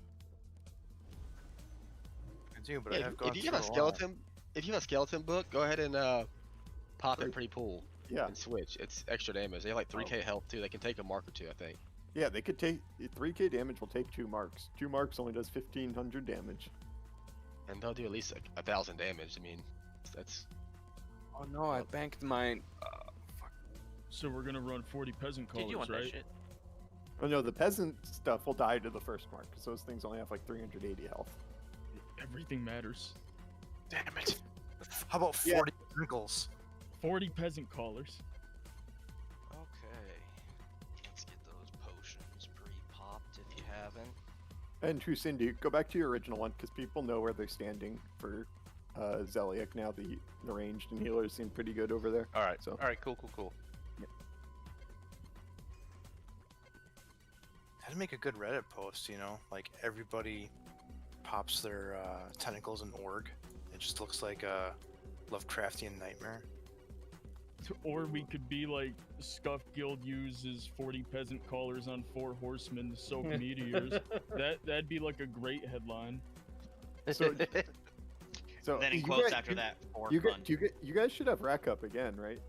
I do, but Yeah, I have gone if you have a through skeleton, if you have a skeleton book, go ahead and pop it pretty pool. Yeah. And switch. It's extra damage. They have like 3k health too. They can take a mark or two, I think. Yeah, they could take 3k damage. Will take 2 marks. 2 marks only does 1500 damage. And they'll do at least 1,000 damage. I mean, that's. Oh no, I banked mine. So we're gonna run 40 peasant Did you collars, want right? that shit? Oh no, the peasant stuff will die to the first mark because those things only have like 380 health. Everything matters. Damn it. How about 40 wrinkles? 40 peasant collars. Okay. Let's get those potions pre-popped if you haven't. And Trucindy, go back to your original one because people know where they're standing for Zeliek now. The ranged and healers seem pretty good over there. All right. So. All right. Cool. That'd make a good Reddit post, you know? Like, everybody pops their tentacles in org. It just looks like a Lovecraftian nightmare. Or we could be like, Scuff Guild uses 40 peasant collars on 4 horsemen to soak meteors. That'd be like a great headline. So Then in you quotes guys- after that, for you fun. you guys should have rack up again, right?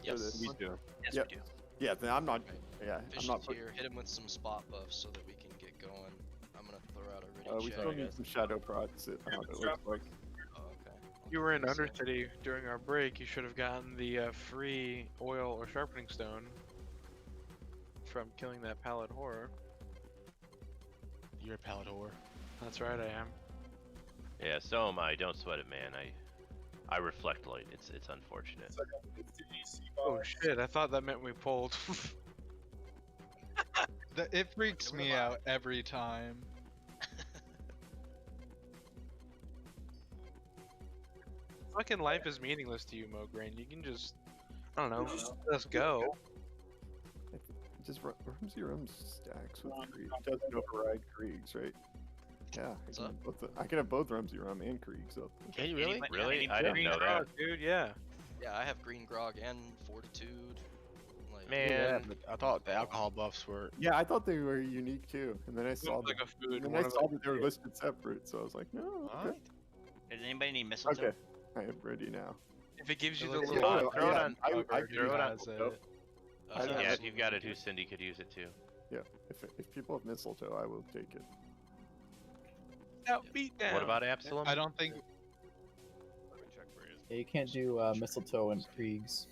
Yes, For this we one? do. Yes, Yep. we do. Yeah, then I'm not. Yeah, I'm Fish not. is here. Hit him with some spot buffs so that we can get going. I'm gonna throw out a ready We check. still need some shadow prods. It looks like. Oh, okay. You were in Undercity during our break. You should have gotten the free oil or sharpening stone from killing that pallid whore. You're a pallid whore. That's right, I am. Yeah, so am I. Don't sweat it, man. I reflect light. It's unfortunate. Oh shit! I thought that meant we pulled. It freaks me out every time. Fucking life is meaningless to you, Mograine. You can just, I don't know, let's go. Just rums your own stacks with Krieg. It doesn't override Kriegs, right? Yeah, I can have both Rumsey Rum and Kriegs up. Can you really? Really? I didn't know that. Dude, yeah. Yeah, I have green grog and fortitude. Like, Man, I thought the alcohol buffs were. Yeah, I thought they were unique too, and then I saw like a food, and then one I of saw them- that they were listed separate, so I was like, no. Okay. Does anybody need mistletoe? Okay, I am ready now. If it gives you It the looks little, like throw it yeah, on. I Already throw it on. has it. Yeah, if you've got it, who Cindy could use it too. Yeah, if people have mistletoe, I will take it. Now beat down. What about Absalom? I don't think. Yeah, you can't do mistletoe and Kriegs.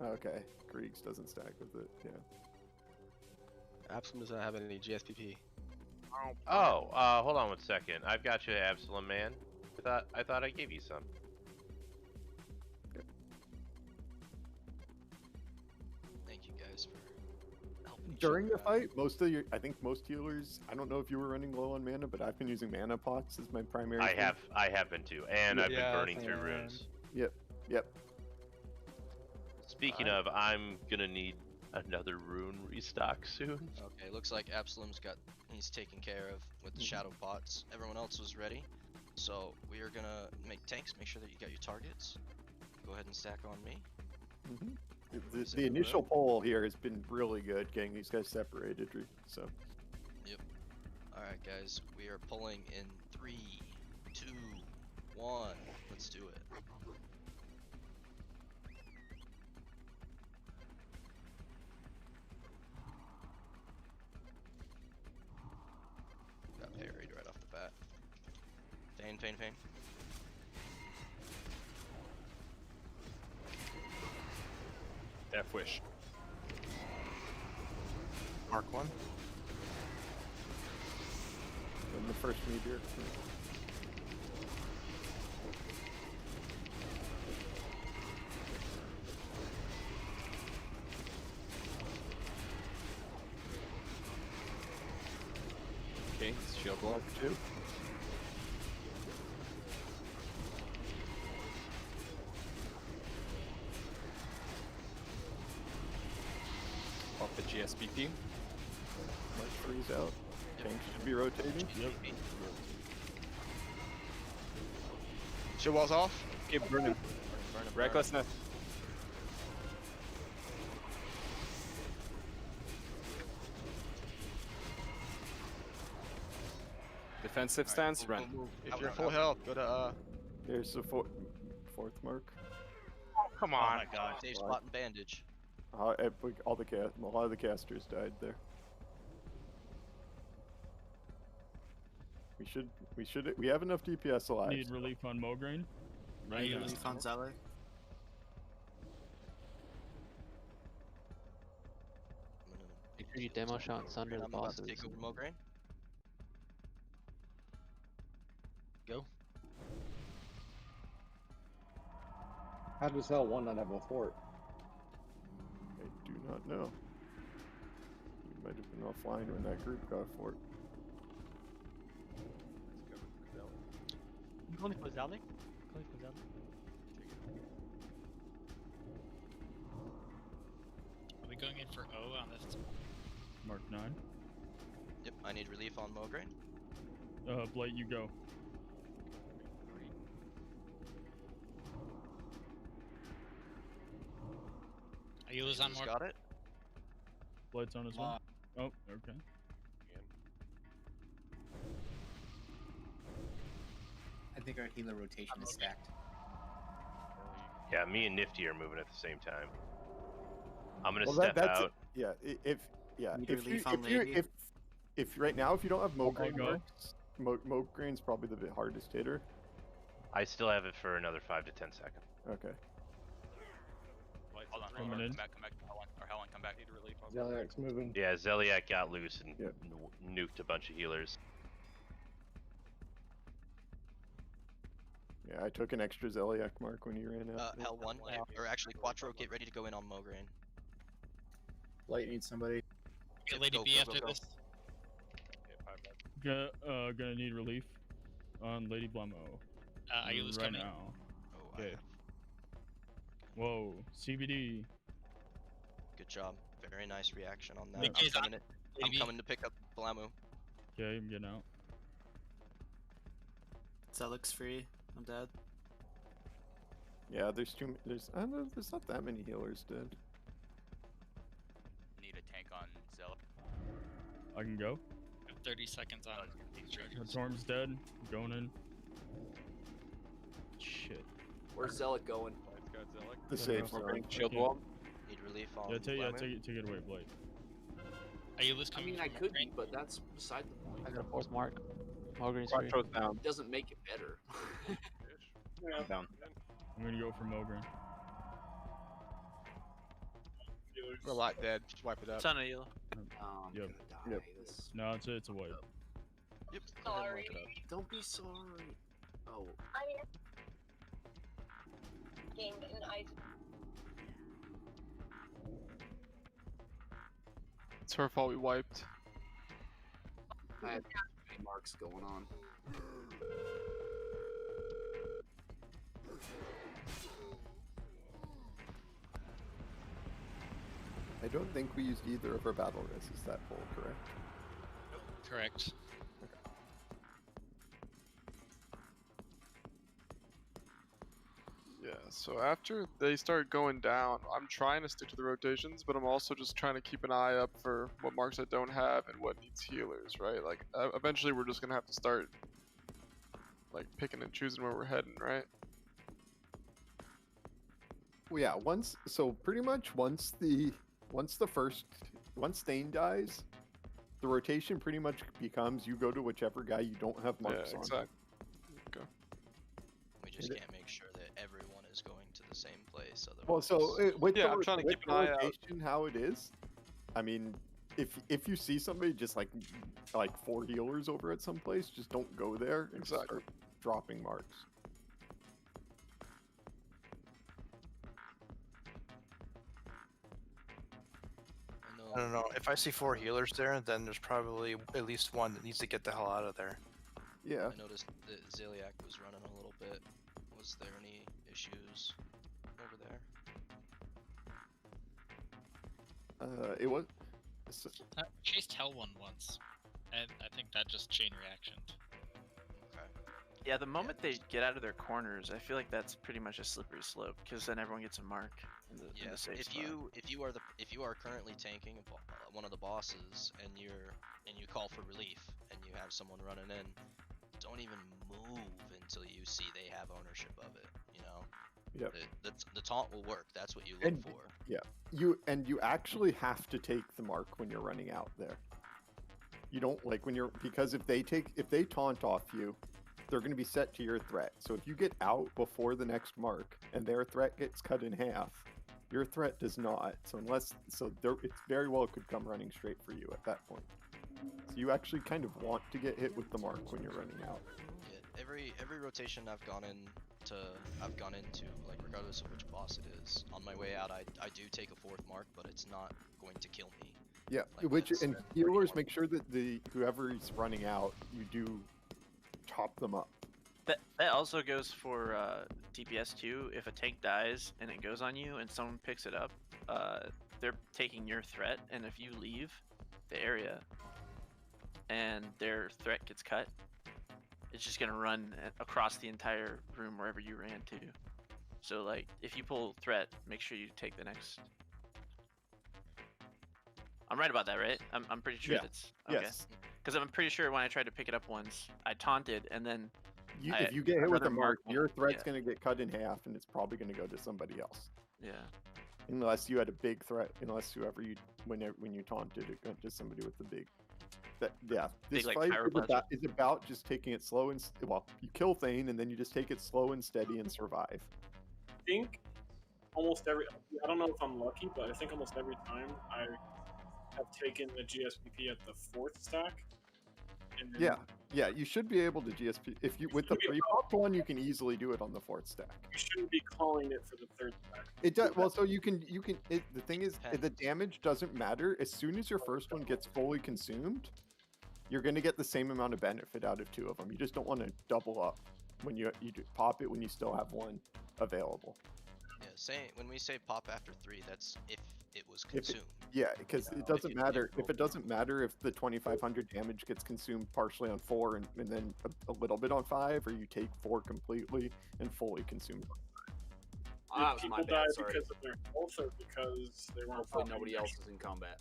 Okay, Kriegs doesn't stack with it. Yeah. Absalom does not have any GSPP. Oh, hold on 1 second. I've got you, Absalom, man. I thought I gave you some. Thank you guys for helping each During other the fight, I think most healers. I don't know if you were running low on mana, but I've been using mana pots as my primary. I thing. have been too, and I've been burning through runes. Yep. Speaking of, I'm gonna need another rune restock soon. Okay, looks like Absalom's he's taken care of with the shadow pots. Everyone else was ready, so we are gonna make tanks. Make sure that you got your targets. Go ahead and stack on me. The initial poll here has been really good, getting these guys separated. So. Yep. All right, guys, we are pulling in 3, 2, 1. Let's do it. Got parried right off the bat. Feign. Death Wish. Mark 1. And the first meteor. Okay, shield block 2. Pop the GSPP. Mark 3's out. Tanks should be rotating. Yep. Shield wall's off. Keep burning. Recklessness. Defensive stance, run. If you're full health, go to There's the fourth mark. Come on. Oh my god. Dave's plotting bandage. A lot of the casters died there. We have enough DPS alive. Need relief on Mograine. Right. Relief on Zealot. Make sure you demo shot Sunder the I'm about to bosses. take over Mograine. Go. How does L1 not have a fort? I do not know. You might have been offline when that group got a fort. You calling for Zalik? Are we going in for O on this? Mark 9. Yep, I need relief on Mograine. Blight, you go. Ayula's on more. Got it. Blight's on his one. Oh, okay. I think our healer rotation is stacked. Yeah, me and Nifty are moving at the same time. I'm gonna Well, step that's out. If right now if you don't have Okay, Mograine go. marks, Mograine's probably the hardest hitter. I still have it for another 5 to 10 seconds. Okay. Hold on, Coming in. come back to Helen, or Helen, come back. Need relief. Zeliak's moving. Yeah, Zeliak got loose and nuked a bunch of healers. Yeah, I took an extra Zeliak mark when you ran out. Hell 1, or actually Quattro, get ready to go in on Mograine. Blight needs somebody. Get Lady Go, B go, after go, go. this. Gonna need relief on Lady Blameaux. Ayula's right coming. now. Oh, Okay. Whoa, CBD. Good job. Very nice reaction on that. Lady I'm B's on. coming, I'm Lady B. coming to pick up Blameaux. Okay, I'm getting out. Zealot's free. I'm dead. Yeah, there's I don't know, there's not that many healers dead. Need a tank on Zealot. I can go. 30 seconds on. Storm's dead. Going in. Shit. Where's Zealot going? The save Sorry. Shield wall. Need relief on. Yeah, take Blameaux? it away, Blake. Are you listening? I mean, I could be, but that's beside the point. I got a fourth mark. Mogren's free. Quattro's down. It doesn't make it better. Yeah. Down. I'm gonna go for Mogren. We're locked dead. Just wipe it up. It's on a yellow. Yep. Yep. No, it's a wipe. Yep. Sorry. Don't be sorry. Oh. Gained an ice. It's her fault we wiped. I had many marks going on. I don't think we used either of our battle reses that full, correct? Correct. Yeah, so after they start going down, I'm trying to stick to the rotations, but I'm also just trying to keep an eye up for what marks I don't have and what needs healers, right? Like, eventually we're just gonna have to start, like, picking and choosing where we're heading, right? Well, yeah, once Stain dies, the rotation pretty much becomes you go to whichever guy you don't have marks Yeah, on. exactly. Okay. We just can't make sure that everyone is going to the same place. Otherwise, Well, so with Yeah, the, I'm trying to with keep the an eye out. rotation how it is, I mean, if you see somebody just like 4 healers over at some place, just don't go there and just start dropping marks. I don't know. If I see 4 healers there, then there's probably at least one that needs to get the hell out of there. Yeah. I noticed that Ziliak was running a little bit. Was there any issues over there? It was. I chased Hell one once, and I think that just chain reactioned. Yeah, the moment they get out of their corners, I feel like that's pretty much a slippery slope because then everyone gets a mark in the, in the safe if spot. if you are currently tanking one of the bosses and you call for relief and you have someone running in, don't even move until you see they have ownership of it. You know. Yep. The taunt will work. That's what you look for. Yeah, you actually have to take the mark when you're running out there. You don't because if they taunt off you, they're going to be set to your threat. So if you get out before the next mark and their threat gets cut in half, your threat does not. So it very well could come running straight for you at that point. So you actually kind of want to get hit with the mark when you're running out. Yeah, every rotation I've gone into, like regardless of which boss it is, on my way out I do take a 4th mark, but it's not going to kill me. Yeah, Like, and healers make sure that whoever is running out, you do top them up. That also goes for DPS too. If a tank dies and it goes on you and someone picks it up, they're taking your threat, and if you leave the area and their threat gets cut, it's just gonna run across the entire room wherever you ran to. So like, if you pull threat, make sure you take the next. I'm right about that, right? I'm pretty sure that's okay. Yes. Because I'm pretty sure when I tried to pick it up once, I taunted and then. If you get hit with a mark, your threat's yeah. going to get cut in half, and it's probably going to go to somebody else. Yeah. Unless you had a big threat, when you taunted, it went to somebody with the big. This Big, like, fight pyro is about just taking it slow and you kill Thane, and then you just take it slow and steady and survive. I think almost every. I don't know if I'm lucky, but I think almost every time I have taken the GSPP at the 4th stack. And then Yeah, you should be able to GSP if you with the pre-popped one, you can easily do it on the 4th stack. You shouldn't be calling it for the 3rd stack. It does well, so you can. The thing is, the damage doesn't matter. As soon as your first one gets fully consumed, you're going to get the same amount of benefit out of 2 of them. You just don't want to double up when you pop it when you still have 1 available. Yeah, when we say pop after 3, that's if it was consumed. Because it doesn't matter if the 2500 damage gets consumed partially on 4 and then a little bit on 5, or you take 4 completely and fully consumed. That was my People bad, die sorry. because of their health or because they weren't. Hopefully nobody else is in combat.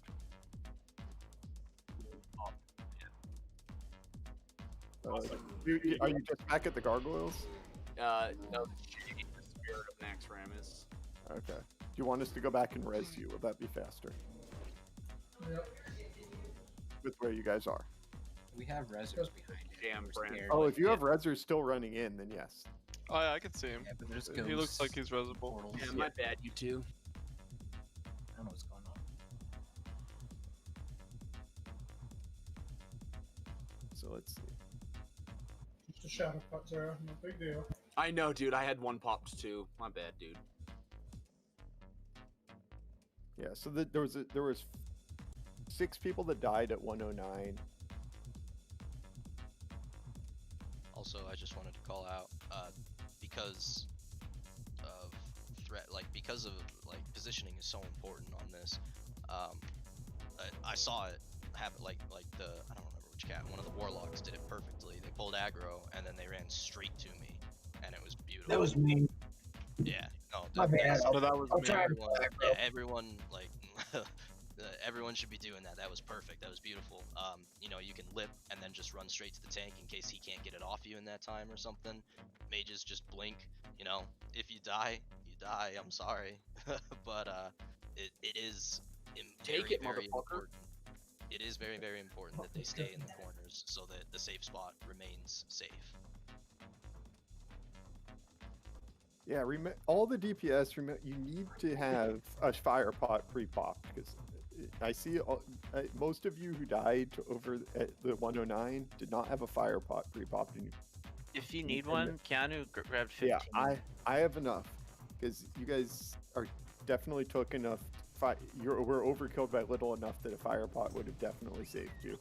Are you just back at the gargoyles? No, the spirit of Naxx is. Okay. you want us to go back and res you? Will that be faster? Yep. With where you guys are. We have reserves behind it. Damn, Brand. Oh, if you have resers still running in, then yes. Oh yeah, I can see him. Yeah, but there's He looks like he's resable. portals. Yeah, my bad, you two. I don't know what's going on. So let's see. Just a shadow pot, Zara. No big deal. I know, dude. I had one popped too. My bad, dude. Yeah, so there was 6 people that died at 109. Also, I just wanted to call out because of because of positioning is so important on this. I saw it happen like the I don't remember which cat, one of the Warlocks did it perfectly. They pulled aggro and then they ran straight to me, and it was beautiful. That was me. Yeah, no, My bad. So that was I'll me. try and everyone, yeah, everyone everyone should be doing that. That was perfect. That was beautiful. You know, you can lip and then just run straight to the tank in case he can't get it off you in that time or something. Mages just blink. You know, if you die, you die. I'm sorry, but it is Take it, motherfucker. important. It is very, very important that they stay in the corners so that the safe spot remains safe. Yeah, all the DPS, you need to have a fire pot pre-popped, because I see most of you who died over at the 109 did not have a fire pot pre-popped. If you need one, Keanu grabbed 15. Yeah, I have enough, because you guys are definitely took enough. We're overkilled by little enough that a fire pot would have definitely saved you.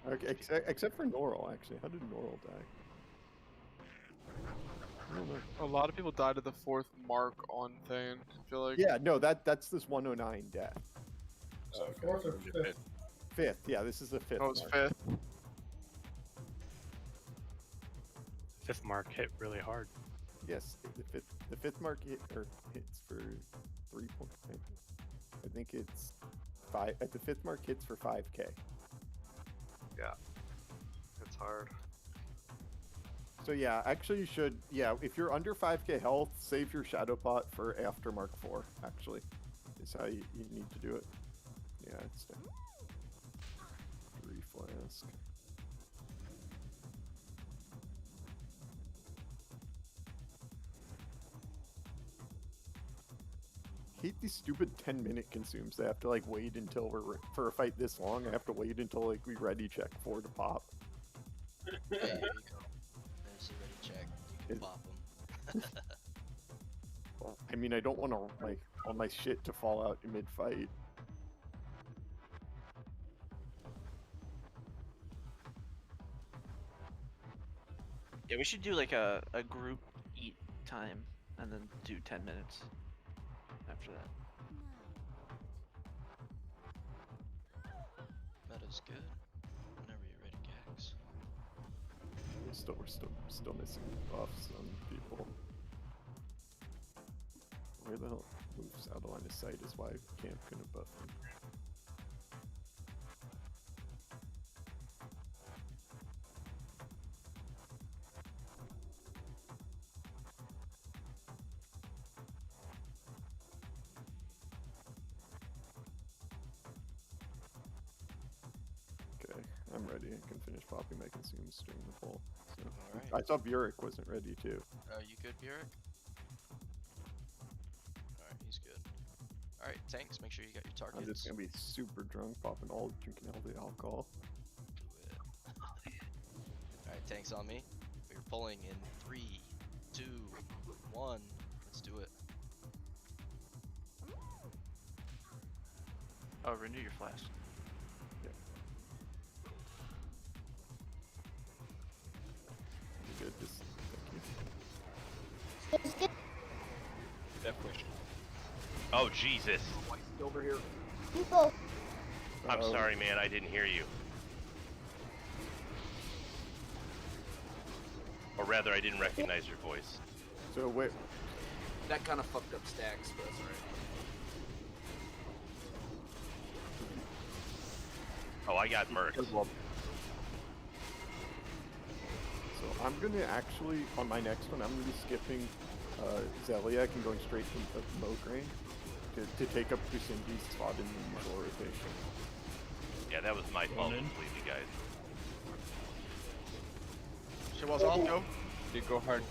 Okay, except for Norl, actually. How did Norl die? I don't know. A lot of people died at the 4th mark on Thane. I feel like. Yeah, no, that's this 109 death. So 4th or 5th? 5th, yeah, this is the 5th. Oh, it's mark. 5th. 5th mark hit really hard. Yes, the fifth mark hits for 3 points. I think it's 5. At the 5th mark hits for 5k. Yeah, it's hard. So yeah, actually you should. Yeah, if you're under 5k health, save your shadow pot for after Mark 4. Actually, is how you need to do it. Yeah, it's down. 3 flask. Hate these stupid 10-minute consumes. They have to like wait until for a fight this long. I have to wait until like we ready check 4 to pop. Hey, there you go. There's a ready check. You can pop them. Well, I mean, I don't want to like all my shit to fall out in mid-fight. Yeah, we should do like a group eat time and then do 10 minutes after that. Meta's good. Whenever you're ready, Gax. We're still missing buffs on people. Where the hell moves out of line of sight is why Camp couldn't buff him. Okay, I'm ready. I can finish popping my consumes during the poll. So. Alright. I thought Burek wasn't ready too. You good, Burek? Alright, he's good. Alright, tanks, make sure you got your targets. I'm just gonna be super drunk, popping drinking all the alcohol. Alright, tanks on me. We're pulling in 3, 2, 1. Let's do it. Oh, renew your flask. Good, just That push. Oh Jesus! Over here. People. I'm sorry, man. I didn't hear you. Or rather, I didn't recognize your voice. So wait. That kind of fucked up stacks, but that's alright. Oh, I got murked. So I'm gonna actually, on my next one, I'm gonna be skipping Zeliek and going straight to Mograine to take up Kusindi's spot in the usual rotation. Yeah, that was my fault completely, guys. She was off, go. You go hard.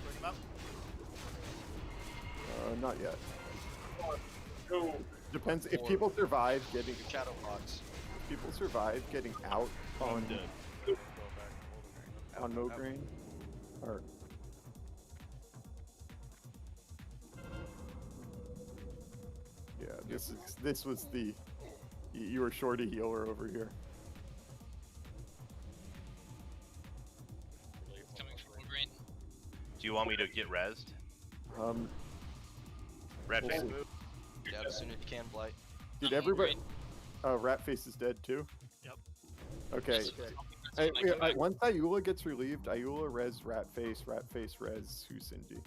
Bring him up. Not yet. Go. Depends if people survive getting shadow box. If people survive getting out on Mograine, or yeah, this was the you were short a healer over here. Coming from Mograine. Do you want me to get rezzed? Red face move. Yeah, as soon as you can, Blight. Did everybody? Ratface is dead too. Yep. Okay. Once Ayula gets relieved, Ayula res Ratface, Ratface res Husindi.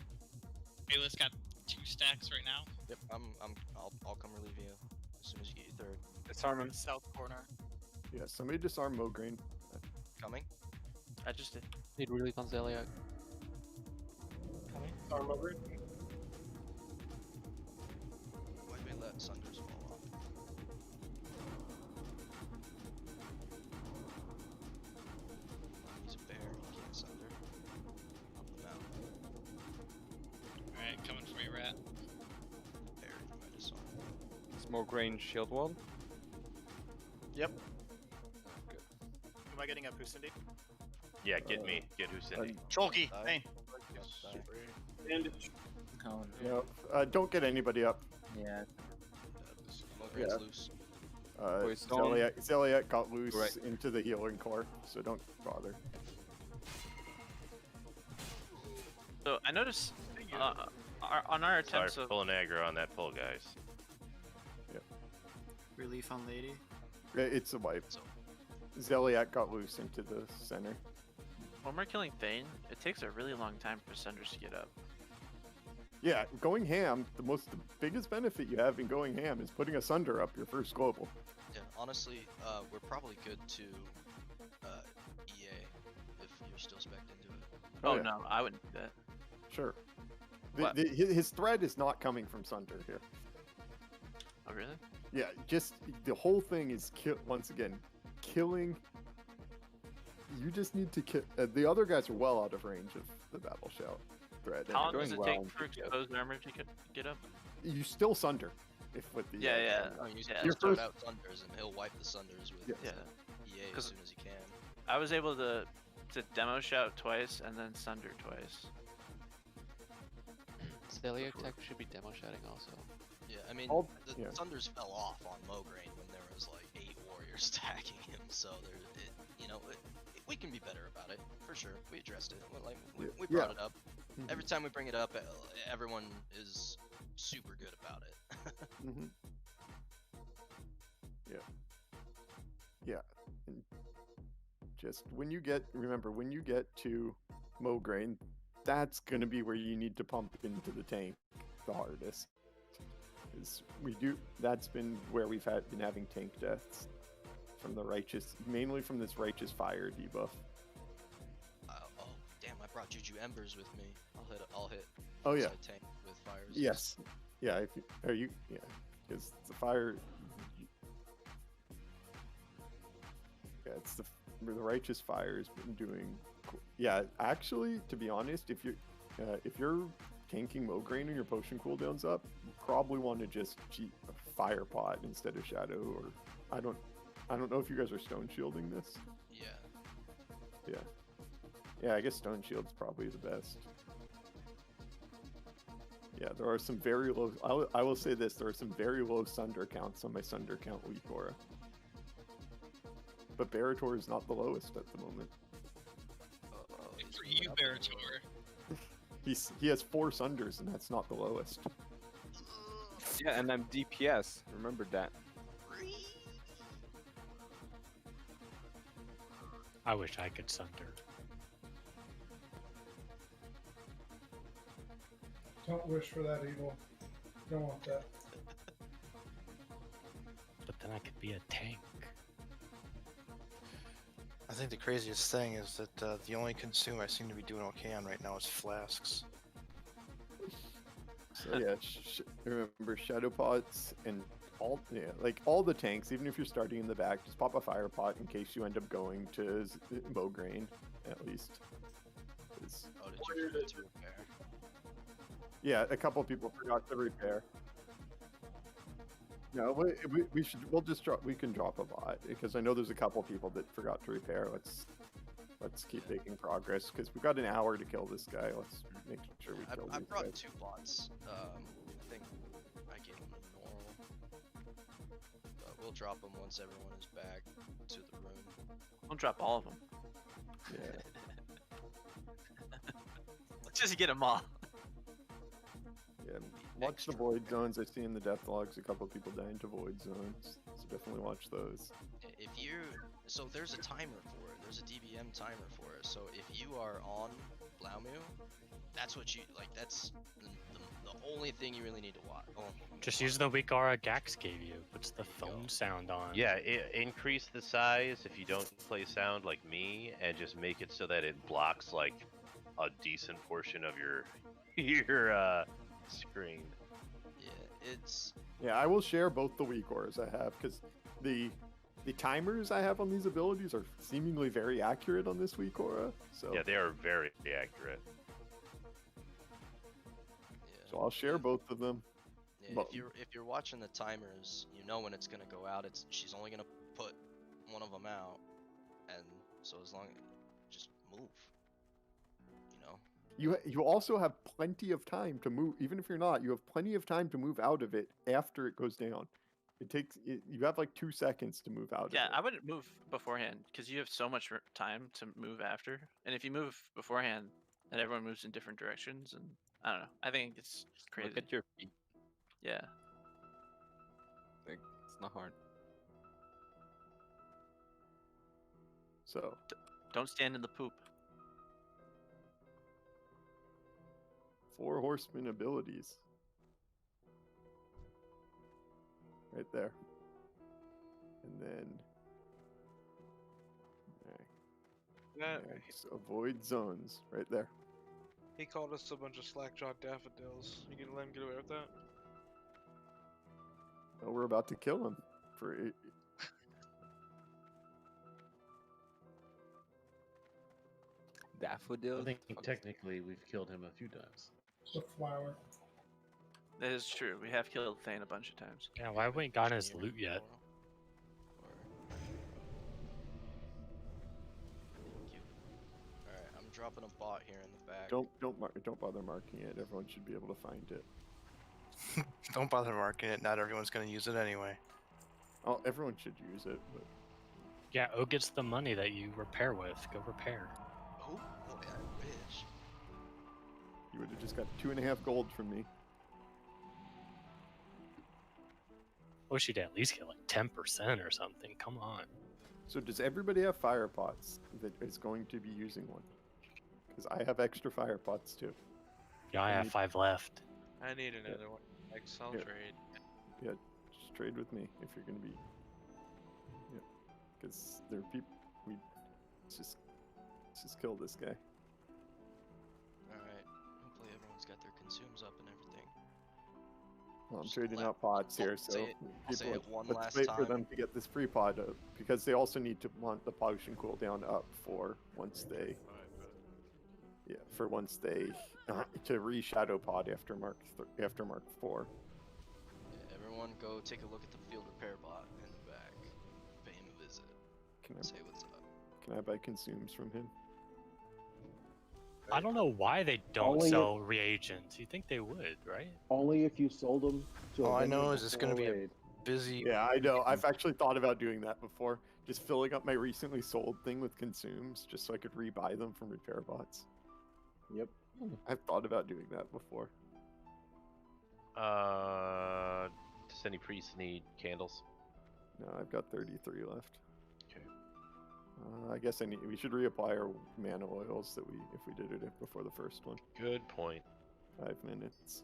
Ayla's got 2 stacks right now. Yep, I'll come relieve you as soon as you get your third. Disarm him. South corner. Yeah, somebody disarm Mograine. Coming. I just did. Need relief on Zeliak. Coming. Disarm Mograine. Why did we let Sunders fall off? He's a bear, he can't sunder. Up the mountain. Alright, coming for you, Rat. Buried in my disarm. Smoke range shield wall. Yep. Good. Am I getting up Husindi? Yeah, get me. Get Husindi. Cholky, hey. Bandage. Yeah. Don't get anybody up. Yeah. Mograine's loose. Zeliak got loose into the healing core, so don't bother. So I noticed on our attempts Sorry, of pulling aggro on that pull, guys. Yep. Relief on lady. It's a wipe. Zeliak got loose into the center. when we're killing Thane, it takes a really long time for Sunders to get up. Yeah, going ham, the biggest benefit you have in going ham is putting a Sunder up your first global. Yeah, honestly, we're probably good to EA if you're still spec'd into it. Oh, yeah. no, I wouldn't do that. Sure. His threat is not coming from Sunder here. Oh, really? Yeah, just the whole thing is once again killing. You just need to kill. The other guys are well out of range of the battle shout threat. How long does it take for exposed armor to get up? You still Sunder, if with the yeah. Oh, you yeah. just start out Sunders and he'll wipe the Sunders with yeah. EA as soon as he can. I was able to demo shout twice and then Sunder twice. Zeliak tech should be demo shouting also. Yeah, I mean, the Sunders fell off on Mograine when there was like 8 warriors stacking him, so we can be better about it, for sure. We addressed it, we brought it up. Mm-hmm. Every time we bring it up, everyone is super good about it. Mm-hmm. Yeah. And just when you get to Mograine, that's gonna be where you need to pump into the tank the hardest. That's been where we've been having tank deaths from the righteous, mainly from this righteous fire debuff. Oh damn! I brought Juju Embers with me. I'll hit. Oh yeah. Tank with fires. Yes. Yeah. Because the fire. Yeah, it's the righteous fire has been doing. Yeah, actually, to be honest, if you're tanking Mograine and your potion cooldown's up, you probably want to just fire pot instead of shadow, or I don't know if you guys are stone shielding this. Yeah. Yeah, I guess stone shield's probably the best. Yeah, there are some very low. I will say this: there are some very low Sunder counts on my Sunder count weak aura. But Barator is not the lowest at the moment. For you, Barator. He has 4 Sunders, and that's not the lowest. Yeah, and I'm DPS. Remember that. I wish I could Sunder. Don't wish for that evil. Don't want that. But then I could be a tank. I I think the craziest thing is that the only consume I seem to be doing okay on right now is flasks. So yeah, remember shadow pots and like all the tanks. Even if you're starting in the back, just pop a fire pot in case you end up going to Mograine at least. Oh, did you forget to repair? Yeah, a couple people forgot to repair. No, we'll just drop. We can drop a bot because I know there's a couple people that forgot to repair. Let's keep making progress because we've got an hour to kill this guy. Let's make sure we kill I these brought guys. 2 bots. I think I gave them the normal. But we'll drop them once everyone is back to the room. We'll drop all of them. Yeah. Let's just get them all. Yeah, watch the void zones. I see in the death logs a couple people dying to void zones, so definitely watch those. If you so there's a timer for it. There's a DBM timer for it. So if you are on Blameaux, that's what you like. That's the only thing you really need to watch. Oh, Just use the weak aura Gax gave you. Puts the phone sound on. Yeah, increase the size if you don't play sound like me, and just make it so that it blocks like a decent portion of your screen. Yeah, I will share both the weak auras I have because the timers I have on these abilities are seemingly very accurate on this weak aura. So Yeah, they are very accurate. So I'll share both of them. Yeah, if you're watching the timers, you know when it's gonna go out. She's only gonna put one of them out, and so as long just move. You know. You also have plenty of time to move. Even if you're not, you have plenty of time to move out of it after it goes down. You have like 2 seconds to move out. Yeah, of it. I wouldn't move beforehand because you have so much time to move after. And if you move beforehand, then everyone moves in different directions, and I don't know. I think it's crazy. Look at your feet. Yeah. Like, it's not hard. So don't stand in the poop. 4 horseman abilities. Right there. And then next, avoid zones. Right there. He called us a bunch of slack-jawed daffodils. You gonna let him get away with that? Well, we're about to kill him for daffodils. I think technically we've killed him a few times. The flower. That is true. We have killed Thane a bunch of times. Yeah, why haven't we gotten his loot yet? Alright, I'm dropping a bot here in the back. Don't bother marking it. Everyone should be able to find it. Don't bother marking it. Not everyone's gonna use it anyway. Oh, everyone should use it, but Yeah, O gets the money that you repair with. Go repair. Oh, yeah, bitch. you would have just got 2.5 gold from me. Wish you'd at least get like 10% or something. Come on. So does everybody have fire pots that is going to be using one? Because I have extra fire pots too. Yeah, I have 5 left. I need another one. I'll trade. Yeah, just trade with me if you're going to be. Yeah, because there are people. Let's just kill this guy. Alright, hopefully everyone's got their consumes up and everything. Well, I'm trading out pods here, so I'll say it one let's last wait for time. them to get this free pod up because they also need to want the potion cooldown up for once they. Yeah, for once they to re-shadow pod after Mark 4. Yeah, everyone go take a look at the field repair bot in the back. Pay him a visit. Say what's up. Can I buy consumes from him? I don't know why they don't Only sell reagents. You think they would, right? Only if you sold them to All a I know vendor is it's gonna before be a raid. busy. Yeah, I know. I've actually thought about doing that before. Just filling up my recently sold thing with consumes just so I could rebuy them from repair bots. Yep. I've thought about doing that before. Does any priests need candles? No, I've got 33 left. Okay. I guess we should reapply our mana oils that if we did it before the first one. Good point. 5 minutes.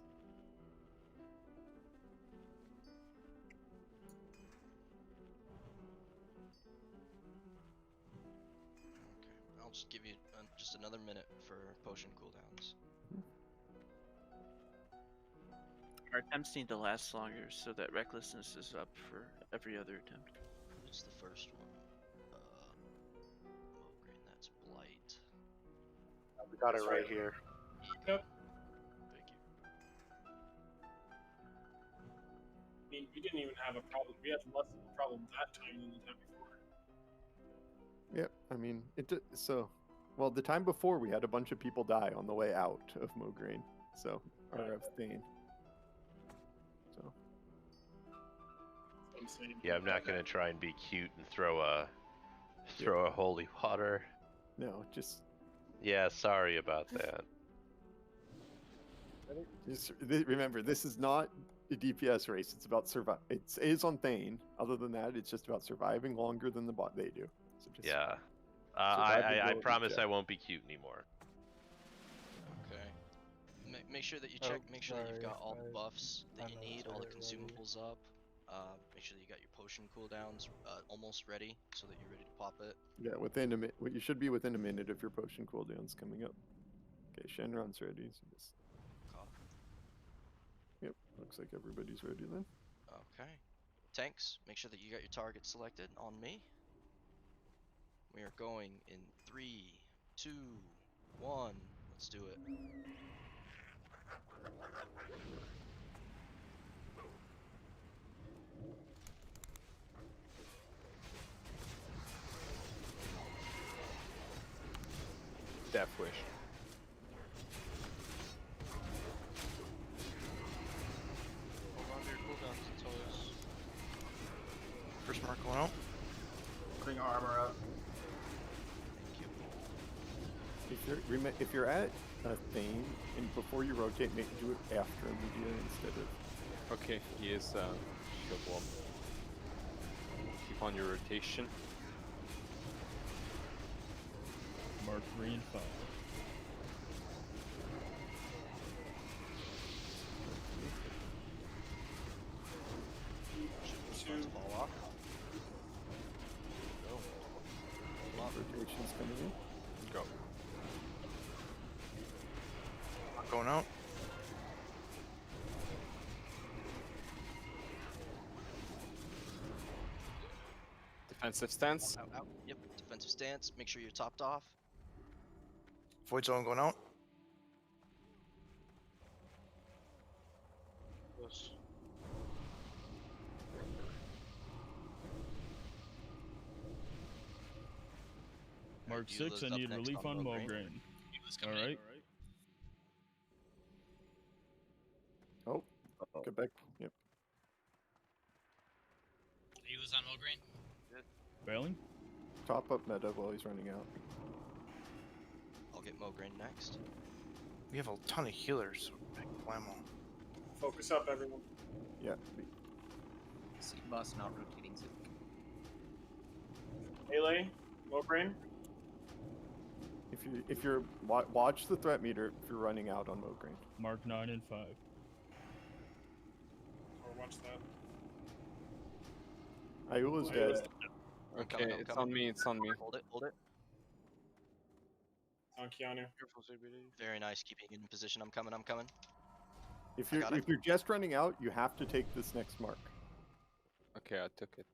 I'll just give you just another minute for potion cooldowns. Our attempts need to last longer, so that recklessness is up for every other attempt. What's the first one? Mogreen, that's Blight. We got it right here. Yep. Thank you. I mean, we didn't even have a problem. We had less of a problem that time than the time before. Yep. I mean, well, the time before we had a bunch of people die on the way out of Mograine, or of Thane. So. Yeah, I'm not gonna try and be cute and throw a holy water. No, just. Yeah, sorry about that. Just remember, this is not a DPS race. It's about survive. It is on Thane. Other than that, it's just about surviving longer than the bot they do. So just Yeah. I promise I won't be cute anymore. Okay. Make sure that you check. Make sure that you've got all the buffs that you need, all the consumables up. Make sure that you got your potion cooldowns almost ready, so that you're ready to pop it. Yeah, within a minute. You should be within a minute of your potion cooldown's coming up. Okay, Shenron's ready. So just... Yep, looks like everybody's ready then. Okay. Tanks, make sure that you got your target selected on me. We are going in 3, 2, 1. Let's do it. Death Wish. Hold on to your cooldowns until this. First mark going out. Putting armor up. If you're at a Thane and before you rotate, do it after a meteor instead of. Okay, he is shield wall. Keep on your rotation. Mark 3 and 5. Fall off. Go. Rotation's coming in. Go. Mark going out. Defensive stance. Out. Yep, defensive stance. Make sure you're topped off. Void zone going out. Close. Mark 6, I need relief on Mograine. Alright. Oh, get back. Yep. Eula's on Mograine. Failing? Top up meta while he's running out. I'll get Mograine next. We have a ton of healers. Blameaux. Focus up, everyone. Yeah. See boss not rotating soon. Melee, Mograine. If you're watch the threat meter if you're running out on Mograine. Mark 9 and 5. Or watch that. Iula's dead. Okay, it's on me. It's on me. Hold it. On Keanu. Very nice, keeping in position. I'm coming. If you're just running out, you have to take this next mark. Okay, I took it.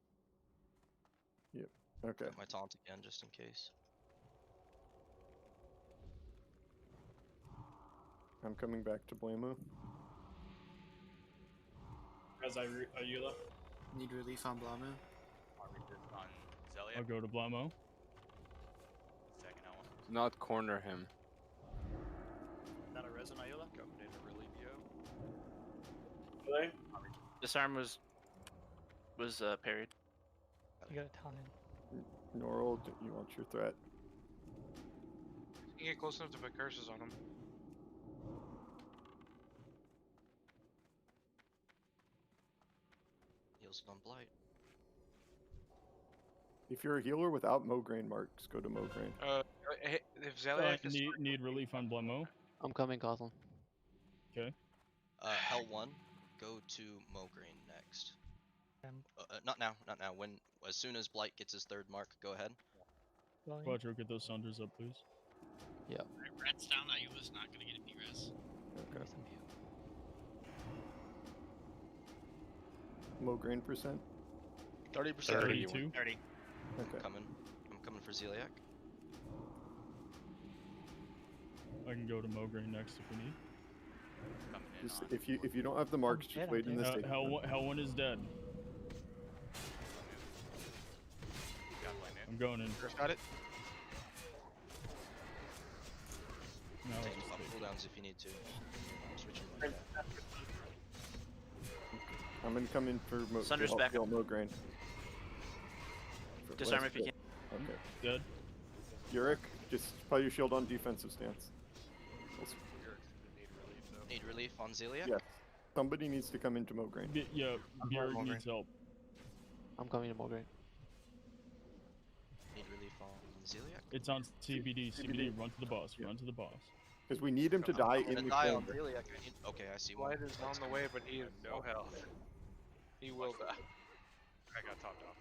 Yep. Okay. Got my taunt again, just in case. I'm coming back to Blameaux. As Iula. Need relief on Blameaux. I'll go to Blameaux. Do not corner him. Not a res on Iula? Melee. Disarm was parried. You got a ton in. Norl, you want your threat? You can get close enough to put curses on him. Heals on Blight. If you're a healer without Mograine marks, go to Mograine. If Zeliak is need relief on Blameaux. I'm coming, Gotham. Okay. Hell 1, go to Mograine next. Not now. As soon as Blight gets his third mark, go ahead. Quattro, get those Sunders up, please. Yeah. Red's down. Ayula's not gonna get any res. Okay. Mograine percent? 30%. 32. 30. Okay. I'm coming for Zeliak. I can go to Mograine next if we need. Just if you don't have the marks, just wait in the safe zone. Hell1 is dead. I'm going in. Got it. No, Take it's off safe. cooldowns if you need to. Switch your mind back. I'm gonna come in for Sunder's help back heal up. Mograine. Disarm Last if you bit. Okay. Dead. Yurik, just put your shield on defensive stance. Need relief on Zeliak? Yes. Somebody needs to come into Mograine. Yeah, Bjork Mograine. needs help. I'm coming to Mograine. Need relief on Zeliak? It's on CBD. CBD, run to the boss. Run to the boss. Because we need him to die in the die on corner. Zeliak. Okay, I see one. Light is on the way, but he has no health. He will die. I got topped off.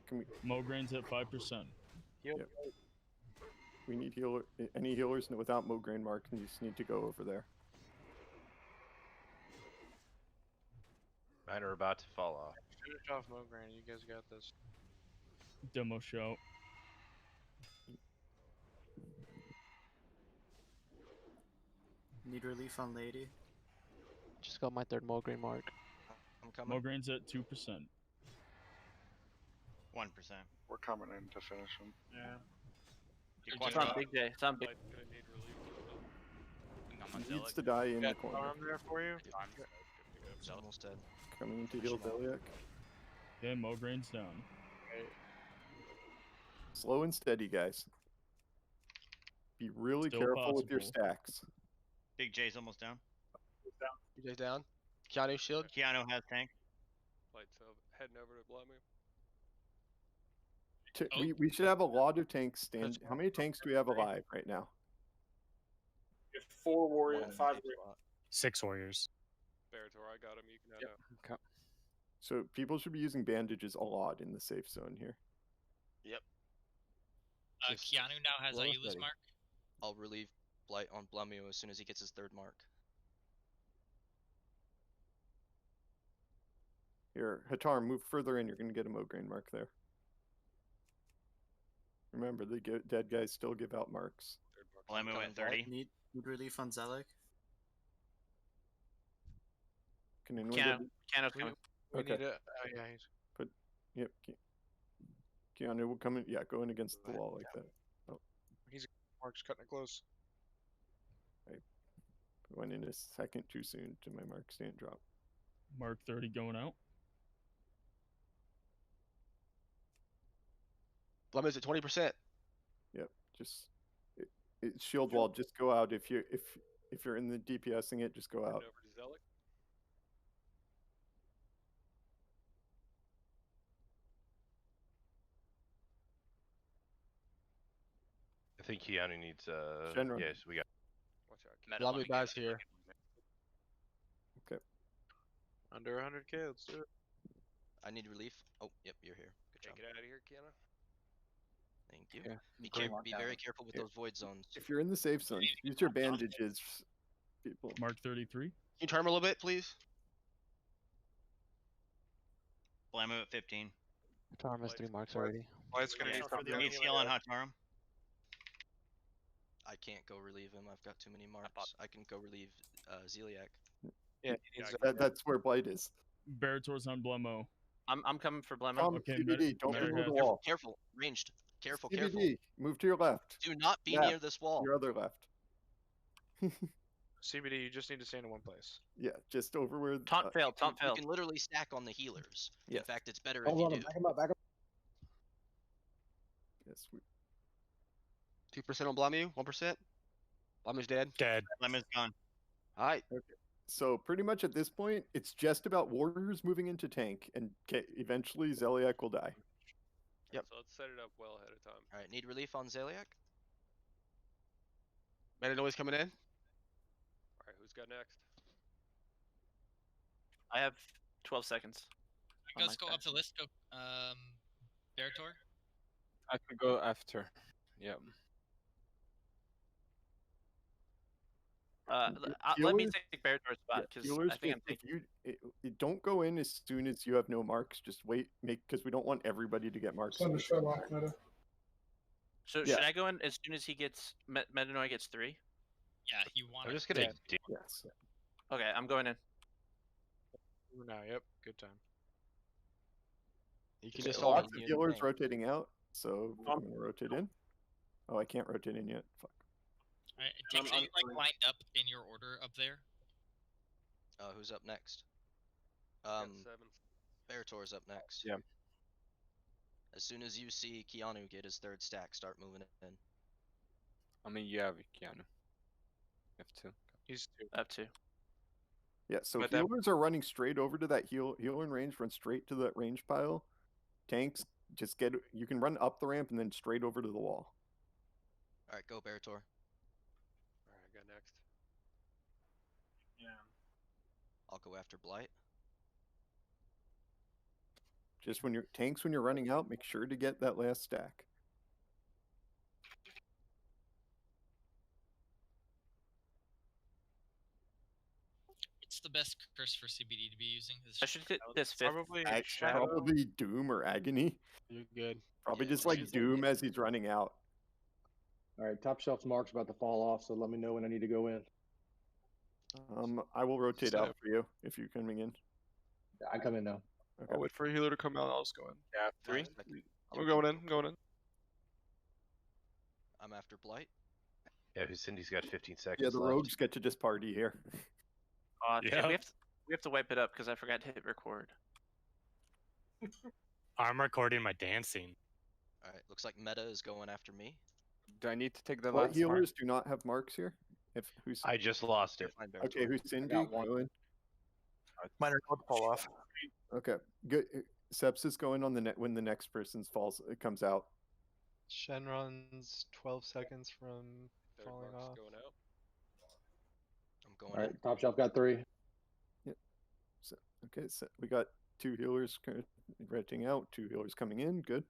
Can we? Mograine's at 5%. Yep. We need healer. Any healers without Mograine mark, you just need to go over there. Mine are about to fall off. Finish off Mograine. You guys got this. Demo shout. Need relief on Lady. Just got my third Mograine mark. I'm coming. Mograine's at 2%. 1%. We're coming in to finish him. Yeah. It's on big day. It's on big. He needs to die in the corner. Arm there for you. He's almost dead. Coming in to heal Zeliak. Okay, Mograine's down. Slow and steady, guys. Be really Still careful with your possible. stacks. Big J's almost down. BJ's down. Keanu shield. Keanu has tank. Lights up. Heading over to Blameaux. We should have a lot of tanks stand. How many tanks do we have alive right now? You have 4 warriors, 5 warriors. 6 warriors. Barator, I got him. You can head out. So people should be using bandages a lot in the safe zone here. Yep. Keanu now has Ayula's mark. I'll relieve Blight on Blameaux as soon as he gets his third mark. Here, Hatar, move further in. You're going to get a Mograine mark there. Remember, the dead guys still give out marks. Blameaux at 30. Need relief on Zeliak. Can anyone get Keanu's coming. We Okay. need a. Oh, yeah, he's. But yep, Keanu will come in. Yeah, go in against the wall like that. Oh, He's Mark's cutting it close. I went in a second too soon to my mark stand drop. Mark 30 going out. Blameaux's at 20%. Yep, just it's shield wall. Just go out if you're in the DPSing it. Just go out. Over to Zeliak. I think Keanu needs Shenron. yes, we got Watch out. Blameaux dies here. Okay. Under 100k. Let's do it. I need relief. Oh, yep, you're here. Good job. Get out of here, Keanu. Thank you. Yeah. Be very careful with those void zones. If you're in the safe zone, use your bandages, people. Mark 33. Can you turn him a little bit, please? Blameaux at 15. Hatar has 3 marks already. Light's gonna need something. Need heal on Hatarum. I can't go relieve him. I've got too many marks. I can go relieve Zeliak. Yeah, he needs That's where Blight is. Barator's on Blameaux. I'm coming for Blameaux. Tom, Okay, CBD, don't Meta move the has- wall. Careful, ranged. Careful, CBD, careful. move to your left. Do not be Left. near this wall. Your other left. CBD, you just need to stay in one place. Yeah, just over where. Taunt failed. Taunt You failed. can literally stack on the healers. Yeah. In fact, it's better if you do. Back him up, back him Yes, 2% on Blameaux. 1%. Blameaux's dead. Dead. Blameaux's gone. All right. Okay. So pretty much at this point, it's just about warriors moving into tank, and eventually Zeliak will die. Yep. So let's set it up well ahead of time. All right, need relief on Zeliak? Metanoia's coming in. All right, who's got next? I have 12 seconds. Let's go up the list. Go, Barator. I could go after. Yep. Let me Healers- take Beardoor's spot because Healers, I think I'm if taking. you don't go in as soon as you have no marks. Just wait, because we don't want everybody to get marks. It's under Sherlock meta. So Yeah. should I go in as soon as he gets Metanoia gets 3? Yeah, you want I'm to just gonna. Yes. Okay, I'm going in. Now, yep, good time. You can Okay, disarm. lots of healers rotating out, so I'm gonna rotate in. Oh, I can't rotate in yet. Fuck. Alright, Jinx, are you like lined up in your order up there? Who's up next? Seven. Beartor's up next. Yeah. As soon as you see Keanu get his 3rd stack, start moving it in. I mean, you have Keanu. F2. He's 2. I have 2. Yeah, so But that- healers are running straight over to that healer in range. Run straight to that range pile. Tanks just get. You can run up the ramp and then straight over to the wall. All right, go Beartor. Alright, I got next. Yeah. I'll go after Blight. Just when you're running out, make sure to get that last stack. What's the best curse for CBD to be using? I should hit this 5th. Probably Probably Doom or Agony. You're good. Probably Yeah, just let's like use Doom as he's running out. All right, top shelf's mark's about to fall off, so let me know when I need to go in. I will rotate out So- for you if you're coming in. Yeah, I come in now. Okay. I'll wait for a healer to come out. I'll just go in. Yeah, 3. I'm going in. I'm going in. I'm after Blight. Yeah, Cindy's got 15 seconds. Yeah, the left. rogues get to just party here. Yeah. We have to wipe it up because I forgot to hit record. I'm recording my dancing. All right, looks like Meta is going after me. Do I need to take the What last healers do not have marks here? Who's I just lost it. Find Beartor. okay? Who's Cindy? got one. Go in. Mine are about to fall off. Okay, good. Sepsis going on the net when the next person's falls. It comes out. Shenron's 12 seconds from 3rd falling mark's off. going out. I'm going All right, in. top shelf got 3. So, okay, so we got 2 healers renting out, 2 healers coming in. Good.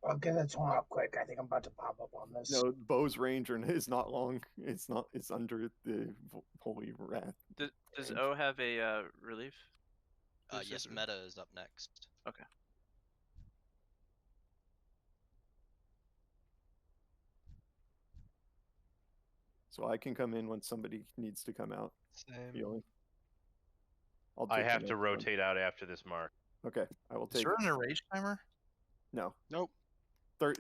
I'll get this one up quick. I think I'm about to pop up on this. No, Bo's range is not long. It's not. It's under the holy wrath. Does O have a relief? Yes, Meta is up next. Okay. So I can come in when somebody needs to come out. Same. Healing. I take the have to next one. rotate out after this mark. Okay, I will Is take. there it. an erase timer? No. Nope.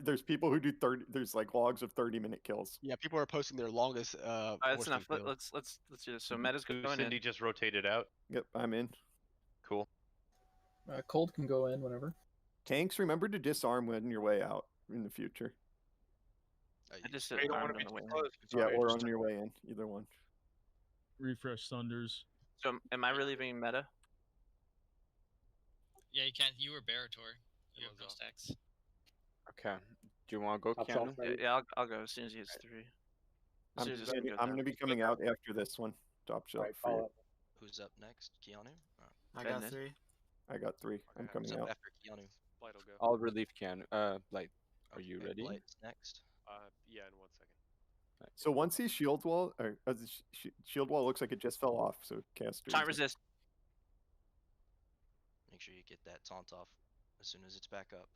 There's people who do 30. There's like logs of 30-minute kills. Yeah, people are posting their longest. That's enough. horseman kill. Let's do this. So Meta's going Cindy in. just rotated out. Yep, I'm in. Cool. Cold can go in whenever. Tanks, remember to disarm when your way out in the future. I just You don't want armed to on be the too way in. close. 'cause Yeah, already or just on your way in. Either one. Refresh Thunders. So am I relieving Meta? Yeah, you can't. You were Beartor. You have Everyone's no off. stacks. Okay. Do you want to go, Top Keanu? shelf ready. Yeah, I'll go as soon as he hits 3. As I'm soon as just this gonna, goes I'm down. gonna be coming out after this one. Top shelf. All right, for you. follow up. Who's up next? Keanu? I Ben got then. 3. I got 3. I'm Okay, coming Who's up out. after Keanu? Blight will go. I'll relieve Keanu. Blight, are you Okay, ready? Blight's next. Yeah, in 1 second. So once he shield wall, or the shield wall looks like it just fell off. So caster. Time resist. Make sure you get that taunt off as soon as it's back up.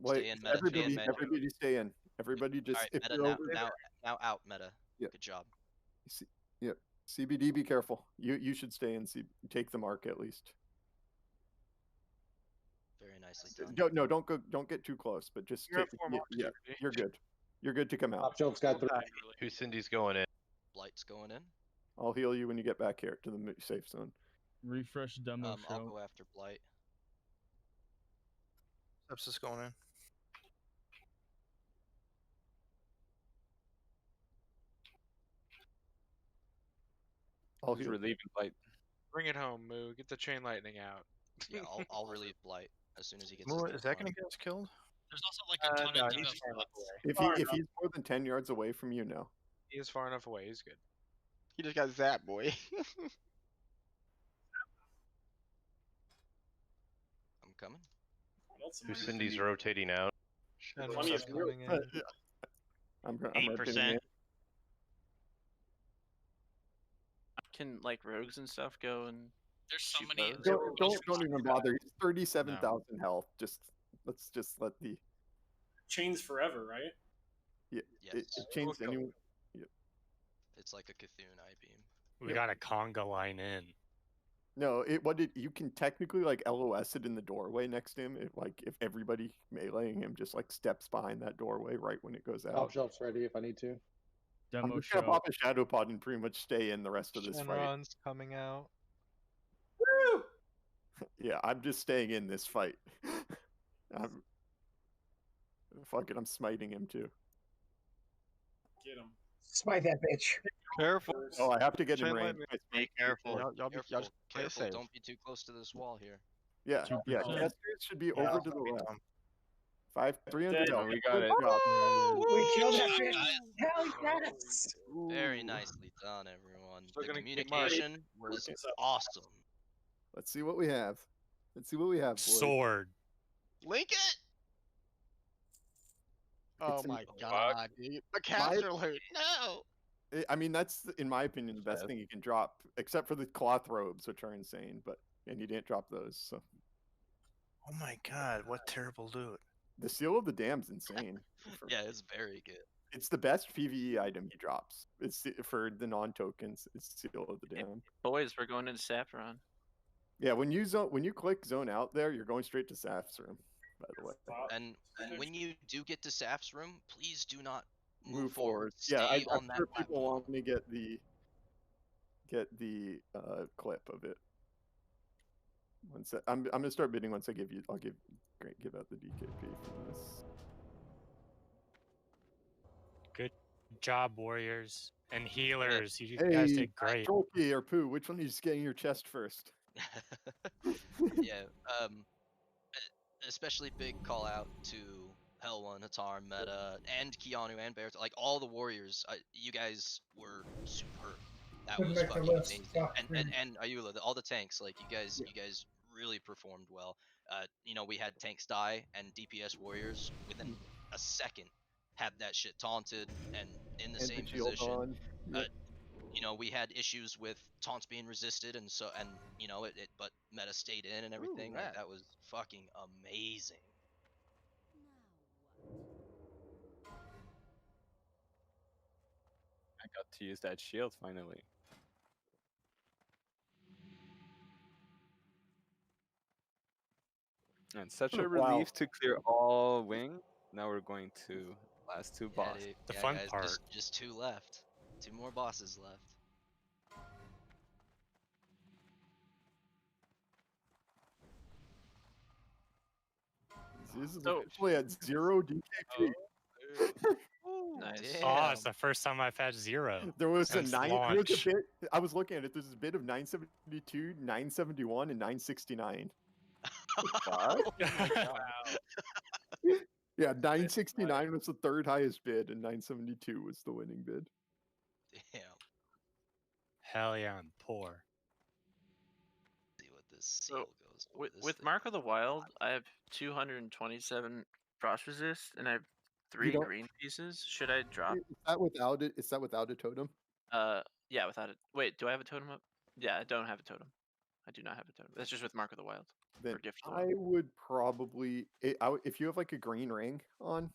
Wait, in, Meta, stay in, Meta. everybody stay in. Everybody just All right, if Meta you're now, over. now out, Meta. Yep. Good job. Yep. CBD, be careful. You should stay in. Take the mark at least. Very nicely done. Don't get too close, but just You're at take, 4 yeah, marks, yeah, CBD. you're good. You're good to come out. Top shelf's got 3. Who's Cindy's going in? Blight's going in. I'll heal you when you get back here to the safe zone. Refresh demo I'll show. go after Blight. Sepsis going in. I'll Who's heal. relieving Blight? Bring it home, Moo. Get the chain lightning out. Yeah, I'll relieve Blight as soon as he gets. Moo, his is that third going one. to get us killed? There's also like a ton No, of he's debuff far enough spots. away. If he's more than 10 yards away from you, no. He is far enough away. He's good. He just got zapped, boy. I'm coming. That's Who's amazing. Cindy's rotating out? Plenty of coming in. I'm rotating 8%. in. Can like rogues and stuff go and There's so shoot many. those? Don't even bother. He's 37,000 health. Let's just let the chains forever, right? yeah. Yes. It changed anyone. Yeah. It's like a Cthulhu eye beam. We got a conga line in. No, you can technically like LOS it in the doorway next to him. If everybody meleeing him just like steps behind that doorway right when it goes Top out. shelf's ready if I need to. I'm Demo just gonna show. pop a shadow pod and pretty much stay in the rest of this fight. Shenron's coming out. Woo! Yeah, I'm just staying in this fight. Fuck it, I'm smiting him too. Get him. Smite that bitch. Careful. Oh, I have to get in Shen, range. Be careful. Y'all be Careful, play it careful, safe. don't be too close to this wall here. Yeah, 2%. casters should be over to the left. Dead. 300 health. We got it. We killed that Shot, bitch. guys. Hell yes. Very nicely done, everyone. Still The gonna keep mine. communication was awesome. Let's see what we have. Boys. Sword. Link it! Oh It's my an- god, dude. The caster loot. No! I mean, that's in my opinion the best thing you can drop, except for the cloth robes, which are insane. And you didn't drop those, so Oh my god, what terrible loot. the seal of the dam's insane. Yeah, it's very good. It's the best PVE item he drops. It's for the non-tokens. It's seal of the dam. Boys, we're going into Saffron. Yeah, when you click zone out there, you're going straight to Saf's room. By the way, And when you do get to Saf's room, please do not move forward. Yeah, Stay I'm on that sure people platform. want me to get the clip of it. I'm gonna start bidding once I'll give out the DKP for this. Good job, warriors and healers. You Hey, guys did great. Tolkien or Pooh, which one are you just getting your chest first? Yeah, especially big call out to Hell1, Hatar, Meta, and Keanu and Bear. Like all the warriors, you guys were superb. That Couldn't was make the fucking list. amazing. Fuck And Ayula, all the tanks, like you guys really performed well. We had tanks die and DPS warriors within a second had that shit taunted and in the And same shield position. on. Yep. We had issues with taunts being resisted, and but Meta stayed in and everything. Like, that was fucking amazing. I got to use that shield finally. And such a Wow. relief to clear all wing. Now we're going to last two Yeah, bosses. dude. The Yeah, fun guys, part. just 2 left. 2 more bosses left. This is officially at 0 DKP. Nice. Oh, it's the first time I've had 0. There was a since 9. launch. There's a bit. I was looking at it. There's a bit of 972, 971, and 969. Yeah, 969 was the third highest bid, and 972 was the winning bid. Damn. Hell yeah, I'm poor. See what this seal goes for. With Mark of the Wild, I have 227 frost resist, and I have 3 don't- green pieces. Should I drop? Is that without it? Is that without a totem? Yeah, without it. Wait, do I have a totem up? Yeah, I don't have a totem. I do not have a totem. That's just with Mark of the Wild. Then Or Gift of the I Wild. would probably, if you have like a green ring on, do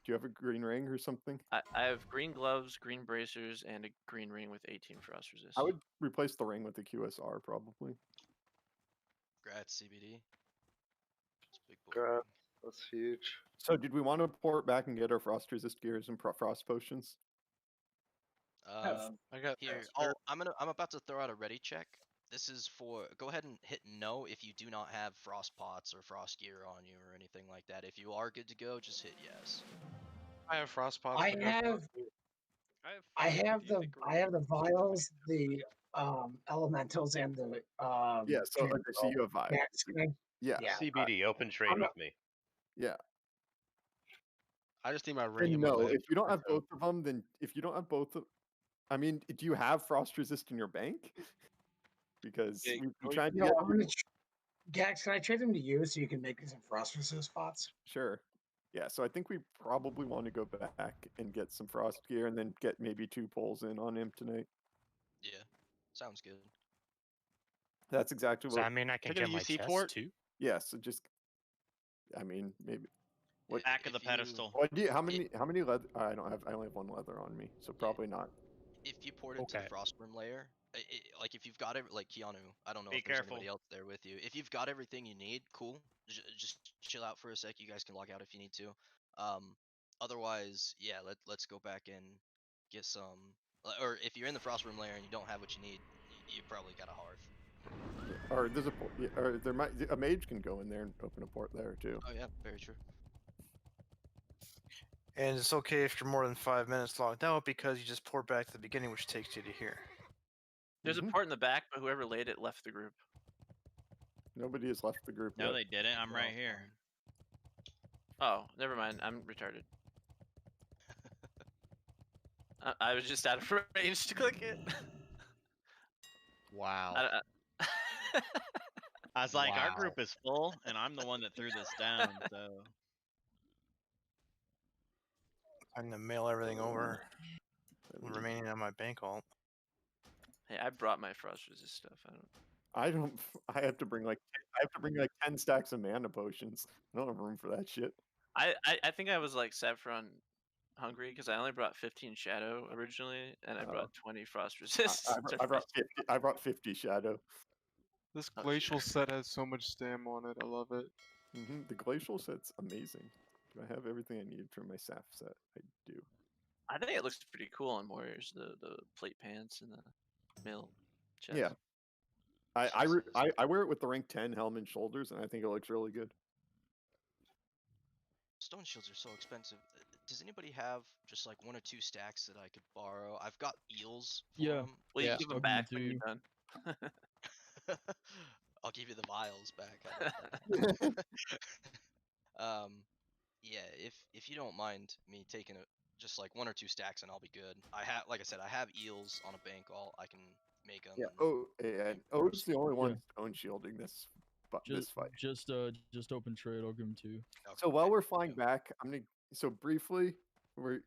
you have a green ring or something? I have green gloves, green bracers, and a green ring with 18 frost resist. I would replace the ring with the QSR probably. Congrats, CBD. It's big boy. Congrats. That's huge. So did we want to port back and get our frost resist gears and frost potions? I got Here. I'm about to throw out a ready check. This is for. Go ahead and hit no if you do not have frost pots or frost gear on you or anything like that. If you are good to go, just hit yes. I have frost pots. I have the vials, the elementals, and the Yeah, so you have vibes. Yeah. CBD, open trade with me. Yeah. I just need my ring. And in my no, leg. if you don't have both of them, then if you don't have both of, I mean, do you have frost resist in your bank? Because we tried to No, get. I'm gonna Gax, can I trade them to you so you can make some frost resist spots? Sure. Yeah, so I think we probably want to go back and get some frost gear and then get maybe 2 pulls in on him tonight. Yeah, sounds good. That's exactly Does what. that mean I can Look at get a my UC chest port. too? Yeah, so just. I mean, maybe. What? Back of the If you- pedestal. What do you? How many leather? I don't have. I only have 1 leather on me, so probably not. If you port into the Frostbrim layer, like if you've got it, like Keanu, I don't know Be if there's careful. anybody else there with you. If you've got everything you need, cool. Just chill out for a sec. You guys can log out if you need to. Otherwise, yeah, let's go back and get some. Or if you're in the Frostbrim layer and you don't have what you need, you probably got a hearth. Or there's a port. Or there might a mage can go in there and open a port there too. Oh yeah, very true. And it's okay if you're more than 5 minutes logged out because you just port back to the beginning, which takes you to here. There's a port in the back, but whoever laid it left the group. Nobody has left the group No, yet. they didn't. I'm right here. Oh, never mind. I'm retarded. I was just out of range to click it. Wow. I was like, our Wow. group is full, and I'm the one that threw this down. So I'm gonna mail everything over, remaining on my bank alt. Hey, I brought my frost resist stuff. I don't. I have to bring like 10 stacks of mana potions. I don't have room for that shit. I think I was like Saffron hungry because I only brought 15 shadow originally, and I brought 20 frost resist. I brought 50 shadow. This glacial set has so much stam on it. I love it. The glacial set's amazing. Do I have everything I need for my Saf set? I do. I think it looks pretty cool on warriors. The plate pants and the mill chest. Yeah. I wear it with the rank 10 helm and shoulders, and I think it looks really good. Stone shields are so expensive. Does anybody have just like 1 or 2 stacks that I could borrow? I've got eels. For Yeah. them. Well, you Yeah. give them I'll give back them when to you're you. done. I'll give you the vials back. Yeah, if you don't mind me taking just like 1 or 2 stacks, and I'll be good. Like I said, I have eels on a bank alt. I can make them. Yeah. Oh, and O's the only one stone shielding this fight. Just open trade. I'll give him 2. So while we're flying back, so briefly,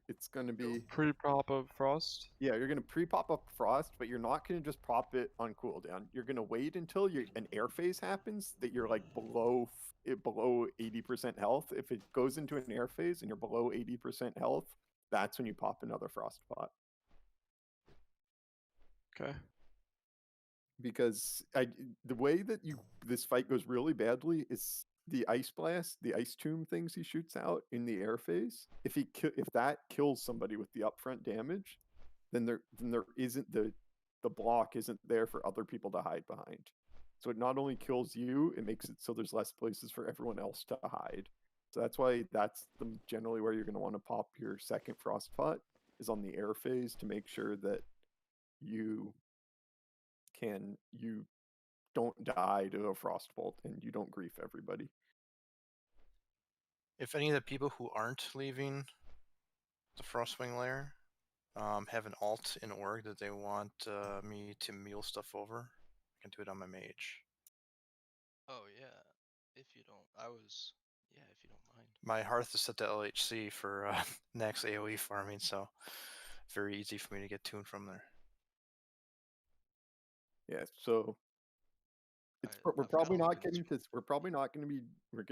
it's gonna be Pre-prop of frost. Yeah, you're gonna pre-pop up frost, but you're not gonna just pop it on cooldown. You're gonna wait until an air phase happens that you're like below 80% health. If it goes into an air phase and you're below 80% health, that's when you pop another frost pot. Okay. Because the way that this fight goes really badly is the ice blast, the ice tomb things he shoots out in the air phase. If that kills somebody with the upfront damage, then there isn't the block isn't there for other people to hide behind. So it not only kills you, it makes it so there's less places for everyone else to hide. So that's why generally where you're going to want to pop your second frost pot is on the air phase to make sure that you don't die to a frost bolt and you don't grief everybody. If any of the people who aren't leaving the Frostwing layer have an alt in org that they want me to mule stuff over, I can do it on my mage. Oh yeah, if you don't mind. My hearth is set to LHC for Naxx AoE farming, so very easy for me to get to and from there. Yeah, so we're probably not going to be we're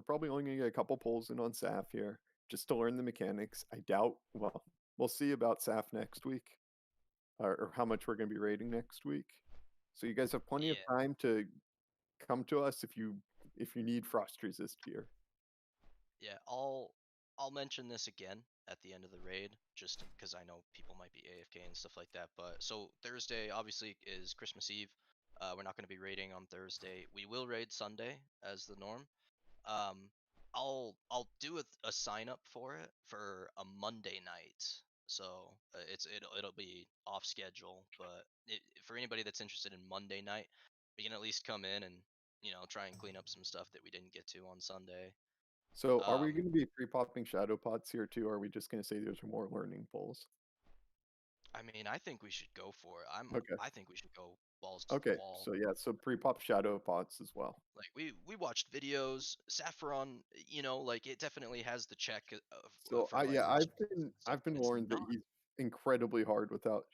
probably only going to get a couple pulls in on Saf here just to learn the mechanics. I doubt, well, we'll see about Saf next week or how much we're going to be raiding next week. So you guys have plenty of time to come to us if you need frost resist gear. Yeah, I'll mention this again at the end of the raid, just because I know people might be AFK and stuff like that. But so Thursday obviously is Christmas Eve. We're not going to be raiding on Thursday. We will raid Sunday as the norm. I'll do a sign up for it for a Monday night. So it'll be off schedule, but for anybody that's interested in Monday night, we can at least come in and try and clean up some stuff that we didn't get to on Sunday. So are we going to be pre-popping shadow pots here too, or are we just going to say there's more learning pulls? I mean, I think we should go for it. I think we should go balls to Okay, the wall. so yeah, so pre-pop shadow pots as well. Like we watched videos. Saffron, like it definitely has the check So for like yeah, matching I've been it's warned that not. he's incredibly hard without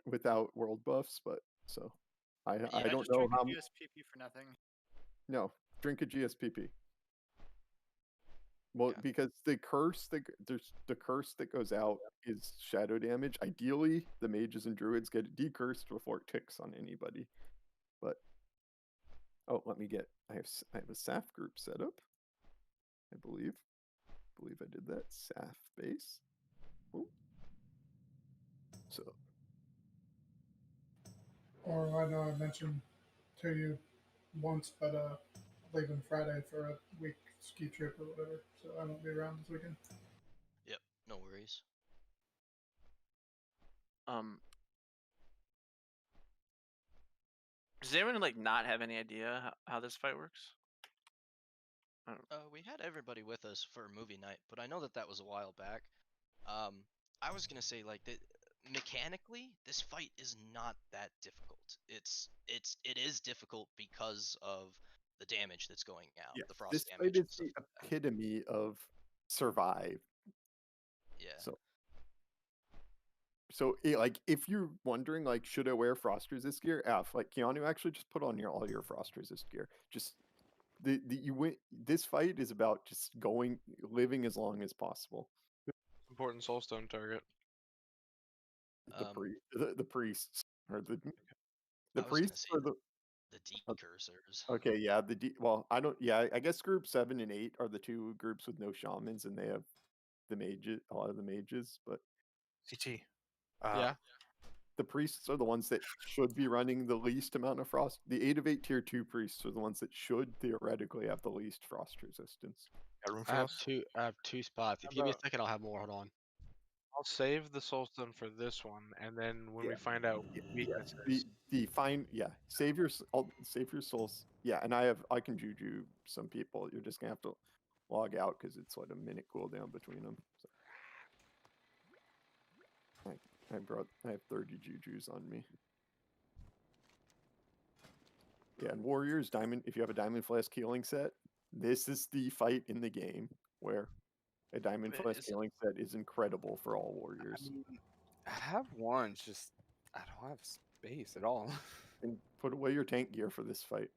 without world buffs, but so I Yeah, don't just know drink how. a GSPP for nothing. No, drink a GSPP. Well, because there's the curse that goes out is shadow damage. Ideally, the mages and druids get it decursed before it ticks on anybody. But let me get. I have a SAF group set up. I believe I did that SAF base. Ooh. So Or I know I mentioned to you once, but leaving Friday for a week ski trip or whatever, so I won't be around this weekend. Yep, no worries. Does anyone like not have any idea how this fight works? We had everybody with us for movie night, but I know that was a while back. I was gonna say like that mechanically, this fight is not that difficult. It is difficult because of the damage that's going out, yeah, the frost this damage. fight is the epitome of survive. Yeah. So like if you're wondering like should I wear frost resist gear? Like Keanu, actually just put on all your frost resist gear. Just you win. This fight is about just living as long as possible. Important soulstone target. The priests or the I was priests gonna or say the decursors. Okay, yeah, well, I don't. Yeah, I guess group 7 and 8 are the two groups with no shamans, and they have the mages, a lot of the mages, but CT. Yeah. The priests are the ones that should be running the least amount of frost. The 8 of 8 tier 2 priests are the ones that should theoretically have the least frost resistance. Got room for I have those? I have two spots. If you give me a second, I'll have more. Hold on. I'll save the soulstone for this one, and then when we find out weaknesses, Save your souls. Yeah, and I can juju some people. You're just gonna have to log out because it's like a minute cooldown between them. So. I have 30 jujus on me. Yeah, and warriors diamond. If you have a diamond flask healing set, this is the fight in the game where a diamond flask healing set is incredible for all warriors. I have one, it's just I don't have space at all. And put away your tank gear for this fight.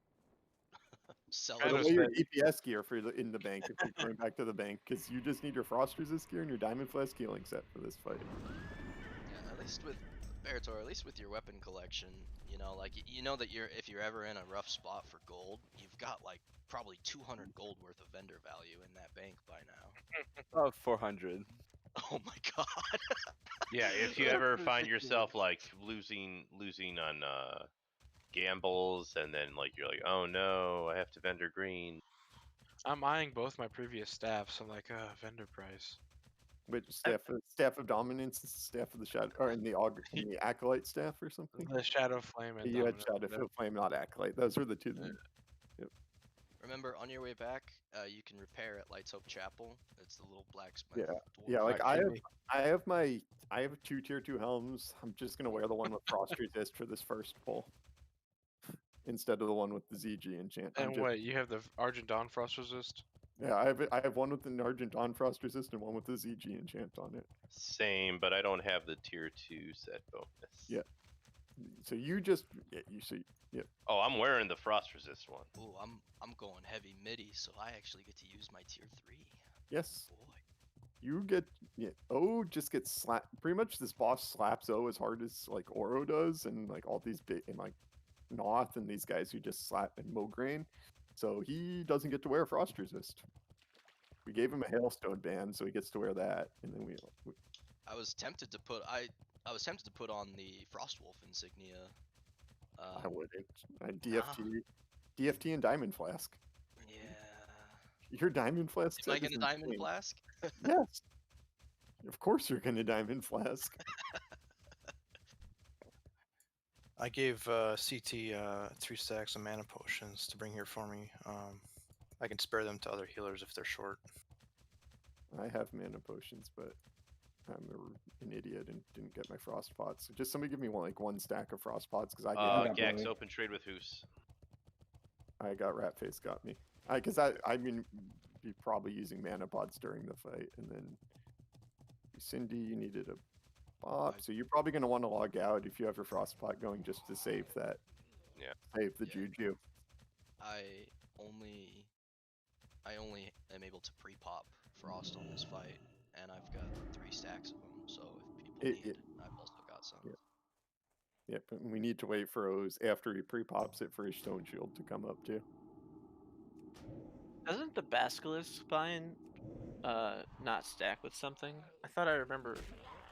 Sell Put away your DPS gear in the bank if you're going back to the bank, because you just need your frost resist gear and your diamond flask healing set for this fight. Yeah, at least with Barator, at least with your weapon collection, like that if you're ever in a rough spot for gold, you've got like probably 200 gold worth of vendor value in that bank by now. Oh, 400. Oh my god. Yeah, if you ever find yourself like losing on gambles, and then like you're like, oh no, I have to vendor green. I'm eyeing both my previous staffs. I'm like, vendor price. Which staff of dominance, staff of the shadow, or in the acolyte staff or something. The shadow flame and you had shadow flame, not acolyte. Those were the two. Yep. Remember, on your way back, you can repair at Lights Hope Chapel. It's the little blacksmith. Yeah. Like I have 2 tier 2 helms. I'm just gonna wear the one with frost resist for this first pull, instead of the one with the ZG enchant. And wait, you have the Argent Dawn frost resist? Yeah, I have one with an Argent Dawn frost resist and one with the ZG enchant on it. Same, but I don't have the tier 2 set bonus. Yeah. So you just yeah. Oh, I'm wearing the frost resist one. Ooh, I'm going heavy midi, so I actually get to use my tier 3. Yes. Boy. You get O just gets slapped. Pretty much this boss slaps O as hard as like Oro does, and like all these big and like Noth and these guys who just slap and Mograine. So he doesn't get to wear frost resist. We gave him a hailstone band, so he gets to wear that, and then we I was tempted to put on the Frostwolf insignia. I wouldn't. DFT and Diamond Flask. Yeah. Your Diamond Flask. Am I gonna Diamond Flask? Yes. Of course you're gonna Diamond Flask. I gave CT 3 stacks of mana potions to bring here for me. I can spare them to other healers if they're short. I have mana potions, but an idiot and didn't get my frost pots. So just somebody give me one stack of frost pots because I Gax open trade with Hoos. I got Ratface got me. Because I mean, be probably using mana pots during the fight, and then Cindy, you needed a pop, so you're probably going to want to log out if you have your frost pot going just to save that. Yeah. Save the juju. I only am able to pre-pop frost on this fight, and I've got 3 stacks of them. So if people need, I've also got some. Yeah. Yeah, but we need to wait for O's after he pre-pops it for his stone shield to come up too. Doesn't the Basilisk Spine not stack with something? I thought I remember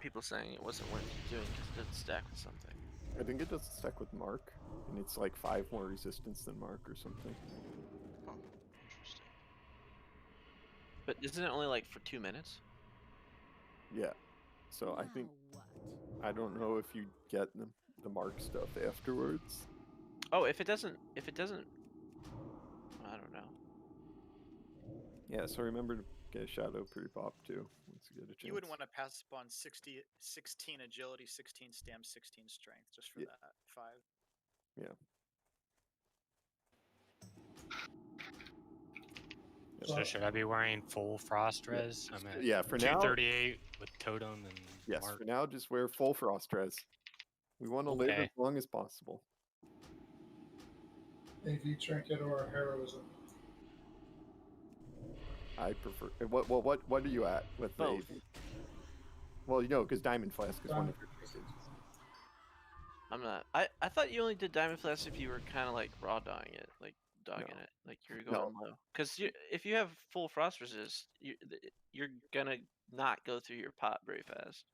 people saying it wasn't worth doing because it didn't stack with something. I think it doesn't stack with Mark, and it's like 5 more resistance than Mark or something. Huh. Interesting. But isn't it only like for 2 minutes? Yeah. So I think I don't know if you get the Mark stuff afterwards. Oh, if it doesn't, I don't know. Yeah, so remember to get a shadow pre-pop too once you get a chance. You wouldn't want to pass upon 16 agility, 16 stam, 16 strength just for that 5. Yeah. So should I be wearing full frost res? I'm at Yeah, for now. 238 with totem and Yes, mark. for now just wear full frost res. We want to live as long as possible. AV trinket or heroism. I prefer. What are you at with the AV? Well, you know, because Diamond Flask is one of your trinkets. I'm not. I thought you only did Diamond Flask if you were kind of like raw dogging it, like dogging it, like you're going low. Because if you have full frost resist, you're gonna not go through your pot very fast.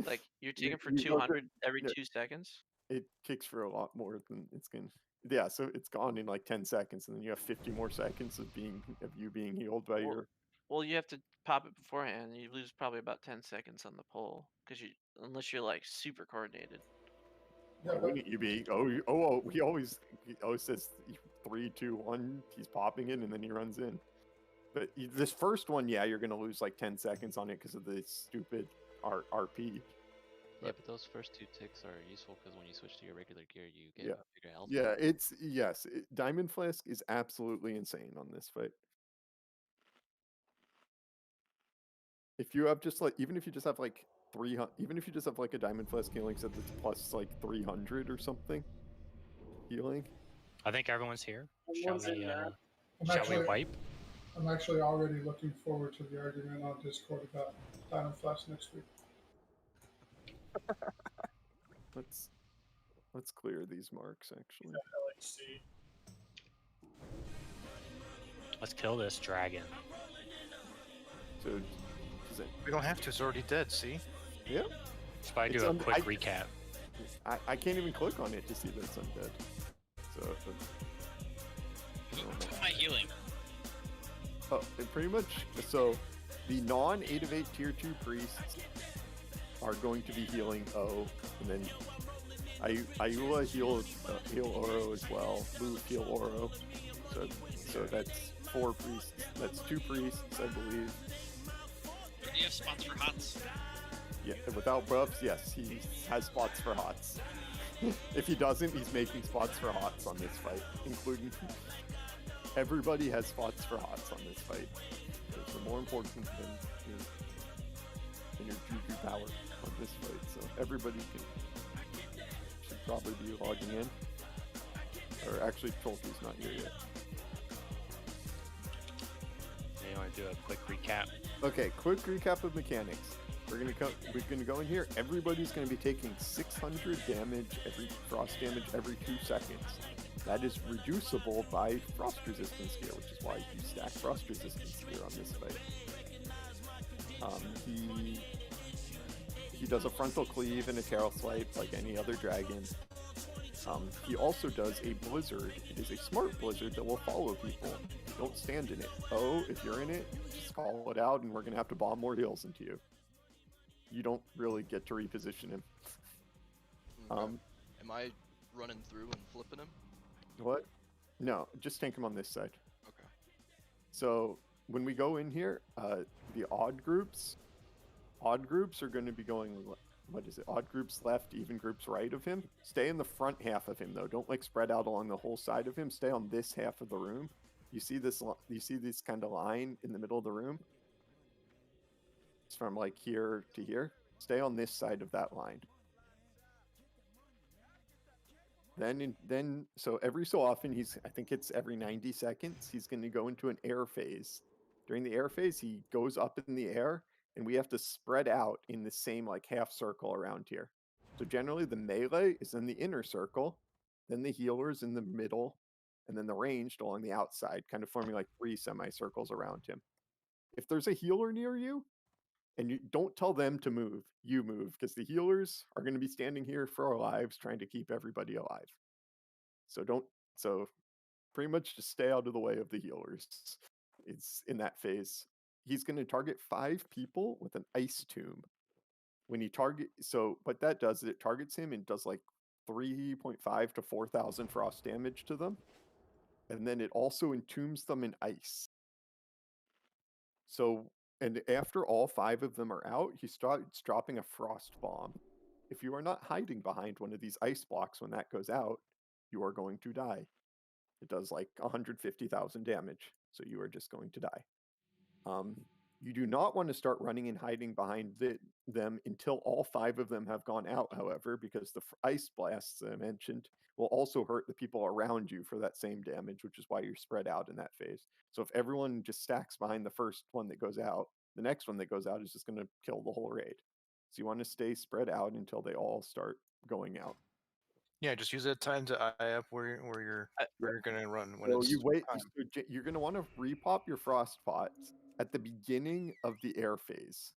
Like you're taking for 200 every 2 seconds. It kicks for a lot more than it's gonna. Yeah, so it's gone in like 10 seconds, and then you have 50 more seconds of you being healed by your. Well, you have to pop it beforehand. You lose probably about 10 seconds on the pull because unless you're like super coordinated. Why wouldn't you be? He always says 3, 2, 1. He's popping it, and then he runs in. But this first one, yeah, you're gonna lose like 10 seconds on it because of the stupid RP. Yeah, but those first 2 ticks are useful because when you switch to your regular gear, you get bigger health. Yeah, Diamond Flask is absolutely insane on this fight. If you have just like, even if you just have like 300, even if you just have like a Diamond Flask healing set that's plus like 300 or something healing. I think everyone's here. Shall I'm we wipe? I'm actually already looking forward to the argument on Discord about Diamond Flask next week. Let's clear these marks actually. Let's kill this dragon. So we don't have to. It's already dead. See? Yeah. Let's probably do a quick recap. I can't even click on it to see that it's undead. So. Who am I healing? Oh, pretty much. So, the non-8 of 8 tier 2 priests are going to be healing O, and then Ayula heal Oro as well. Lu heal Oro. So that's 4 priests. That's 2 priests, I believe. Do you have spots for hots? Yeah, without buffs, yes, he has spots for hots. If he doesn't, he's making spots for hots on this fight, including everybody has spots for hots on this fight. Those are more important than your juju power on this fight. So everybody should probably be logging in. Or actually, Tolkien's not here yet. You want to do a quick recap? Okay, quick recap of mechanics. We're gonna go in here. Everybody's gonna be taking 600 frost damage every 2 seconds. That is reducible by frost resistance gear, which is why you stack frost resistance gear on this fight. He does a frontal cleave and a terror swipe like any other dragon. He also does a blizzard. It is a smart blizzard that will follow people. Don't stand in it. Oh, if you're in it, just call it out, and we're gonna have to bomb more heals into you. You don't really get to reposition him. Am I running through and flipping him? What? No, just tank him on this side. Okay. So when we go in here, the odd groups, odd groups are going to be going. What is it? Odd groups left, even groups right of him. Stay in the front half of him though. Don't like spread out along the whole side of him. Stay on this half of the room. You see this? You see this kind of line in the middle of the room? It's from like here to here. Stay on this side of that line. Then so every so often I think it's every 90 seconds he's going to go into an air phase. During the air phase he goes up in the air and we have to spread out in the same like half circle around here. So generally the melee is in the inner circle, then the healers in the middle, and then the ranged along the outside, kind of forming like 3 semicircles around him. If there's a healer near you, and you don't tell them to move, you move, because the healers are going to be standing here for our lives trying to keep everybody alive. So pretty much just stay out of the way of the healers. It's in that phase. He's going to target 5 people with an ice tomb. When he so what that does is it targets him and does like 3.5 to 4,000 frost damage to them. And then it also entombs them in ice. So, and after all 5 of them are out, he starts dropping a frost bomb. If you are not hiding behind one of these ice blocks when that goes out, you are going to die. It does like 150,000 damage, so you are just going to die. You do not want to start running and hiding behind them until all 5 of them have gone out, however, because the ice blasts I mentioned will also hurt the people around you for that same damage, which is why you're spread out in that phase. So if everyone just stacks behind the first one that goes out, the next one that goes out is just going to kill the whole raid. So you want to stay spread out until they all start going out. Yeah, just use that time to eye up where you're gonna run when So it's you wait. time. So you're going to want to repop your frost pots at the beginning of the air phase,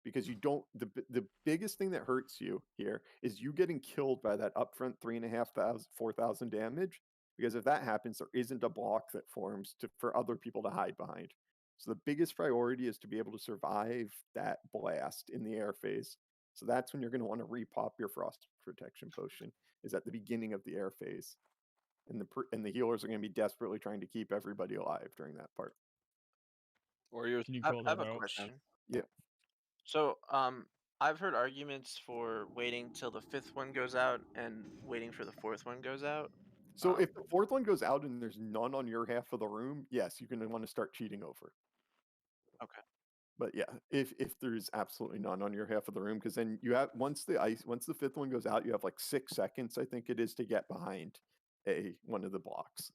because you don't. The biggest thing that hurts you here is you getting killed by that upfront 3,500, 4,000 damage. Because if that happens, there isn't a block that forms for other people to hide behind. So the biggest priority is to be able to survive that blast in the air phase. So that's when you're going to want to repop your frost protection potion, is at the beginning of the air phase. And the healers are going to be desperately trying to keep everybody alive during that part. Warriors. Can you I call have that a out? question. Yeah. So, I've heard arguments for waiting till the 5th one goes out and waiting for the 4th one goes out. So if the 4th one goes out and there's none on your half of the room, yes, you're going to want to start cheating over. Okay. But yeah, if there's absolutely none on your half of the room, because then you have once the 5th one goes out, you have like 6 seconds, I think it is, to get behind one of the blocks.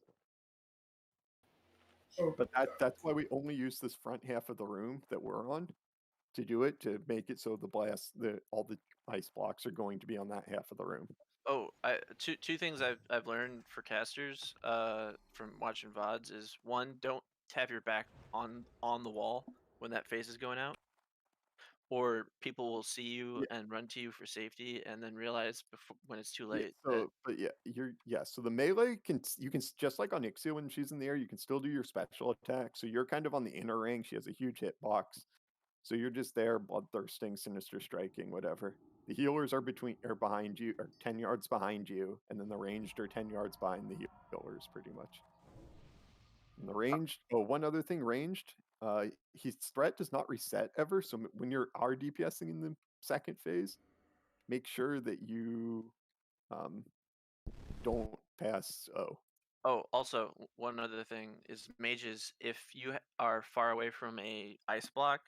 But that's why we only use this front half of the room that we're on to do it, to make it so all the ice blocks are going to be on that half of the room. Oh, two things I've learned for casters from watching VODs is, one, don't have your back on the wall when that phase is going out, or people will see you and run to you for safety and then realize when it's too late. So the melee you can just like on Ixia when she's in the air, you can still do your special attack. So you're kind of on the inner ring. She has a huge hitbox. So you're just there, bloodthirsting, sinister striking, whatever. The healers are behind you, or 10 yards behind you, and then the ranged are 10 yards behind the healers, pretty much. And the ranged, one other thing, ranged, his threat does not reset ever. So when you're DPSing in the 2nd phase, make sure that you don't pass O. Oh, also, one other thing is mages, if you are far away from a ice block,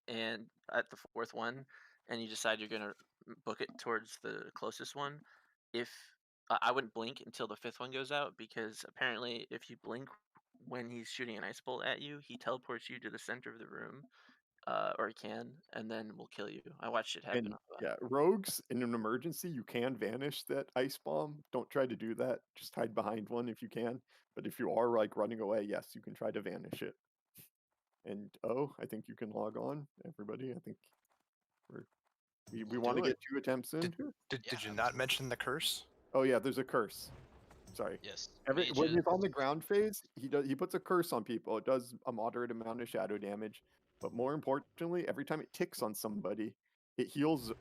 and at the 4th one, and you decide you're gonna book it towards the closest one, I wouldn't blink until the 5th one goes out, because apparently if you blink when he's shooting an ice bolt at you, he teleports you to the center of the room, or he can, and then will kill you. I watched it happen. And yeah, rogues in an emergency, you can vanish that ice bomb. Don't try to do that. Just hide behind one if you can. But if you are like running away, yes, you can try to vanish it. And I think you can log on, everybody. I think we want to get 2 attempts in. Did you not mention the curse? Oh yeah, there's a curse. Sorry. Yes. When he's on the ground phase, he puts a curse on people. It does a moderate amount of shadow damage, but more importantly, every time it ticks on somebody, it heals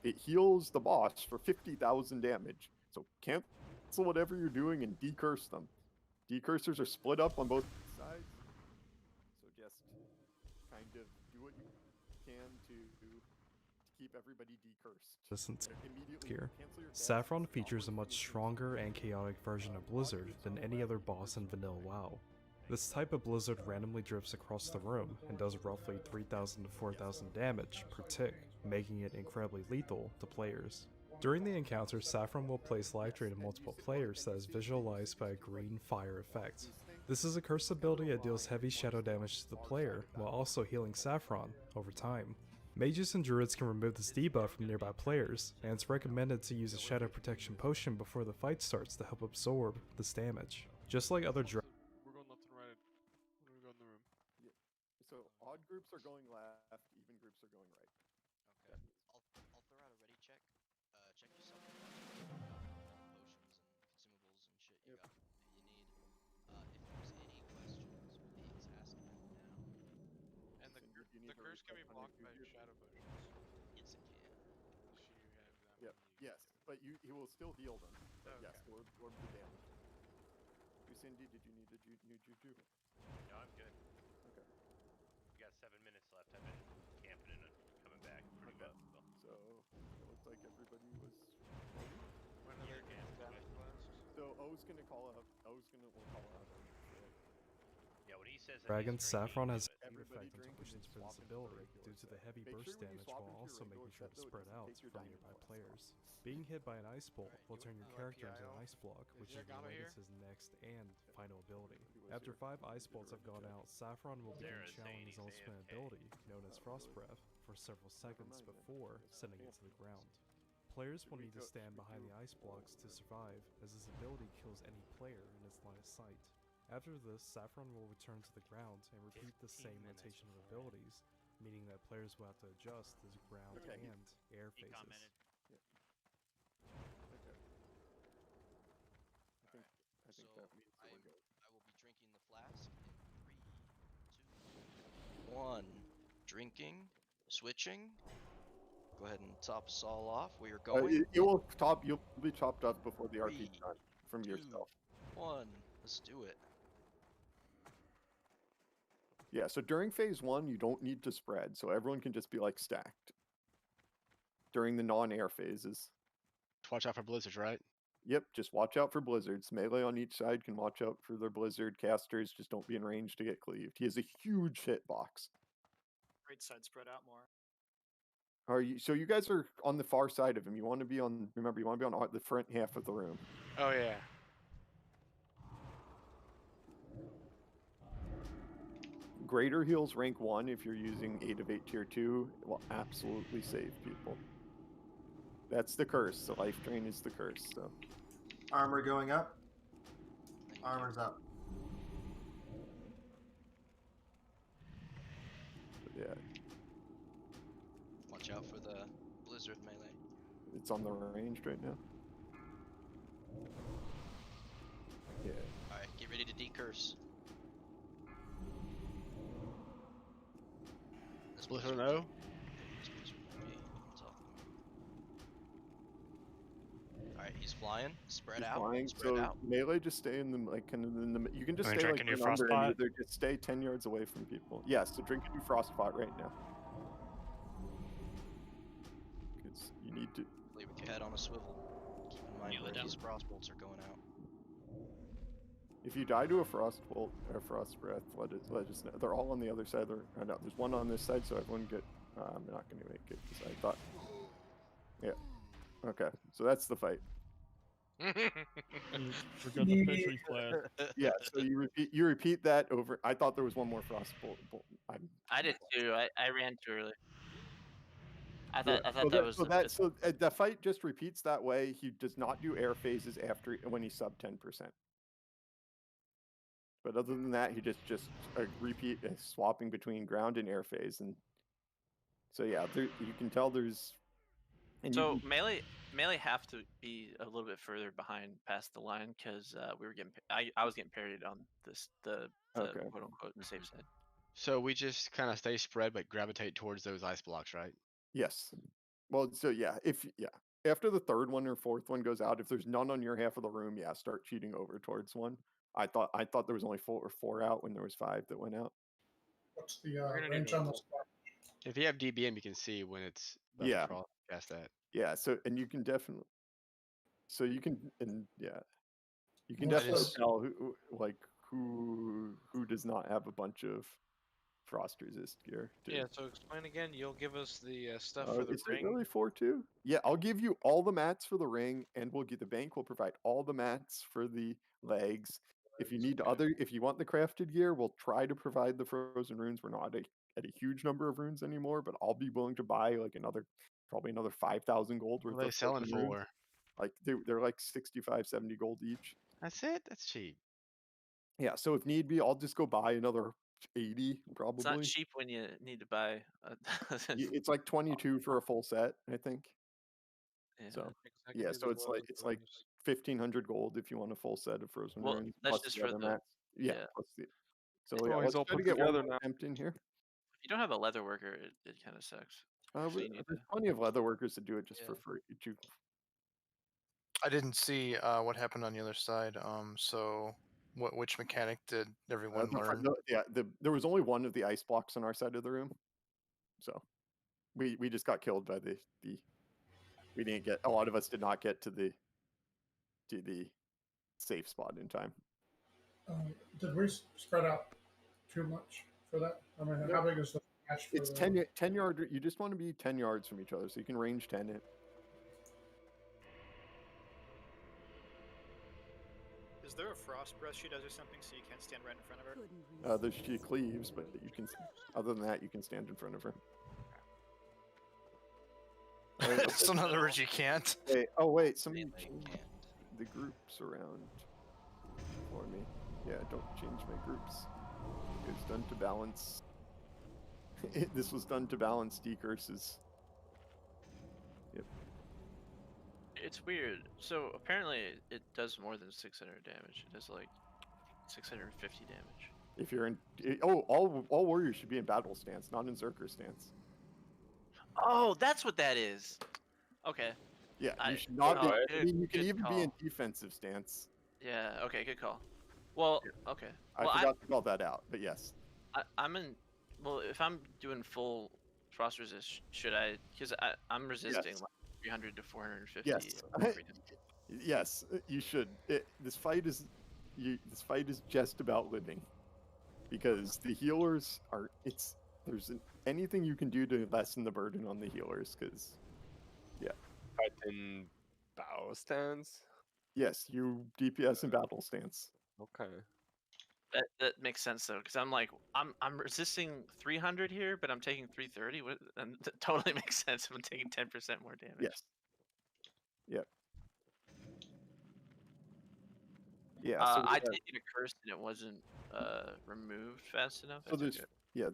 the boss for 50,000 damage. So cancel whatever you're doing and decurse them. Decursors are split up on both sides. So just kind of do what you can to keep everybody decursed. Distance Immediately gear. cancel your Saffron cast, features a much stronger and chaotic version of Blizzard than any other boss in vanilla WoW. This type of Blizzard randomly drifts across the room and does roughly 3,000 to 4,000 damage per tick, making it incredibly lethal to players. During the encounter, Saffron will place life drain to multiple players that is visualized by a green fire effect. This is a cursed ability that deals heavy shadow damage to the player, while also healing Saffron over time. Mages and druids can remove this debuff from nearby players, and it's recommended to use a shadow protection potion before the fight starts to help absorb this damage. Just like other We're going left and right. We're gonna go in the room. Yeah. So odd groups are going left, even groups are going right. Okay. I'll throw out a ready check. Check yourself. Potions and consumables and shit you got that you need. If there's any questions, please ask them now. And the curse can be blocked by shadow potions. Yes, it can. So you have that Yep. Yes, but he will still heal them. But yes, Okay. or the damage. Cindy, did you need new juju? No, I'm good. Okay. We got 7 minutes left. I've been camping and coming back pretty well. So it looks like everybody was. When are their games damage last? So O's gonna call out. We'll call out. Yeah, when he says that Dragon he's Saffron has drinking, a effect on potions for this ability due to the heavy burst damage while also making sure to spread out from nearby players. Being hit by an ice bolt will turn your character into an ice block, which is related to his next and final ability. After 5 ice bolts have gone out, Saffron will begin channeling his ultimate ability, known as Frost Breath, for several seconds before sending it to the ground. Players will need to stand behind the ice blocks to survive, as his ability kills any player in its line of sight. After this, Saffron will return to the ground and repeat the same rotation of abilities, meaning that players will have to adjust his ground and air phases. Okay. I think that means that we're good. I will be drinking the flask in 3, 2, 1. Drinking, switching. Go ahead and top us all off. We are going. You'll be chopped up before the RP done from yourself. 1. Let's do it. Yeah, so during phase 1, you don't need to spread, so everyone can just be like stacked. During the non-air phases. Watch out for blizzards, right? Yep, just watch out for blizzards. Melee on each side can watch out for their blizzard. Casters just don't be in range to get cleaved. He has a huge hitbox. Right side spread out more. So you guys are on the far side of him. You want to be on. Remember, you want to be on the front half of the room. Oh yeah. Greater heals rank 1 if you're using 8 of 8 tier 2. It will absolutely save people. That's the curse. The life drain is the curse. So. Armor going up. Armor's up. Yeah. Watch out for the blizzard melee. It's on the range right now. Yeah. Alright, get ready to decurse. This Blizzard no? Alright, he's flying. Spread He's out. flying, Spread so out. melee just stay in the kind of in the. You can just Am I stay like drinking your your number and frostbot? either just stay 10 yards away from people. Yes, so drink a new frostbot right now. Because you need to. Play with your head on a swivel. Keep in mind where these frost bolts are going out. If you die to a frost bolt or frost breath, let us know. They're all on the other side. No, there's one on this side, so everyone get. I'm not going to make it because I thought. Yeah. Okay, so that's the fight. Forgot the Petri flask. Yeah, so you repeat that over. I thought there was one more frost bolt. I did too. I ran too early. I thought so that was the fight just repeats that way. He does not do air phases after when he's sub 10%. But other than that, he just repeat swapping between ground and air phase, and so yeah, you can tell there's. And so melee have to be a little bit further behind past the line because we were getting. I was getting parried on the quote unquote safe side. So we just kind of stay spread but gravitate towards those ice blocks, right? Yes. Well, so yeah, after the third one or fourth one goes out, if there's none on your half of the room, yeah, start cheating over towards one. I thought there was only four out when there was 5 that went out. What's the range on the spark? If you have DBM, you can see when it's about Yeah. to frost cast that. Yeah. So and you can definitely. So you can and yeah, you can Well, definitely so- tell who does not have a bunch of frost resist gear. Yeah, so explain again. You'll give us the stuff Oh, for the is ring. it really 4-2? Yeah, I'll give you all the mats for the ring, and we'll get the bank will provide all the mats for the legs. If you need if you want the crafted gear, we'll try to provide the frozen runes. We're not at a huge number of runes anymore, but I'll be willing to buy like probably another 5,000 gold worth What are they of selling frozen runes. for? Like they're like 65, 70 gold each. That's it. That's cheap. Yeah, so if need be, I'll just go buy another 80 probably. It's not cheap when you need to buy. It's like 22 for a full set, I think. Yeah. So yeah, so it's like 1,500 gold if you want a full set of frozen Well, runes that's plus just the for other the mats. Yeah, yeah. plus the. So Oh, yeah, he's let's all try to put get one together more now. attempt in here. If you don't have a leather worker, it kind of sucks. So you need There's to- plenty of leather workers to do it just for Yeah. free. I didn't see what happened on the other side. So which mechanic did everyone learn? There was only one of the ice blocks on our side of the room, so we just got killed by the. We didn't get a lot of us did not get to the safe spot in time. Did we spread out too much for that? I mean, how big is the match for It's the... 10 yard. You just want to be 10 yards from each other, so you can range 10 it. Is there a frost breath she does or something so you can't stand right in front of her? She cleaves, but you can. Other than that, you can stand in front of her. So in other words, you can't. Wait, somebody changed the groups around for me. Yeah, don't change my groups. It was done to balance. This was done to balance decurses. Yep. It's weird. So apparently it does more than 600 damage. It does like 650 damage. If you're in, all warriors should be in battle stance, not in Zerker stance. Oh, that's what that is. Okay. Yeah, you should not be. I mean, you can even be in call. defensive stance. Yeah. Okay. Good call. Well. Okay. Well, I forgot to call that out, but yes. I'm in. Well, if I'm doing full frost resist, should I? Because I'm resisting like 300 to 450. Yes. Yes, you should. This fight is just about living, because the healers are. Anything you can do to lessen the burden on the healers, because Fight in battle stance. Yes, you DPS in battle stance. Okay. That makes sense though, because I'm like I'm resisting 300 here, but I'm taking 330. And that totally makes sense if I'm taking 10% more damage. Yes. Yep. Yeah. So I did get a curse and it wasn't removed fast enough.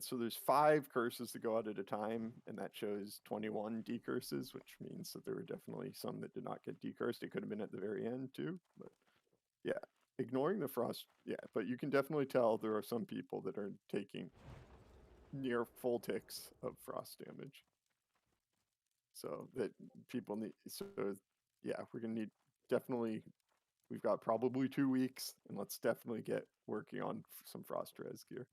So there's 5 curses that go out at a time, and that shows 21 decurses, which means that there were definitely some that did not get decursed. It could have been at the very end too, but yeah, ignoring the frost. Yeah, but you can definitely tell there are some people that are taking near full ticks of frost damage. So that people need. So yeah, we're gonna need definitely. We've got probably 2 weeks, and let's definitely get working on some frost res gear.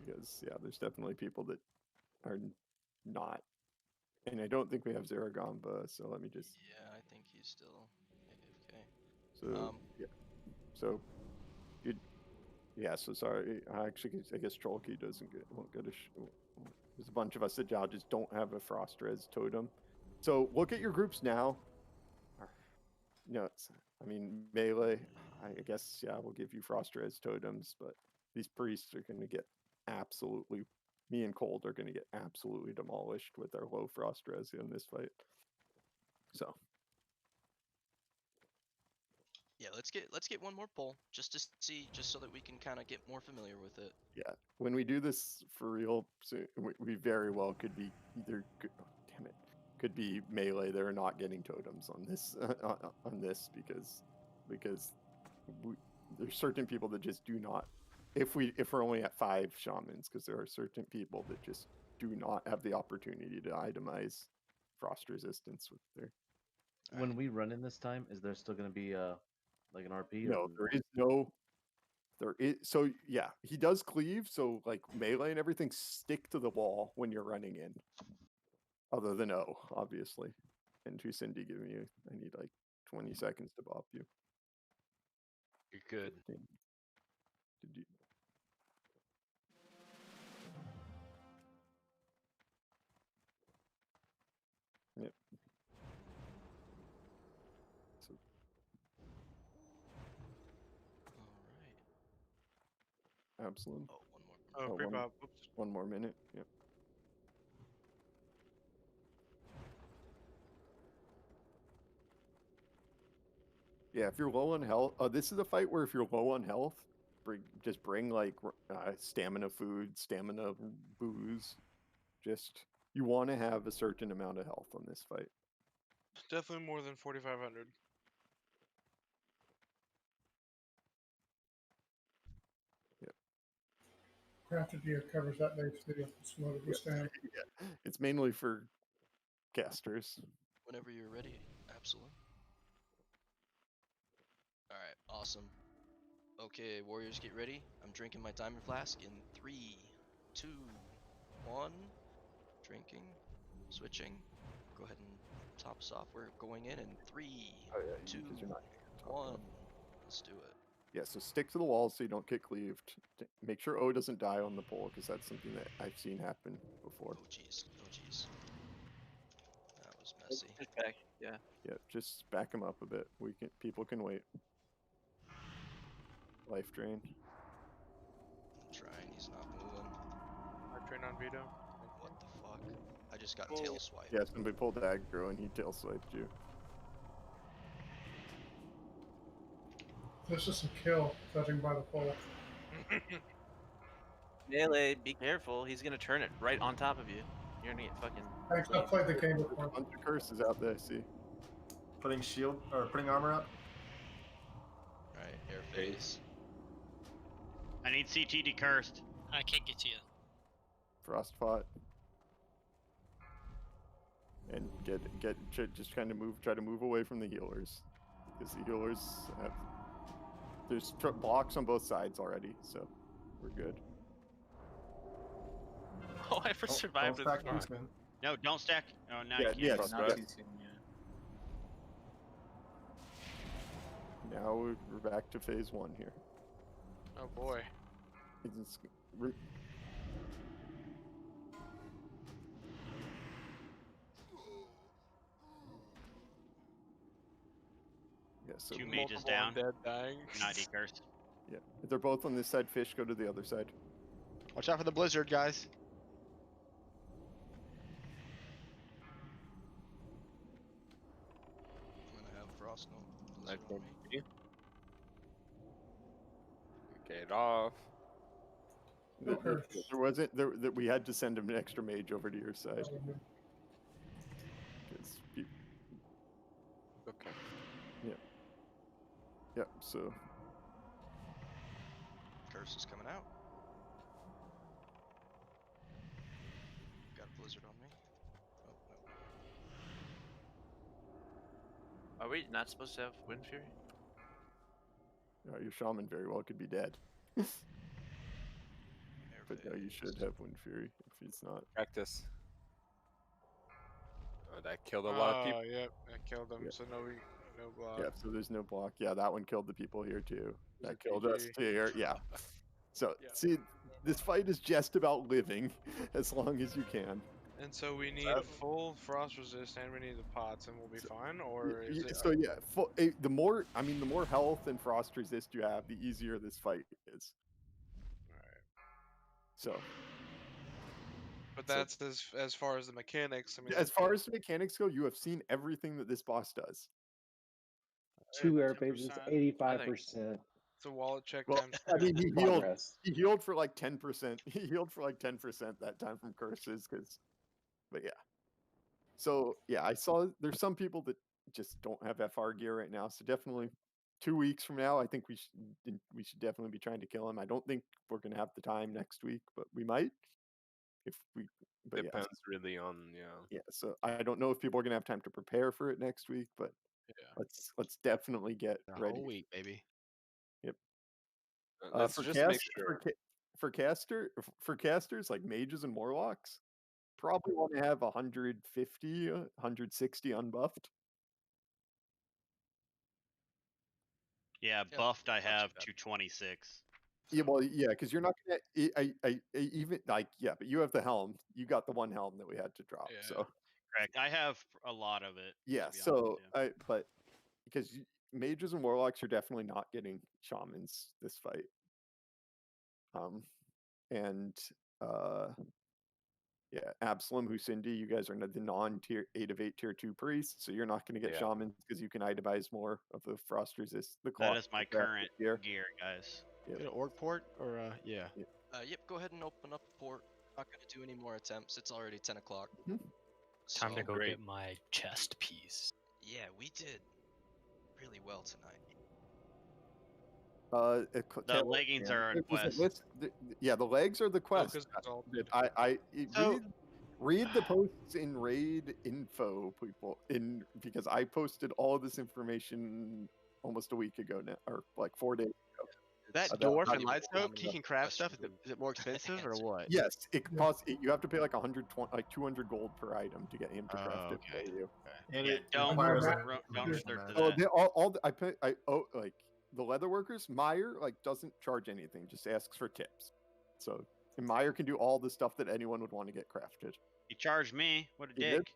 Because yeah, there's definitely people that are not, and I don't think we have Zaragamba. So let me just. Yeah, I think he's still AFK. So yeah, so good. Yeah, so sorry. Actually, I guess Trollkey won't get a. There's a bunch of us that just don't have a frost res totem. So look at your groups now. No, I mean melee. I guess we'll give you frost res totems, but these priests are going to get absolutely. Me and Cold are going to get absolutely demolished with our low frost res in this fight. So. Yeah, let's get one more poll just to see, just so that we can kind of get more familiar with it. Yeah, when we do this for real, we very well could be either. Damn it, could be melee. They're not getting totems on this because there's certain people that just do not. If we're only at 5 shamans, because there are certain people that just do not have the opportunity to itemize frost resistance with their. When we run in this time, is there still going to be like an RP? No, or... there is no. There is, so yeah, he does cleave. So like melee and everything stick to the wall when you're running in. Other than O, obviously. And to Cindy giving you, I need like 20 seconds to bop you. You're good. 15. Did you? Yep. So, All right. Absalom. Oh, one more. Oh, pre-pop. Oops. One more minute. Yep. Yeah, if you're low on health, this is a fight where if you're low on health, just bring like stamina food, stamina booze. Just you want to have a certain amount of health on this fight. Definitely more than 4,500. Crafted gear covers that base too. It's what it was saying. Yeah, it's mainly for casters. Whenever you're ready, Absalom. All right, awesome. Okay, warriors, get ready. I'm drinking my diamond flask in 3, 2, 1. Drinking, switching. Go ahead and top us off. We're going in 3, 2, 1. Let's do it. Yeah, so stick to the wall so you don't get cleaved. Make sure O doesn't die on the pole because that's something that I've seen happen before. Oh jeez, oh jeez. That was messy. Back, yeah. Yeah, just back him up a bit. People can wait. Life drain. I'm trying. He's not moving. Life drain on Vito. What the fuck? I just got tail swiped. Yeah, somebody pulled aggro and he tail swiped you. This is a kill, judging by the pole. Melee, be careful. He's gonna turn it right on top of you. You're gonna get fucking. Thanks, I've played the game before. A bunch of curses out there, see. Putting shield or putting armor up. Alright, air phase. I need CT decursed. I can't get to you. Frostfought. And just kind of try to move away from the healers. Because the healers have, there's blocks on both sides already, so we're good. Oh, I ever survived with stack Frog. No, don't stack. Oh, now Yeah, you can't. yes, Not yes. too soon, yeah. Now we're back to phase 1 here. Oh boy. Yeah, so 2 mages down. Dead dying. Not decursed. Yeah, if they're both on this side, fish go to the other side. Watch out for the blizzard, guys. I'm gonna have frost no Life blizzard on drain. me. Get off. There wasn't that we had to send an extra mage over to your side. Okay. Yep, so Curse is coming out. Got a blizzard on me. Oh, no. Are we not supposed to have Wind Fury? your shaman very well could be dead. But no, you should have Wind Fury if he's not. Practice. Oh, that killed a lot of people. Oh, yep, that killed them. Yeah. So no block. Yeah, so there's no block. Yeah, that one killed the people here too. There's That a killed us PG. here. Yeah. So Yeah. see, this fight is just about living as long as you can. And so we need a full frost resist, and we need the pots, and we'll be fine. Or is it? So yeah, the more health and frost resist you have, the easier this fight is. Alright. So. But that's as far as the mechanics. I mean, As far as the mechanics go, you have seen everything that this boss does. 2 air phases, 85%. it's a wallet check Well, times. I mean, he Progress. healed for like 10%. He healed for like 10% that time from curses, but yeah. So yeah, I saw there's some people that just don't have FR gear right now. So definitely 2 weeks from now, I think we should definitely be trying to kill him. I don't think we're gonna have the time next week, but we might. If we but Depends really on yeah. So I don't know if people are gonna have time to prepare for it next week, but Yeah. let's definitely get A ready. whole week, baby. Yep. Let's For just make cast sure. for casters like mages and warlocks, probably want to have 150, 160 unbuffed. Yeah, buffed I have 226. Yeah, well, yeah, because you're not gonna. Even like but you have the helm. You got the one helm that we had to drop. Yeah. So Correct. I have a lot of it. yeah, to be so honest, but because mages and warlocks are definitely not getting shamans this fight. And yeah, Absalom, Husindi, you guys are the non-tier 8 of 8 tier 2 priests, so you're not going to get Yeah. shamans because you can itemize more of the frost resist. The That is my the craft current gear. gear, guys. Yep. Get an org port or yeah. Yep, go ahead and open up a port. Not gonna do any more attempts. It's already 10 o'clock. Time to go great. get my chest piece. Yeah, we did really well tonight. The leggings are a quest. Yeah, the legs are the quest. Read the posts in raid info, people. Because I posted all this information almost a week ago now, or like 4 days ago. That dwarf in Lightscope, he can craft stuff. Is it more expensive or what? Yes, it costs. You have to pay like 120, like 200 gold per item to get him to craft it for you. And Yeah, it don't requires don't resort to Oh, that. they all like the leather workers. Meyer like doesn't charge anything, just asks for tips. So and Meyer can do all the stuff that anyone would want to get crafted. He charged me. What a He dick. did?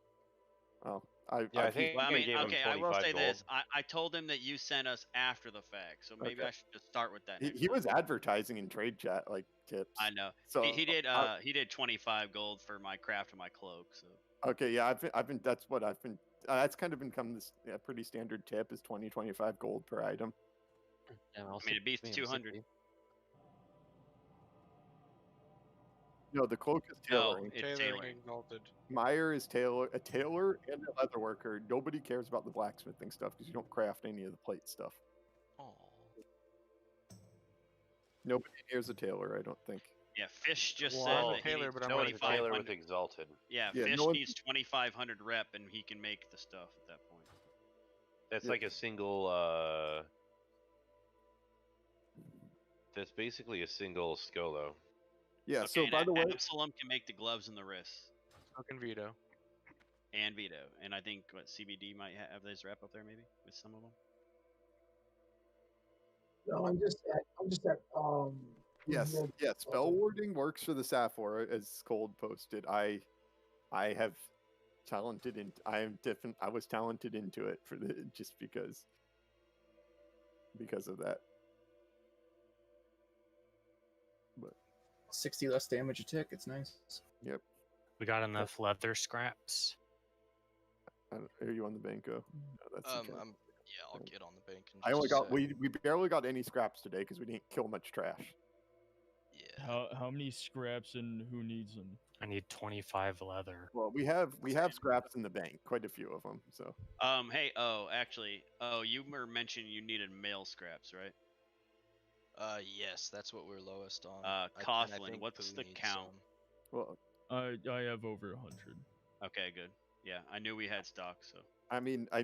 Oh, I think Well, I mean, gave him okay, I will 25 say gold. this. I told him that you sent us after the fact, so maybe Okay. I should just start with that. He was advertising in trade chat like tips. I know. So he did 25 gold for my craft of my cloak. So okay, yeah, I've been that's what I've been. That's kind of become this pretty standard tip is 20-25 gold per item. I mean, it beats 200. No, the cloak is tailoring. It's tailoring. Exalted. Meyer is a tailor and a leather worker. Nobody cares about the blacksmithing stuff because you don't craft any of the plate stuff. Oh. Nobody here's a tailor, I don't think. Yeah, Fish just Well, said that Taylor, he but needs I'm not a Taylor 2500. with Exalted. Yeah, Yeah, Fish no one- needs 2500 rep, and he can make the stuff at that point. That's Yeah. like a single. That's basically a single Skolo. Yeah. Okay, So and by the way, Absalom can make the gloves and the wrists. Fucking veto. And Vito, and I think what CBD might have his rep up there maybe with some of them. No, I'm just at yes, yeah, spell warding works for the Saphor as Cold posted. I have talented in. I am different. I was talented into it for the just because of that. But 60 less damage a tick. It's nice. Yep. We got enough leather scraps. Are you on the banco? No, that's okay. Yeah, I'll get on the bank. In I only just a got sec. we barely got any scraps today because we didn't kill much trash. Yeah. How many scraps and who needs them? I need 25 leather. Well, we have scraps in the bank, quite a few of them. So Hey, actually, you were mentioning you needed male scraps, right? Yes, that's what we're lowest on. Coughlin, what's the count? Well, I have over 100. Okay, good. Yeah, I knew we had stock, so. I mean, I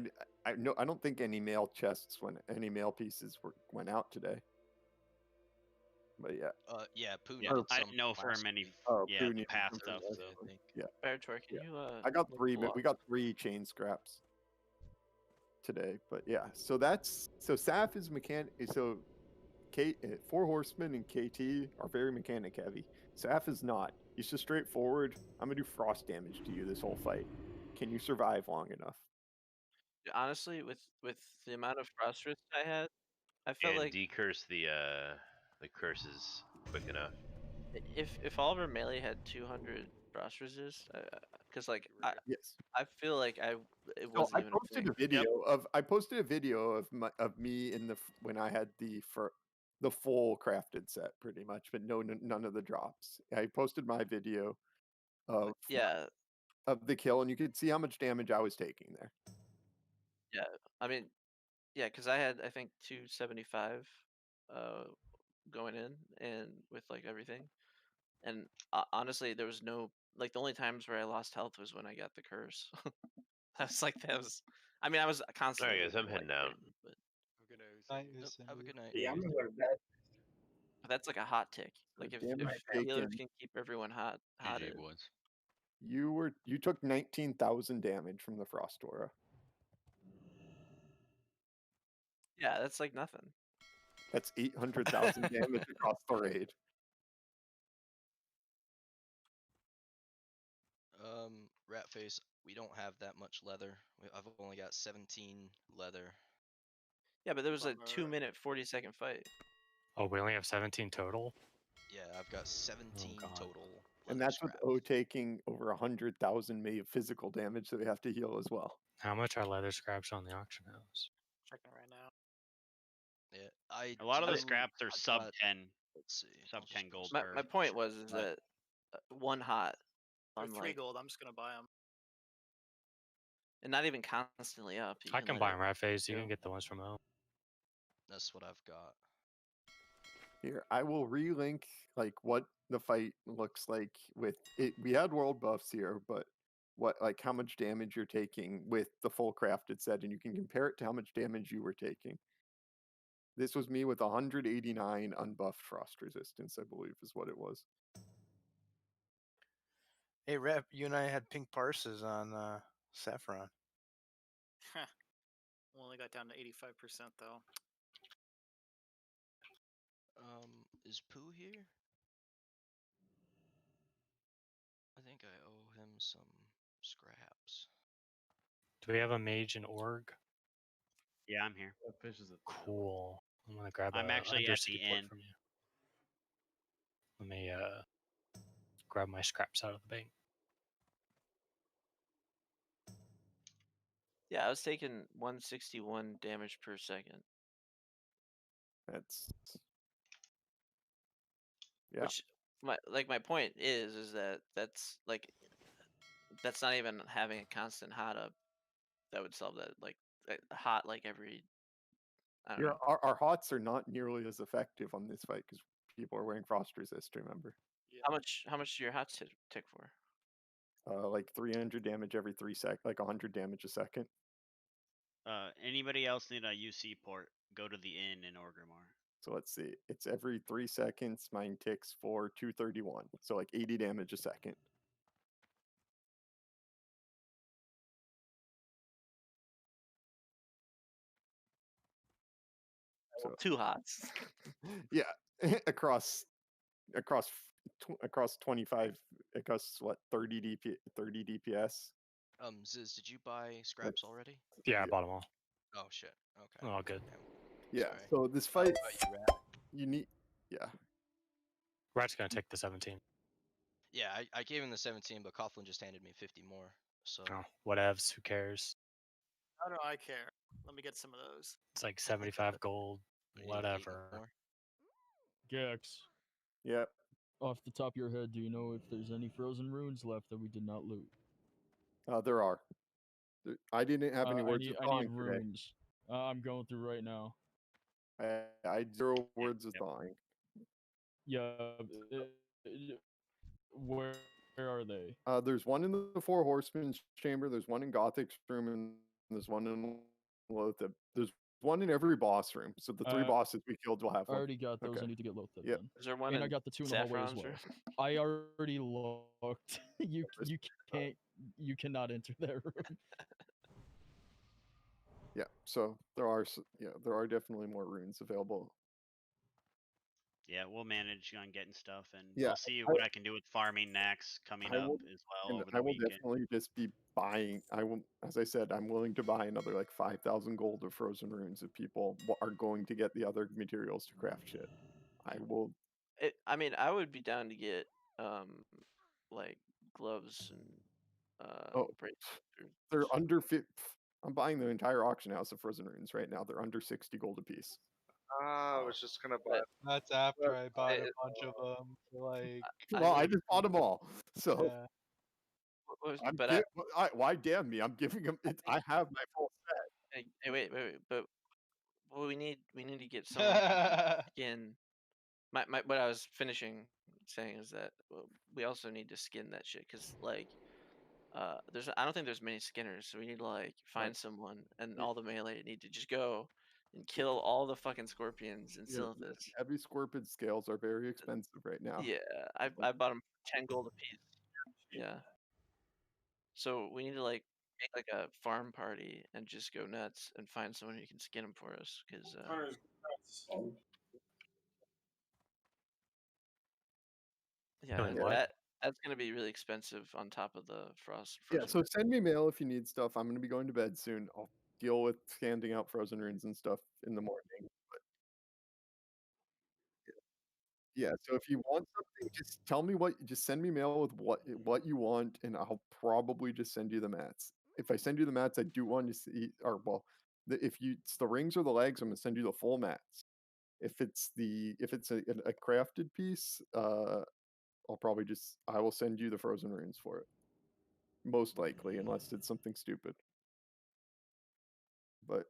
don't think any male chests any male pieces went out today. But yeah. Yeah, Pooh. Yeah, I didn't know for many. Oh, Yeah, Pooh the needed path some stuff. for So. that, I think. Yeah. Beartor, can Yeah. you I got look 3, but up- we got 3 chain scraps today. But yeah, so Saf is so 4 horsemen and KT are very mechanic heavy. Saf is not. He's just straightforward. I'm gonna do frost damage to you this whole fight. Can you survive long enough? Honestly, with the amount of frost resist I had, I felt And like decurse the curses quick enough. if all of our melee had 200 frost resist, because like Yes. I feel like it No, wasn't I even posted a video of me in when I had the full crafted set pretty much, but none of the drops. I posted my video of the kill, and you could see how much damage I was taking there. Yeah, I mean, yeah, because I had I think 275 going in and with like everything, and honestly, there was no like the only times where I lost health was when I got the curse. that was. I mean, I was constantly. Alright, guys, I'm heading out. But Have a good night. Yeah, I'm gonna go to bed. that's like a hot tick. Like if damage healers taken. can keep everyone hotted. You took 19,000 damage from the Frost Aura. Yeah, that's like nothing. That's 800,000 damage across the raid. Ratface, we don't have that much leather. I've only got 17 leather. Yeah, but there was a 2-minute 40-second fight. Oh, we only have 17 total? Yeah, I've got 17 total. And that's with O taking over 100,000 physical damage that we have to heal as well. How much are leather scraps on the auction house? Checking right now. Yeah, A lot of the do- scraps are I've sub got- 10. Let's see. Sub 10 gold My, per. my point was is that one hot For on 3 like, gold, I'm just gonna buy them. and not even constantly up. I can buy them right phase. You can get the ones from home. That's what I've got. Here, I will relink like what the fight looks like with it. We had world buffs here, but how much damage you're taking with the full crafted set, and you can compare it to how much damage you were taking. This was me with 189 unbuffed frost resistance, I believe is what it was. Hey, Rep, you and I had pink parses on Saffron. Only got down to 85% though. Is Pooh here? I think I owe him some scraps. Do we have a mage and org? Yeah, I'm here. Cool. I'm gonna grab I'm a actually at the undersea port end. from you. Let me grab my scraps out of the bank. Yeah, I was taking 161 damage per second. That's yeah. Which my point is that that's not even having a constant hot up that would solve that. Like hot like every. I don't know. Our hots are not nearly as effective on this fight because people are wearing frost resist. Remember? How much do your hots tick for? Like 300 damage every 3 seconds, like 100 damage a second. Anybody else need a UC port? Go to the inn in Orgrimmar. So let's see. It's every 3 seconds. Mine ticks for 231. So like 80 damage a second. So 2 hots. Yeah, across 25, across what 30 DPS. Ziz, did you buy scraps already? Yeah, I bought them all. Oh shit. Okay. All good. Yeah. Sorry. So this fight, you need. Yeah. Rat's gonna take the 17. Yeah, I gave him the 17, but Coughlin just handed me 50 more. So. Oh, whatevs. Who cares? How do I care? Let me get some of those. It's like 75 gold. Whatever. Gex. Yep. Off the top of your head, do you know if there's any frozen runes left that we did not loot? There are. I didn't have any words of I thawing need today. runes. I'm going through right now. I had 0 words of thawing. Yeah. Where are they? There's one in the Four Horsemen's chamber. There's one in Gothic's room, and there's one in Lotheb. There's one in every boss room. So the 3 bosses we killed will have I one. already got those. Okay. I need to get Lotheb Yep. then. Is there one And I in got the 2 in the hallway as Saffron's well. room? I already looked. You cannot enter that room. Yeah. So there are definitely more runes available. Yeah, we'll manage on getting stuff, and Yeah, I'll see what I can do with farming Naxx coming up as well over the weekend. Definitely just be buying. As I said, I'm willing to buy another like 5,000 gold of frozen runes if people are going to get the other materials to craft shit. I will. I mean, I would be down to get like gloves and They're under 50. I'm buying the entire auction house of frozen runes right now. They're under 60 gold a piece. I was just gonna buy. That's after I bought a bunch of them. Like, Well, I just bought them all. So. Yeah. Why damn me? I'm giving them. I have my full set. Hey, wait, but we need to get some skin. What I was finishing saying is that we also need to skin that shit because like I don't think there's many skinners, so we need to like find someone, and all the melee need to just go and kill all the fucking scorpions in Yeah, Silithus. heavy scorpion scales are very expensive right now. Yeah, I bought them 10 gold a piece. Yeah. So we need to like make like a farm party and just go nuts and find someone who can skin them for us, because yeah, Doing what? that's gonna be really expensive on top of the frost. Yeah, Frozen so send me mail if you need stuff. I'm gonna be going to bed soon. I'll deal with handing out frozen runes and stuff in the morning. But yeah, so if you want something, just tell me just send me mail with what you want, and I'll probably just send you the mats. If I send you the mats, I do want to see, or well, if it's the rings or the legs, I'm gonna send you the full mats. If it's a crafted piece, I will send you the frozen runes for it. Most likely, unless it's something stupid. But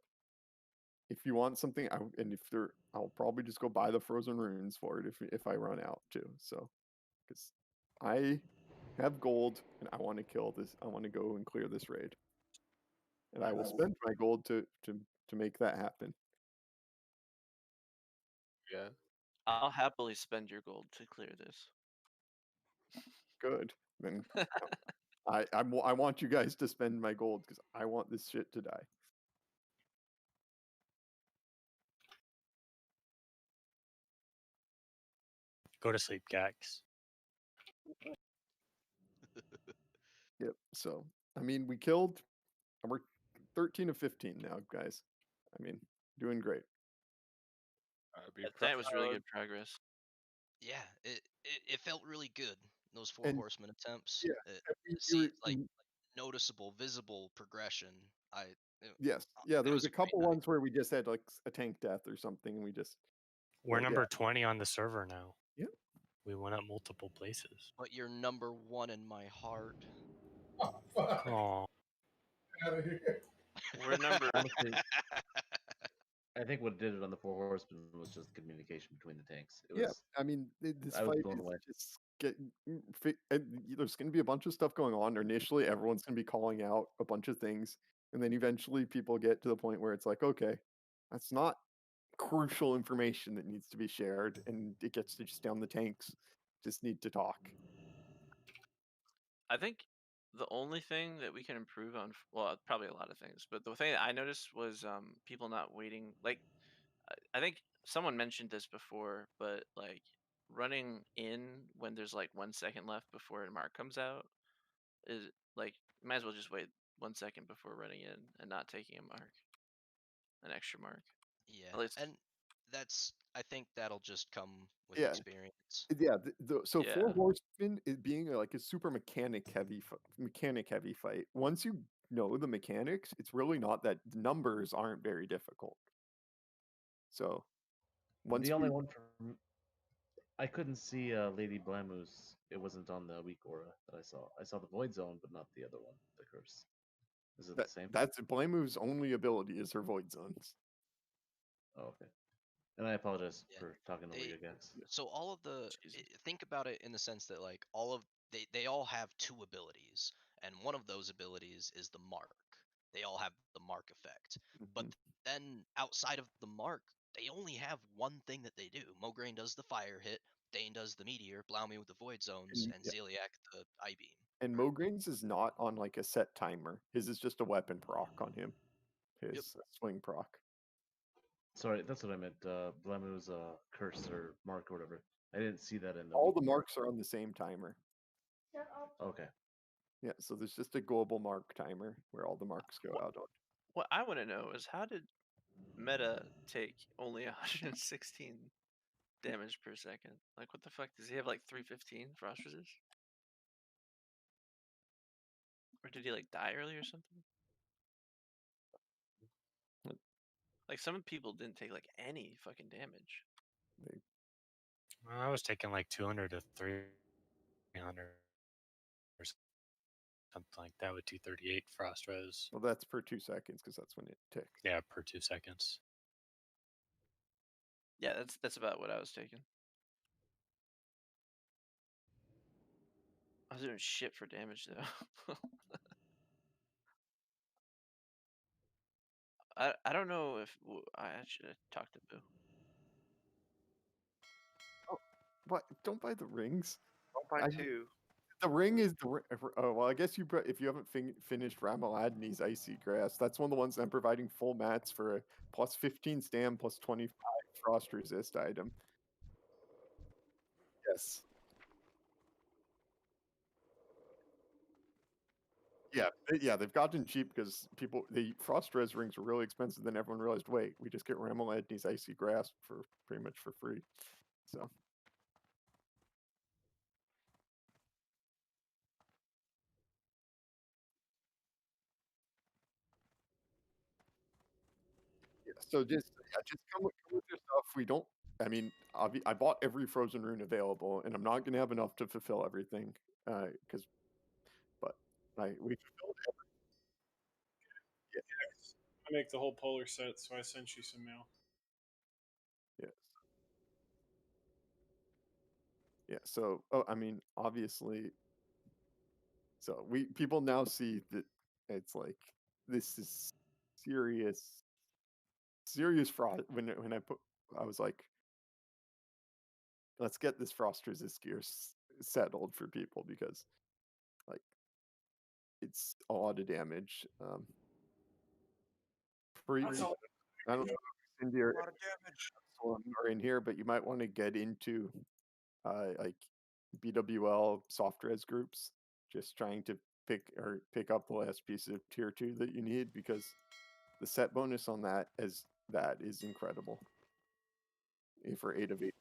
if you want something, I'll probably just go buy the frozen runes for it if I run out too. So, because I have gold and I want to kill this. I want to go and clear this raid, and I will spend my gold to make that happen. Yeah. I'll happily spend your gold to clear this. Good. Then I want you guys to spend my gold because I want this shit to die. Go to sleep, Gax. Yep. So I mean, we killed. We're 13 of 15 now, guys. I mean, doing great. That was really good progress. Yeah, it felt really good. Those four And- horseman attempts. yeah, It seemed like noticeable, visible progression. Yes. Yeah, there it was a a great couple night. ones where we just had like a tank death or something, and we just. We're but number yeah. 20 on the server now. Yep. We went up multiple places. But you're number one in my heart. Oh. Out of here. We're number. Honestly, I think what did it on the Four Horsemen was just communication between the tanks. It was, Yeah, I mean, this I was fight blown is away. just there's going to be a bunch of stuff going on. Initially, everyone's going to be calling out a bunch of things, and then eventually people get to the point where it's like, okay, that's not crucial information that needs to be shared, and it gets to just down the tanks just need to talk. I think the only thing that we can improve on, well, probably a lot of things, but the thing that I noticed was people not waiting. Like, I think someone mentioned this before, but like running in when there's like 1 second left before a mark comes out is like, might as well just wait 1 second before running in and not taking a mark, an extra mark. Yeah, At least, and I think that'll just come with Yeah. experience. Yeah, so Yeah. Four Horsemen is being like a super mechanic heavy fight. Once you know the mechanics, it's really not that the numbers aren't very difficult. So once the only one from I couldn't see Lady Blameau's. It wasn't on the weak aura that I saw. I saw the Void Zone, but not the other one, the Curse. Is it the same? That's Blameau's only ability is her Void Zones. Oh, okay. And I apologize for talking over you guys. So all of the think about it in the sense that like they all have two abilities, and one of those abilities is the mark. They all have the mark effect. But then outside of the mark, they only have one thing that they do. Mograine does the fire hit, Dane does the meteor, Blaumey with the void zones, and yeah. Zeliak the eye beam. And Mograine's is not on like a set timer. His is just a weapon proc on him. His swing proc. Sorry, that's what I meant. Blameau's curse or mark or whatever. I didn't see that in the. All the marks are on the same timer. Okay. Yeah, so there's just a global mark timer where all the marks go out on. What I want to know is, how did Meta take only 116 damage per second? Like, what the fuck? Does he have like 315 frost resist? Or did he like die early or something? Like, some people didn't take like any fucking damage. I was taking like 200 to 300 or something like that with 238 frost res. Well, that's per 2 seconds because that's when it ticks. Yeah, per 2 seconds. Yeah, that's about what I was taking. I was doing shit for damage though. I don't know if I should have talked to Boo. Oh, what? Don't buy the rings. Don't buy I- two. The ring is the oh well. I guess if you haven't finished Ramaladni's Icy Grass, that's one of the ones I'm providing full mats for a plus 15 stam plus 25 frost resist item. Yes. Yeah, they've gotten cheap because the frost res rings were really expensive. Then everyone realized, wait, we just get Ramaladni's Icy Grass for pretty much for free. So. So just come with your stuff. We don't. I mean, I bought every frozen rune available, and I'm not gonna have enough to fulfill everything. Because, but we fulfilled everything. I make the whole polar set, so I sent you some mail. Yes. Yeah. So, I mean, obviously. So people now see that it's like this is serious fraud. When I was like, let's get this frost resist gear settled for people because like it's a lot of damage. I don't know if Cindy or are in here, but you might want to get into like BWL soft res groups, just trying to pick up the last piece of tier 2 that you need because the set bonus on that is incredible. For 8 of 8.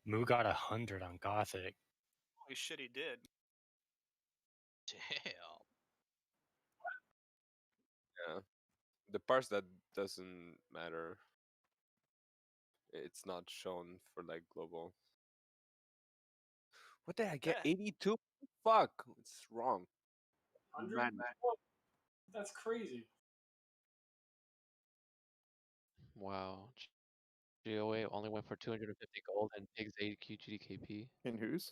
Moo got 100 on Gothic. Holy shit, he did. Damn. Yeah. The parts that doesn't matter. It's not shown for like global. What did I get? 82? Fuck. It's wrong. 100? Man. That's crazy. Wow. GOA only went for 250 gold and Pigs 8 QGDKP. And whose?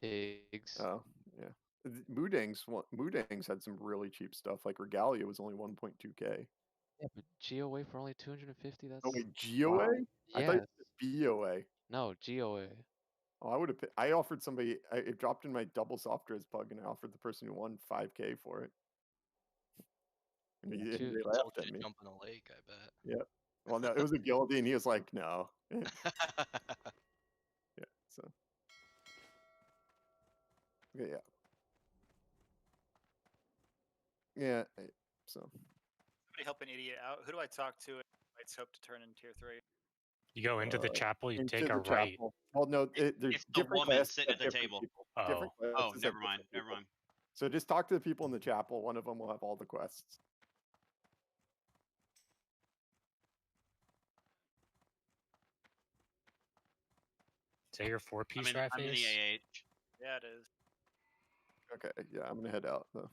Pigs. Oh, yeah. Moodang's had some really cheap stuff. Like Regalia was only 1.2k. Yeah, but GOA for only 250? That's... Oh, wait, GOA? I thought it was BOA. No, GOA. Oh, I offered somebody, it dropped in my double soft res pug, and I offered the person who won 5k for it. And they laughed at me. Jump in a lake, I bet. Yeah. Well, no, it was a guildie, and he was like, no. Yeah, so. Okay, yeah, so. Somebody help an idiot out. Who do I talk to? Let's hope to turn in tier 3. You go into the chapel, you take a the right. chapel. Well, no, there's It's the different woman classes sitting at the different table. people. Oh. Different Oh, classes have never mind. different Never people. mind. So just talk to the people in the chapel. One of them will have all the quests. Is that your 4-piece I'm in the AH. Yeah, it is. Okay, yeah, I'm gonna head out though.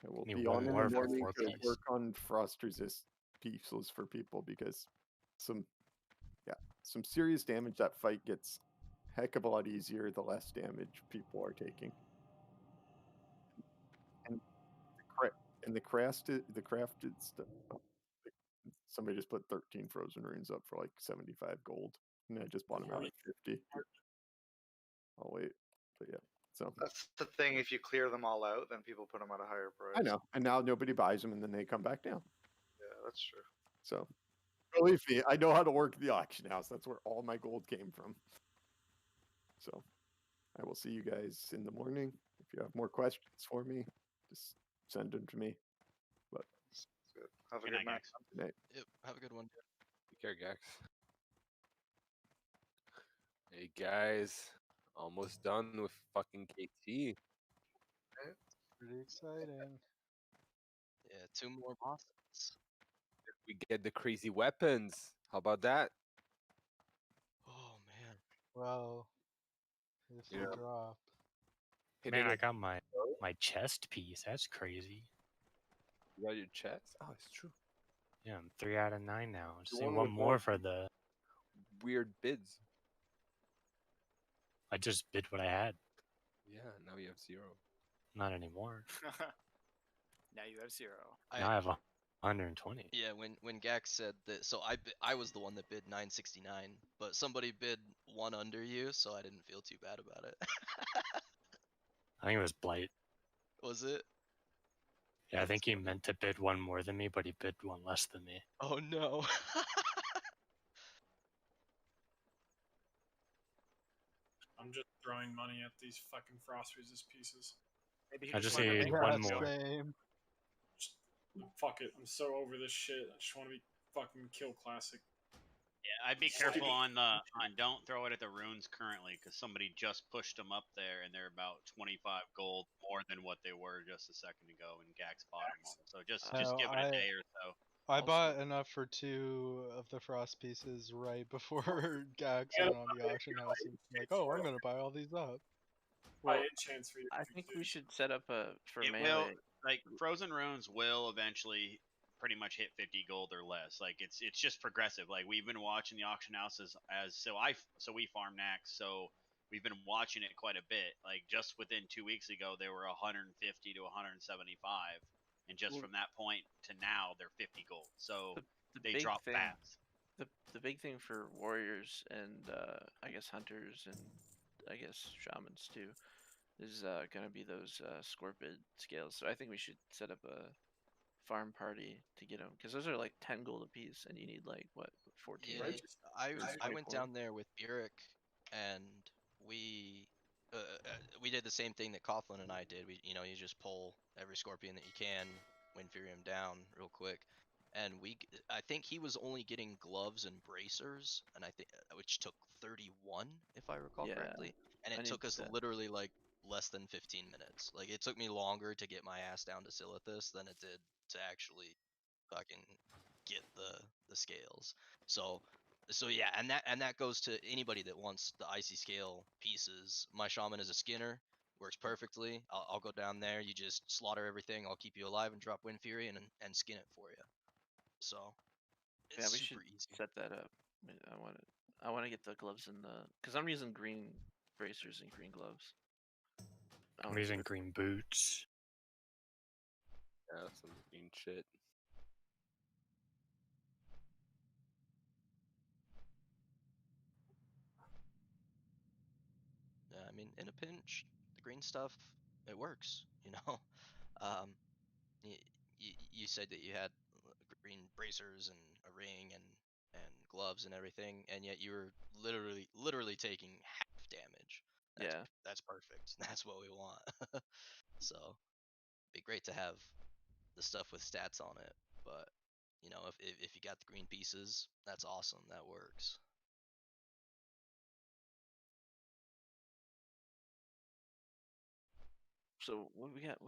I will Need be one on in more the for morning 4 to piece. work on frost resist pieces for people because some serious damage. That fight gets a heck of a lot easier the less damage people are taking. And the crafted stuff. Somebody just put 13 frozen runes up for like 75 gold, and I just bought them out at 50. I'll wait, but yeah. So That's the thing. If you clear them all out, then people put them at a higher price. I know, and now nobody buys them, and then they come back down. Yeah, that's true. So believe me, I know how to work the auction house. That's where all my gold came from. So I will see you guys in the morning. If you have more questions for me, just send them to me. But good. Have a Good good night, night. Gax. Good night. Yep, have a good one. Take care, Gax. Hey guys, almost done with fucking KT. Pretty exciting. Yeah, 2 more bosses. We get the crazy weapons. How about that? Oh man. Wow. If they drop. Hey, Man, they I get- got my chest piece. That's crazy. You got your chest? Oh, it's true. Yeah, I'm 3 out of 9 now. Just The need one one with more all for the weird bids. I just bid what I had. Yeah, now you have 0. Not anymore. Now you have 0. Now I have 120. Yeah, when Gax said that, so I was the one that bid 969, but somebody bid one under you, so I didn't feel too bad about it. I think it was Blight. Was it? Yeah, I think he meant to bid one more than me, but he bid one less than me. Oh no. I'm just throwing money at these fucking frost resist pieces. Maybe he I just just wanted to need make one it more. Same. Just, fuck it. I'm so over this shit. I just want to be fucking kill classic. Yeah, I'd be careful on don't throw it at the runes currently, because somebody just pushed them up there and they're about 25 gold more than what they were just a second ago, and Gax bought them all. So just give it a day or so. I bought enough for 2 of the frost pieces right before Gax went on the auction house and like, oh, I'm gonna buy all these up. Well, chance for you. I think we should set up a for It melee. will, like, frozen runes will eventually pretty much hit 50 gold or less. Like, it's just progressive. Like, we've been watching the auction houses so we farm Naxx, so we've been watching it quite a bit. Like, just within 2 weeks ago, they were 150 to 175, and just from that point to now, they're 50 gold. So they big drop thing, fast. The big thing for warriors and I guess hunters and I guess shamans too is gonna be those scorpid scales. So I think we should set up a farm party to get them because those are like 10 gold apiece, and you need like what 14. Yeah, I went down there with Burek, and we did the same thing that Coughlin and I did. You just pull every scorpion that you can, Winfurium down real quick, and I think he was only getting gloves and bracers, and I think which took 31 if I recall Yeah, correctly, and I it need took us that. literally like less than 15 minutes. Like it took me longer to get my ass down to Silithus than it did to actually fucking get the scales. So yeah, and that goes to anybody that wants the icy scale pieces. My shaman is a skinner, works perfectly. I'll go down there. You just slaughter everything. I'll keep you alive and drop Wind Fury and skin it for you. So Yeah, it's we super should easy. set that up. I want to get the gloves in the because I'm using green bracers and green gloves. I'm using green boots. Yeah, some green shit. Yeah, I mean, in a pinch, the green stuff, it works. Um, you said that you had green bracers and a ring and gloves and everything, and yet you were literally taking half damage. That's perfect. That's what we want. So, it'd be great to have the stuff with stats on it, but if you got the green pieces, that's awesome. That works. So what we got?